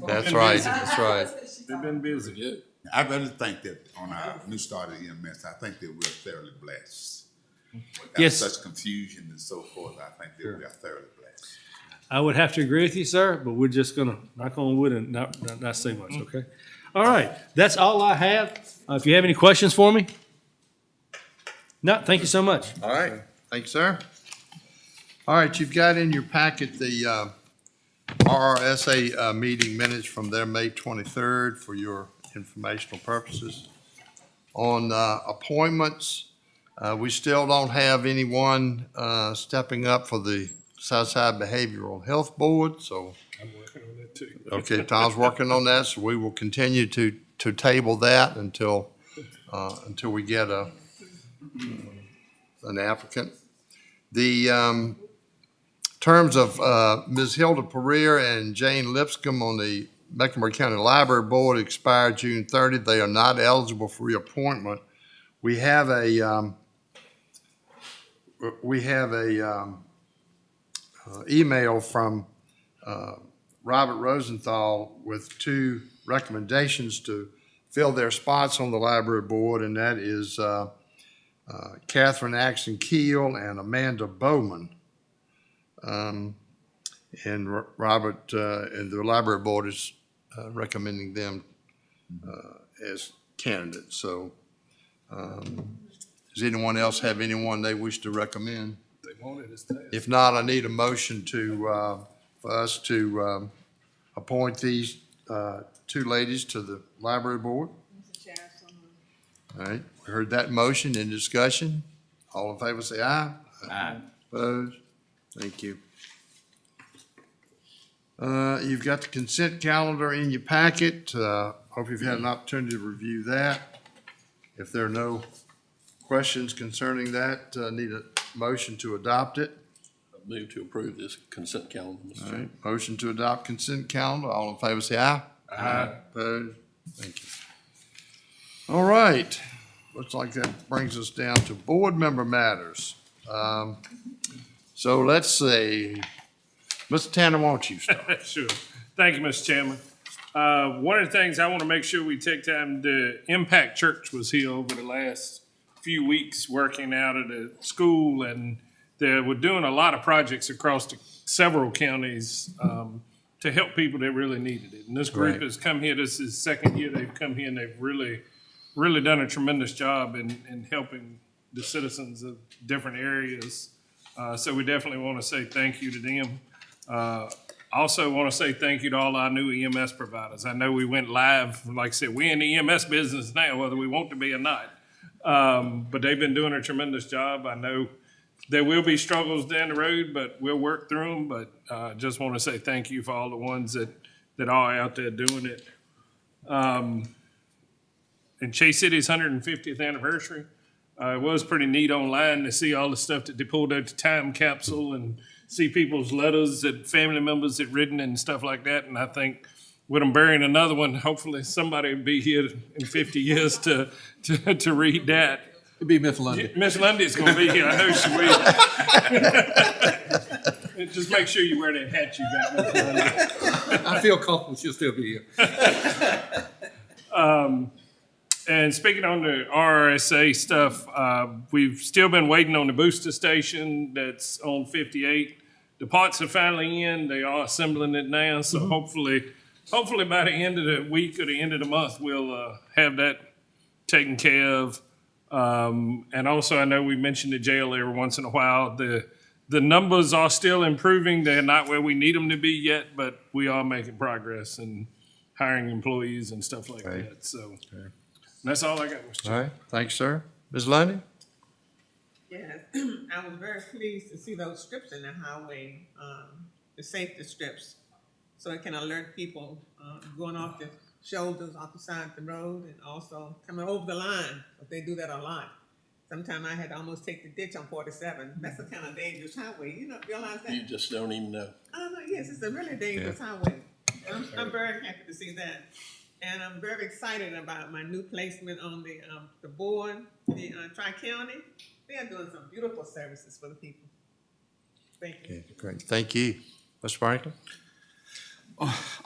That's right, that's right. They've been busy. Yeah. I really think that on our new start at EMS, I think that we're thoroughly blessed. Without Yes. such confusion and so forth, I think that we are thoroughly blessed. I would have to agree with you, sir, but we're just gonna knock on wood and not say much, okay? All right, that's all I have. If you have any questions for me? No, thank you so much. All right. Thank you, sir. All right, you've got in your packet the RRSA meeting minutes from their May 23rd for your informational purposes. On appointments, We still don't have anyone stepping up for the Southside Behavioral Health Board, so. I'm working on that too. Okay, Tom's working on that, so we will continue to table that until we get an applicant. The terms of Ms. Hilda Pereira and Jane Lipscomb on the Mecklenburg County Library Board expired June 30. They are not eligible for reappointment. We have a email from Robert Rosenthal with two recommendations to fill their spots on the library board, and that is Catherine Axon Keel and Amanda Bowman. And Robert and the library board is recommending them as candidates. So does anyone else have anyone they wish to recommend? They wanted us to. If not, I need a motion for us to appoint these two ladies to the library board. All right, we heard that motion in discussion. All in favor say aye. Aye. Opposed? Thank you. You've got the consent calendar in your packet. Hope you've had an opportunity to review that. If there are no questions concerning that, need a motion to adopt it. I move to approve this consent calendar, Mr. All Chairman. right, motion to adopt consent calendar. All in favor say aye. Aye. Opposed? Thank you. All right, looks like that brings us down to board member matters. So let's see. Mr. Tanner, why don't you start? Sure. Thank you, Mr. Chairman. One of the things I want to make sure we take time to, Impact Church was here over the last few weeks working out at a school, and they were doing a lot of projects across several counties to help people that really needed it. And this group Right. has come here, this is the second year they've come here, and they've really done a tremendous job in helping the citizens of different areas. So we definitely want to say thank you to them. Also want to say thank you to all our new EMS providers. I know we went live, like I said, we're in the EMS business now, whether we want to be or not. But they've been doing a tremendous job. I know there will be struggles down the road, but we'll work through them. But just want to say thank you for all the ones that are out there doing it. And Chase City's 150th anniversary, it was pretty neat online to see all the stuff that they pulled out the time capsule and see people's letters that family members had written and stuff like that. And I think with them burying another one, hopefully somebody will be here in 50 years to read that. It'd be Miss Lundy. Miss Lundy's going to be here. I know she will. Just make sure you wear that hat you got, Miss Lundy. I feel comfortable she'll still be here. And speaking on the RRSA stuff, we've still been waiting on the booster station that's on 58. The parts are finally in. They are assembling it now. So hopefully by the end of the week or the end of the month, we'll have that taken care of. And also, I know we mentioned the jail every once in a while. The numbers are still improving. They're not where we need them to be yet, but we are making progress and hiring employees and stuff like that. So. That's all I got, Mr. Chairman. All right, thanks, sir. Ms. Lundy? Yes, I was very pleased to see those strips in the highway, the safety strips, so it can alert people going off the shoulders, off the side of the road, and also coming over the line. But they do that a lot. Sometimes I had to almost take the ditch on 47. That's a kind of dangerous highway. You know, realize that? You just don't even know. Yes, it's a really dangerous highway. I'm very happy to see that. And I'm very excited about my new placement on the board, the Tri-County. They are doing some beautiful services for the people. Thank you. Okay, great. Thank you. Mr. Franklin?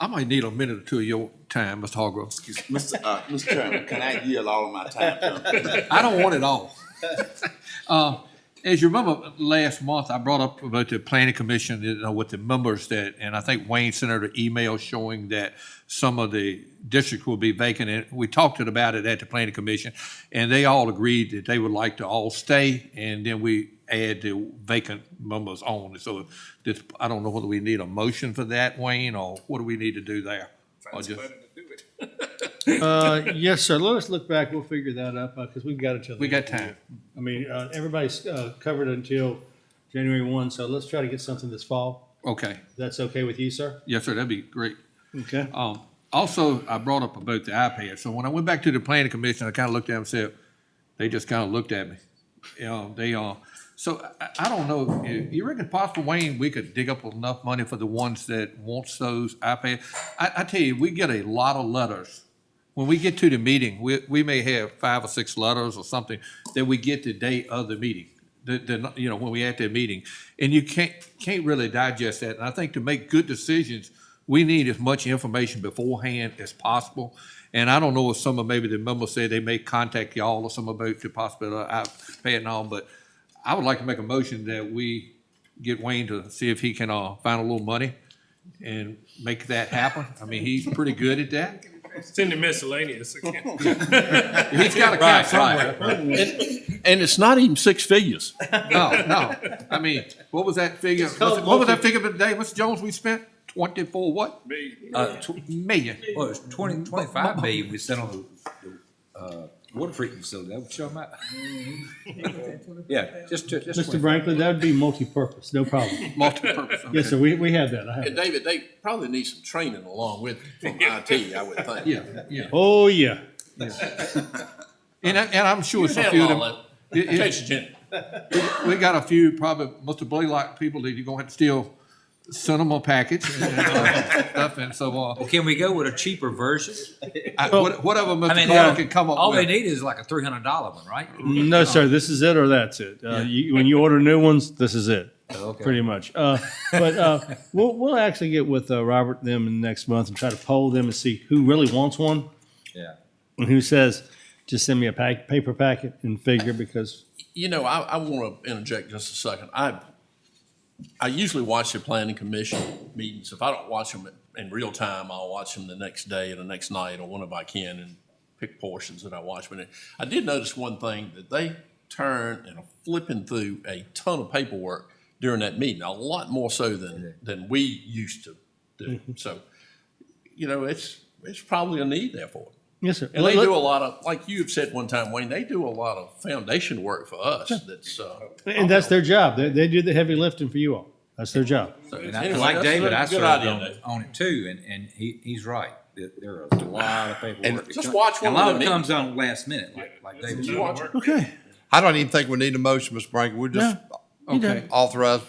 I might need a minute or two of your time, Mr. Hargrove. Mr. Chairman, can I yield all of my time to him? I don't want it all. As you remember, last month, I brought up about the planning commission with the members and I think Wayne sent out an email showing that some of the districts will be vacant. And we talked about it at the planning commission, and they all agreed that they would like to all stay, and then we add the vacant members on. So I don't know whether we need a motion for that, Wayne, or what do we need to do there? Sounds better to do it. Yes, sir. Let us look back. We'll figure that up because we've got each other. We got time. I mean, everybody's covered until January 1, so let's try to get something this fall. Okay. That's okay with you, sir? Yes, sir, that'd be great. Okay. Also, I brought up about the iPad. So when I went back to the planning commission, I kind of looked at them and said, they just kind of looked at me. So I don't know, you reckon possible, Wayne, we could dig up enough money for the ones that wants those iPads? I tell you, we get a lot of letters. When we get to the meeting, we may have 5 or 6 letters or something that we get the day of the meeting. When we at that meeting, and you can't really digest that. And I think to make good decisions, we need as much information beforehand as possible. And I don't know if some of maybe the members said they may contact y'all or some about the possibility of iPad and all, but I would like to make a motion that we get Wayne to see if he can find a little money and make that happen. I mean, he's pretty good at that. It's in the miscellaneous account. He's got a account somewhere. And it's not even 6 figures. No. I mean, what was that figure? What was that figure today, Mr. Jones, we spent? 24 what? Million. Well, it's 25 million we spent on the water treatment facility. That would show them out. Yeah, just Mr. Franklin, that would be multi-purpose, no problem. Multi-purpose. Okay. Yes, sir, we have that. I have And that. David, they probably need some training along with from IT, I would think. Yeah. Oh, yeah. And I'm sure some handle few of all them. that. Case Jenny. We got a few probably Mr. Blaylock people that you're gonna have to still send them a package and stuff and so on. Well, can we go with a cheaper version? Whatever Mr. Carter can come up all with. they need is like a $300 one, right? No, sir, this is it or that's it. When you order new ones, this is it. Okay. Pretty much. But we'll actually get with Robert and them next month and try to poll them and see who really wants one Yeah. and who says, just send me a paper packet and figure because. You know, I want to interject just a second. I usually watch the planning commission meetings. If I don't watch them in real time, I'll watch them the next day or the next night or whenever I can and pick portions that I watch. But I did notice one thing, that they turn and are flipping through a ton of paperwork during that meeting, a lot more so than we used to do. So, you know, it's probably a need there for it. Yes, sir. And they do a lot of, like you've said one time, Wayne, they do a lot of foundation work for us. That's And that's their job. They do the heavy lifting for you all. That's their job. And Anyway, like that's David, a I good served idea, on it too, and he's right. There is a lot of paperwork. And that just comes- watch and one a of lot the of it comes on last minute, like David said. Okay. I don't even think we need a motion, Mr. Franklin. We'll just Okay. authorize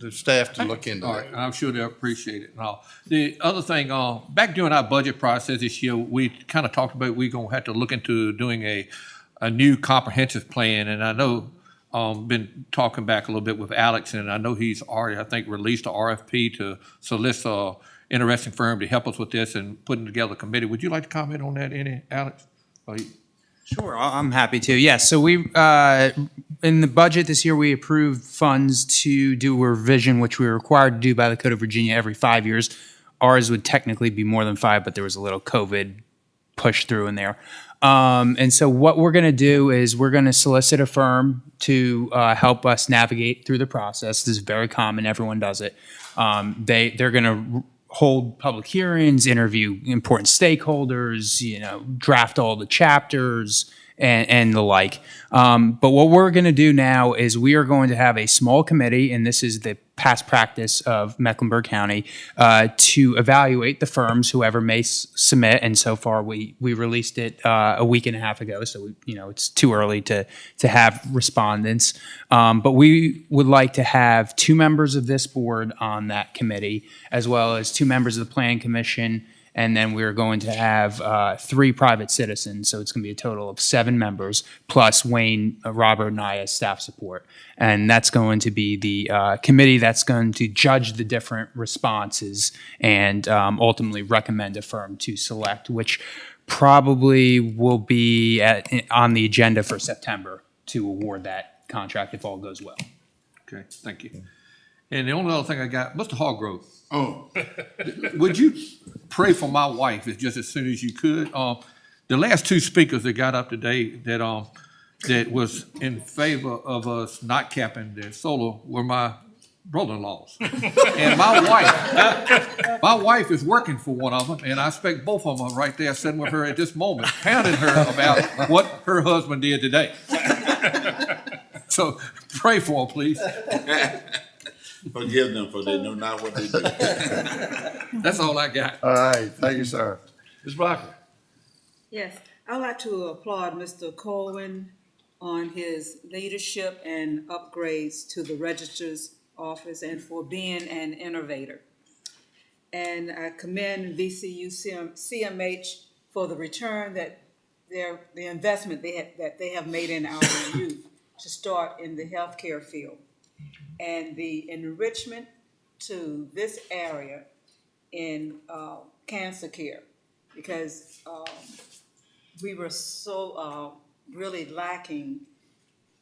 the staff to look into All it. right, I'm sure they'll appreciate it and all. The other thing, back during our budget process this year, we kind of talked about we're gonna have to look into doing a new comprehensive plan, and I know, been talking back a little bit with Alex, and I know he's already, I think, released a RFP to solicit a interesting firm to help us with this and putting together a committee. Would you like to comment on that, Alex? Sure, I'm happy to. Yes, so we, in the budget this year, we approved funds to do a revision, which we were required to do by the Code of Virginia every 5 years. Ours would technically be more than 5, but there was a little COVID push through in there. And so what we're going to do is we're going to solicit a firm to help us navigate through the process. This is very common. Everyone does it. They're going to hold public hearings, interview important stakeholders, draft all the chapters and the like. But what we're going to do now is we are going to have a small committee, and this is the past practice of Mecklenburg County, to evaluate the firms, whoever may submit. And so far, we released it a week and a half ago, so it's too early to have respondents. But we would like to have 2 members of this board on that committee, as well as 2 members of the Planning Commission. And then we're going to have 3 private citizens, so it's going to be a total of 7 members, plus Wayne, Robert, and I as staff support. And that's going to be the committee that's going to judge the different responses and ultimately recommend a firm to select, which probably will be on the agenda for September to award that contract if all goes well. Okay, thank you. And the only other thing I got, Mr. Hargrove. Oh. Would you pray for my wife just as soon as you could? The last 2 speakers that got up today that was in favor of us not capping the solar were my brother-in-laws. And my wife is working for one of them, and I expect both of them are right there sitting with her at this moment, pounding her about what her husband did today. So pray for them, please. Forgive them for they know not what they do. That's all I got. All right, thank you, sir. Ms. Blocker? Yes, I'd like to applaud Mr. Colwin on his leadership and upgrades to the Registrar's office and for being an innovator. And I commend VCU CMH for the return that the investment that they have made in our youth to start in the healthcare field. And the enrichment to this area in cancer care, because we were so really lacking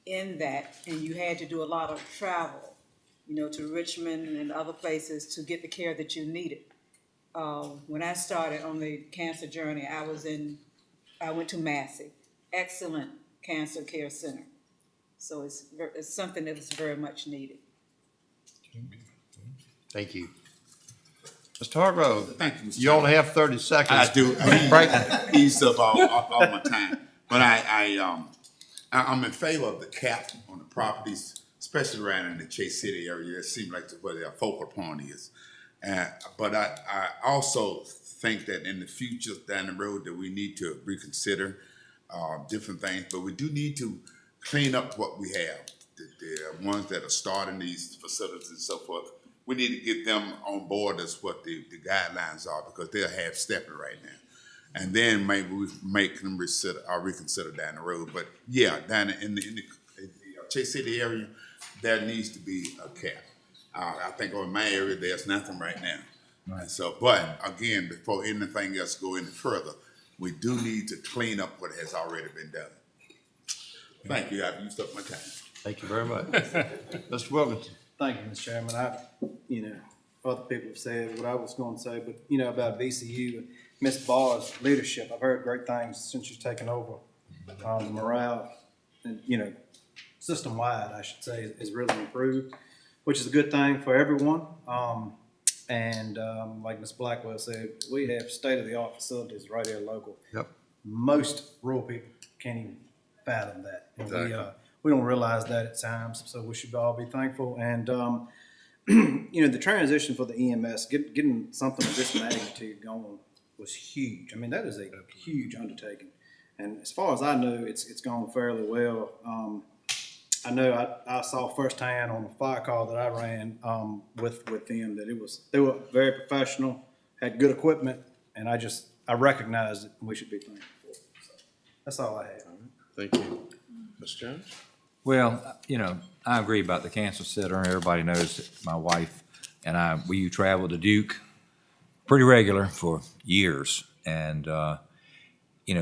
in that, and you had to do a lot of travel, to Richmond and other places to get the care that you needed. When I started on the cancer journey, I went to Massey, excellent cancer care center. So it's something that was very much needed. Thank you. Mr. Hargrove? Thank you, Mr. You only have 30 seconds. I do. Ease up all my time. But I'm in favor of the cap on the properties, especially around in the Chase City area. It seems like where their focal point is. But I also think that in the future down the road that we need to reconsider different things. But we do need to clean up what we have. The ones that are starting these facilities and so forth, we need to get them on board as what the guidelines are, because they're half-stepping right now. And then maybe we make them reconsider down the road. But yeah, down in the Chase City area, there needs to be a cap. I think in my area, there's nothing right now. Right. So, but again, before anything else go any further, we do need to clean up what has already been done. Thank you. I've used up my time. Thank you very much. Mr. Wilkinson? Thank you, Mr. Chairman. Other people have said what I was going to say, but, about VCU and Ms. Barr's leadership, I've heard great things since she's taken over. The morale, and, system-wide, I should say, is really improved, which is a good thing for everyone. Like Ms. Blackwell said, we have state-of-the-art facilities right here local. Yep. Most rural people can't even fathom that. And exactly. We don't realize that at times, so we should all be thankful. And, the transition for the EMS, getting something of this magnitude going was huge. I mean, that is a huge undertaking. And as far as I know, it's gone fairly well. I know I saw firsthand on a fire call that I ran with them that they were very professional, had good equipment, and I recognized it, and we should be thankful for it. So that's all I have. Thank you. Mr. Jones? Well, I agree about the cancer center. Everybody knows that my wife and we traveled to Duke pretty regular for years. And,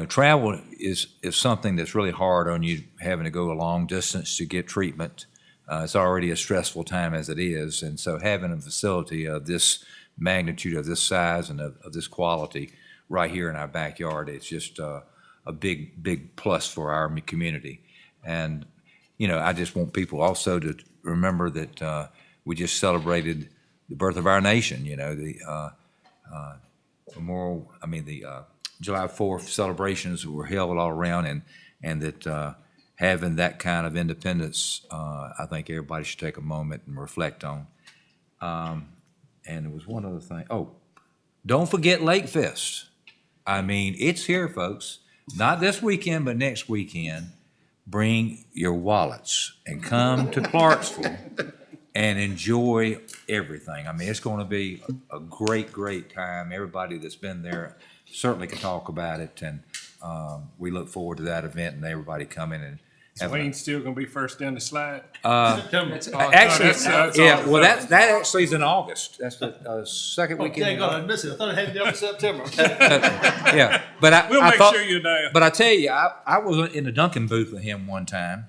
travel is something that's really hard on you, having to go a long distance to get treatment. It's already a stressful time as it is. And so having a facility of this magnitude, of this size, and of this quality right here in our backyard, it's just a big, big plus for our community. And I just want people also to remember that we just celebrated the birth of our nation. The July 4th celebrations were held all around, and that having that kind of independence, I think everybody should take a moment and reflect on. And there was one other thing. Oh, don't forget Lake Fest. It's here, folks. Not this weekend, but next weekend. Bring your wallets and come to Clarksville and enjoy everything. It's going to be a great, great time. Everybody that's been there certainly can talk about it, and we look forward to that event and everybody coming and. Wayne's still going to be first down the slide. September. Actually, that actually is in August. That's the second weekend. Okay, I missed it. I thought it had to be up in September. Yeah, but we'll make sure you're there. But I tell you, I was in the Duncan booth with him one time,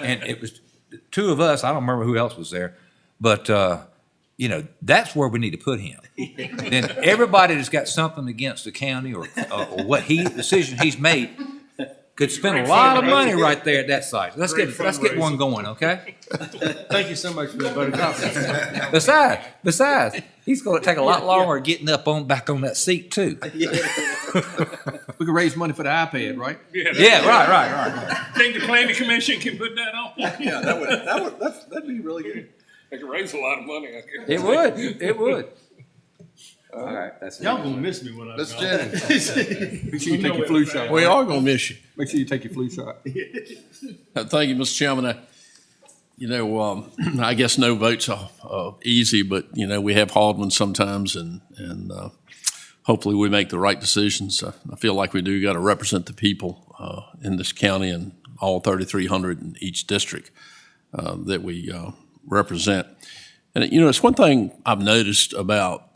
and it was two of us. I don't remember who else was there, but that's where we need to put him. Then everybody that's got something against the county or what decision he's made, could spend a lot of money right there at that site. Let's get one going, okay? Thank you so much for the vote of confidence. Besides, he's gonna take a lot longer getting back on that seat too. We could raise money for the iPad, right? Yeah, right. Think the planning commission can put that on? Yeah, that'd be really good. They could raise a lot of money, I guess. It would. All right, that's it. Y'all gonna miss me when I'm Ms. gone. Jennings. Make sure you take your flu shot. We are gonna miss you. Make sure you take your flu shot. Thank you, Mr. Chairman. I guess no votes are easy, but, we have hard ones sometimes, and hopefully we make the right decisions. I feel like we do got to represent the people in this county and all 3,300 in each district that we represent. And, it's one thing I've noticed about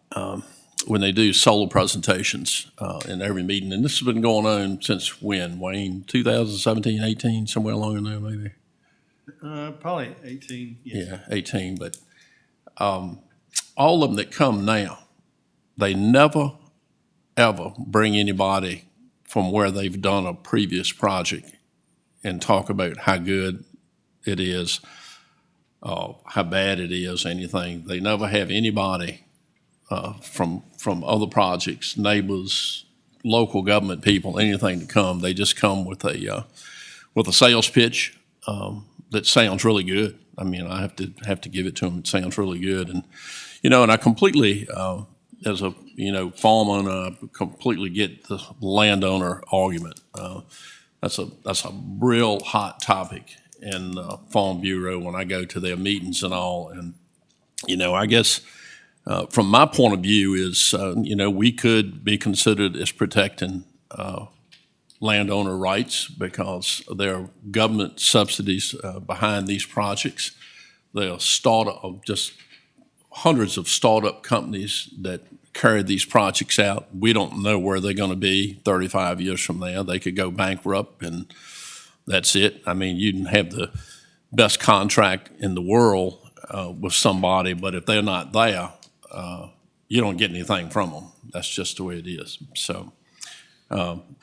when they do solar presentations in every meeting, and this has been going on since when, Wayne? 2017, 18, somewhere along in there maybe? Probably 18, yes. Yeah, 18, but all of them that come now, they never, ever bring anybody from where they've done a previous project and talk about how good it is, how bad it is, anything. They never have anybody from other projects, neighbors, local government people, anything to come. They just come with a sales pitch that sounds really good. I mean, I have to give it to them. It sounds really good, and and I completely, as a farmer, I completely get the landowner argument. That's a real hot topic in Farm Bureau when I go to their meetings and all, and I guess. From my point of view is, we could be considered as protecting landowner rights because there are government subsidies behind these projects. There are just hundreds of startup companies that carry these projects out. We don't know where they're going to be 35 years from now. They could go bankrupt and that's it. I mean, you can have the best contract in the world with somebody, but if they're not there, you don't get anything from them. That's just the way it is. So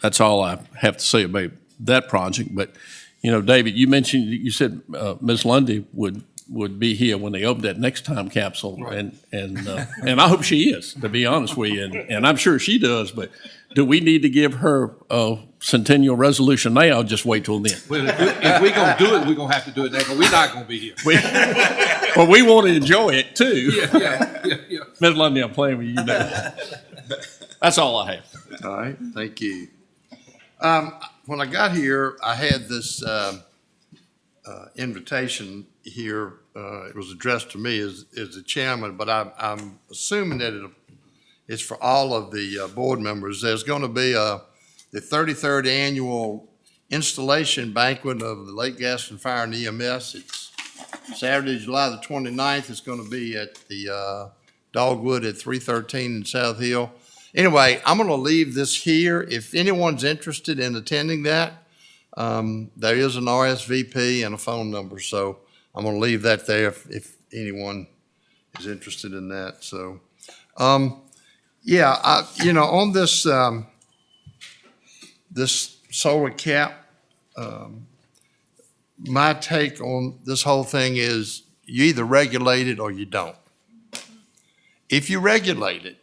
that's all I have to say about that project. But, David, you said Ms. Lundy would be here when they open that next time capsule. Right. And I hope she is, to be honest with you. And I'm sure she does. But do we need to give her a centennial resolution now or just wait till then? Well, if we're going to do it, we're going to have to do it now, but we're not going to be here. Well, we want to enjoy it, too. Yeah. Ms. Lundy, I'm playing with you now. That's all I have. All right, thank you. When I got here, I had this invitation here. It was addressed to me as the chairman, but I'm assuming that it's for all of the board members. There's going to be the 33rd annual installation banquet of the Lake Gaston Fire and EMS. It's Saturday, July the 29th. It's going to be at the Dogwood at 313 in South Hill. Anyway, I'm going to leave this here. If anyone's interested in attending that, there is an RSVP and a phone number. So I'm going to leave that there if anyone is interested in that. So, on this this solar cap, my take on this whole thing is you either regulate it or you don't. If you regulate it,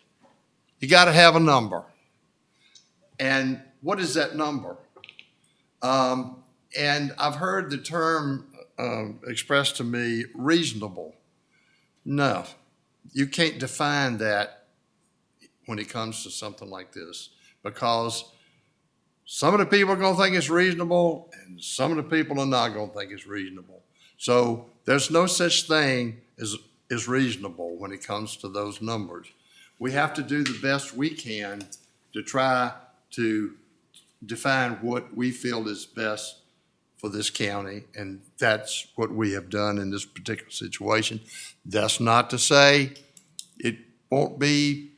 you got to have a number. And what is that number? And I've heard the term expressed to me, reasonable. No, you can't define that when it comes to something like this, because some of the people are going to think it's reasonable and some of the people are not going to think it's reasonable. So there's no such thing as reasonable when it comes to those numbers. We have to do the best we can to try to define what we feel is best for this county, and that's what we have done in this particular situation. That's not to say it won't be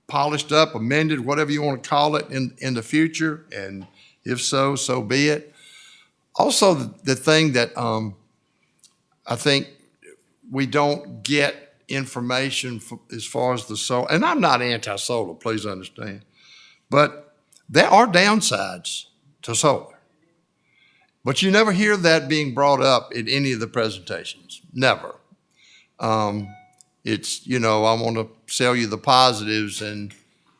polished up, amended, whatever you want to call it in the future, and if so, so be it. Also, the thing that I think we don't get information as far as the solar, and I'm not anti-solar, please understand, but there are downsides to solar. But you never hear that being brought up in any of the presentations, never. It's, I want to sell you the positives and,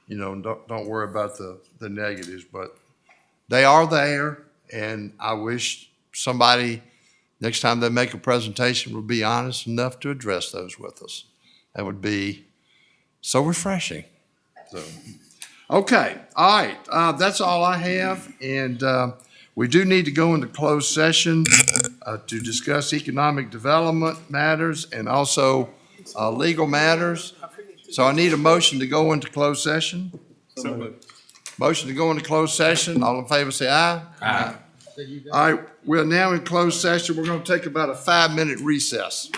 don't worry about the negatives, but they are there, and I wish somebody, next time they make a presentation, would be honest enough to address those with us. That would be so refreshing. So, okay, all right, that's all I have, and we do need to go into closed session to discuss economic development matters and also legal matters. So I need a motion to go into closed session. So moved. Motion to go into closed session. All in favor, say aye. Aye. All right, we're now in closed session. We're going to take about a 5-minute recess.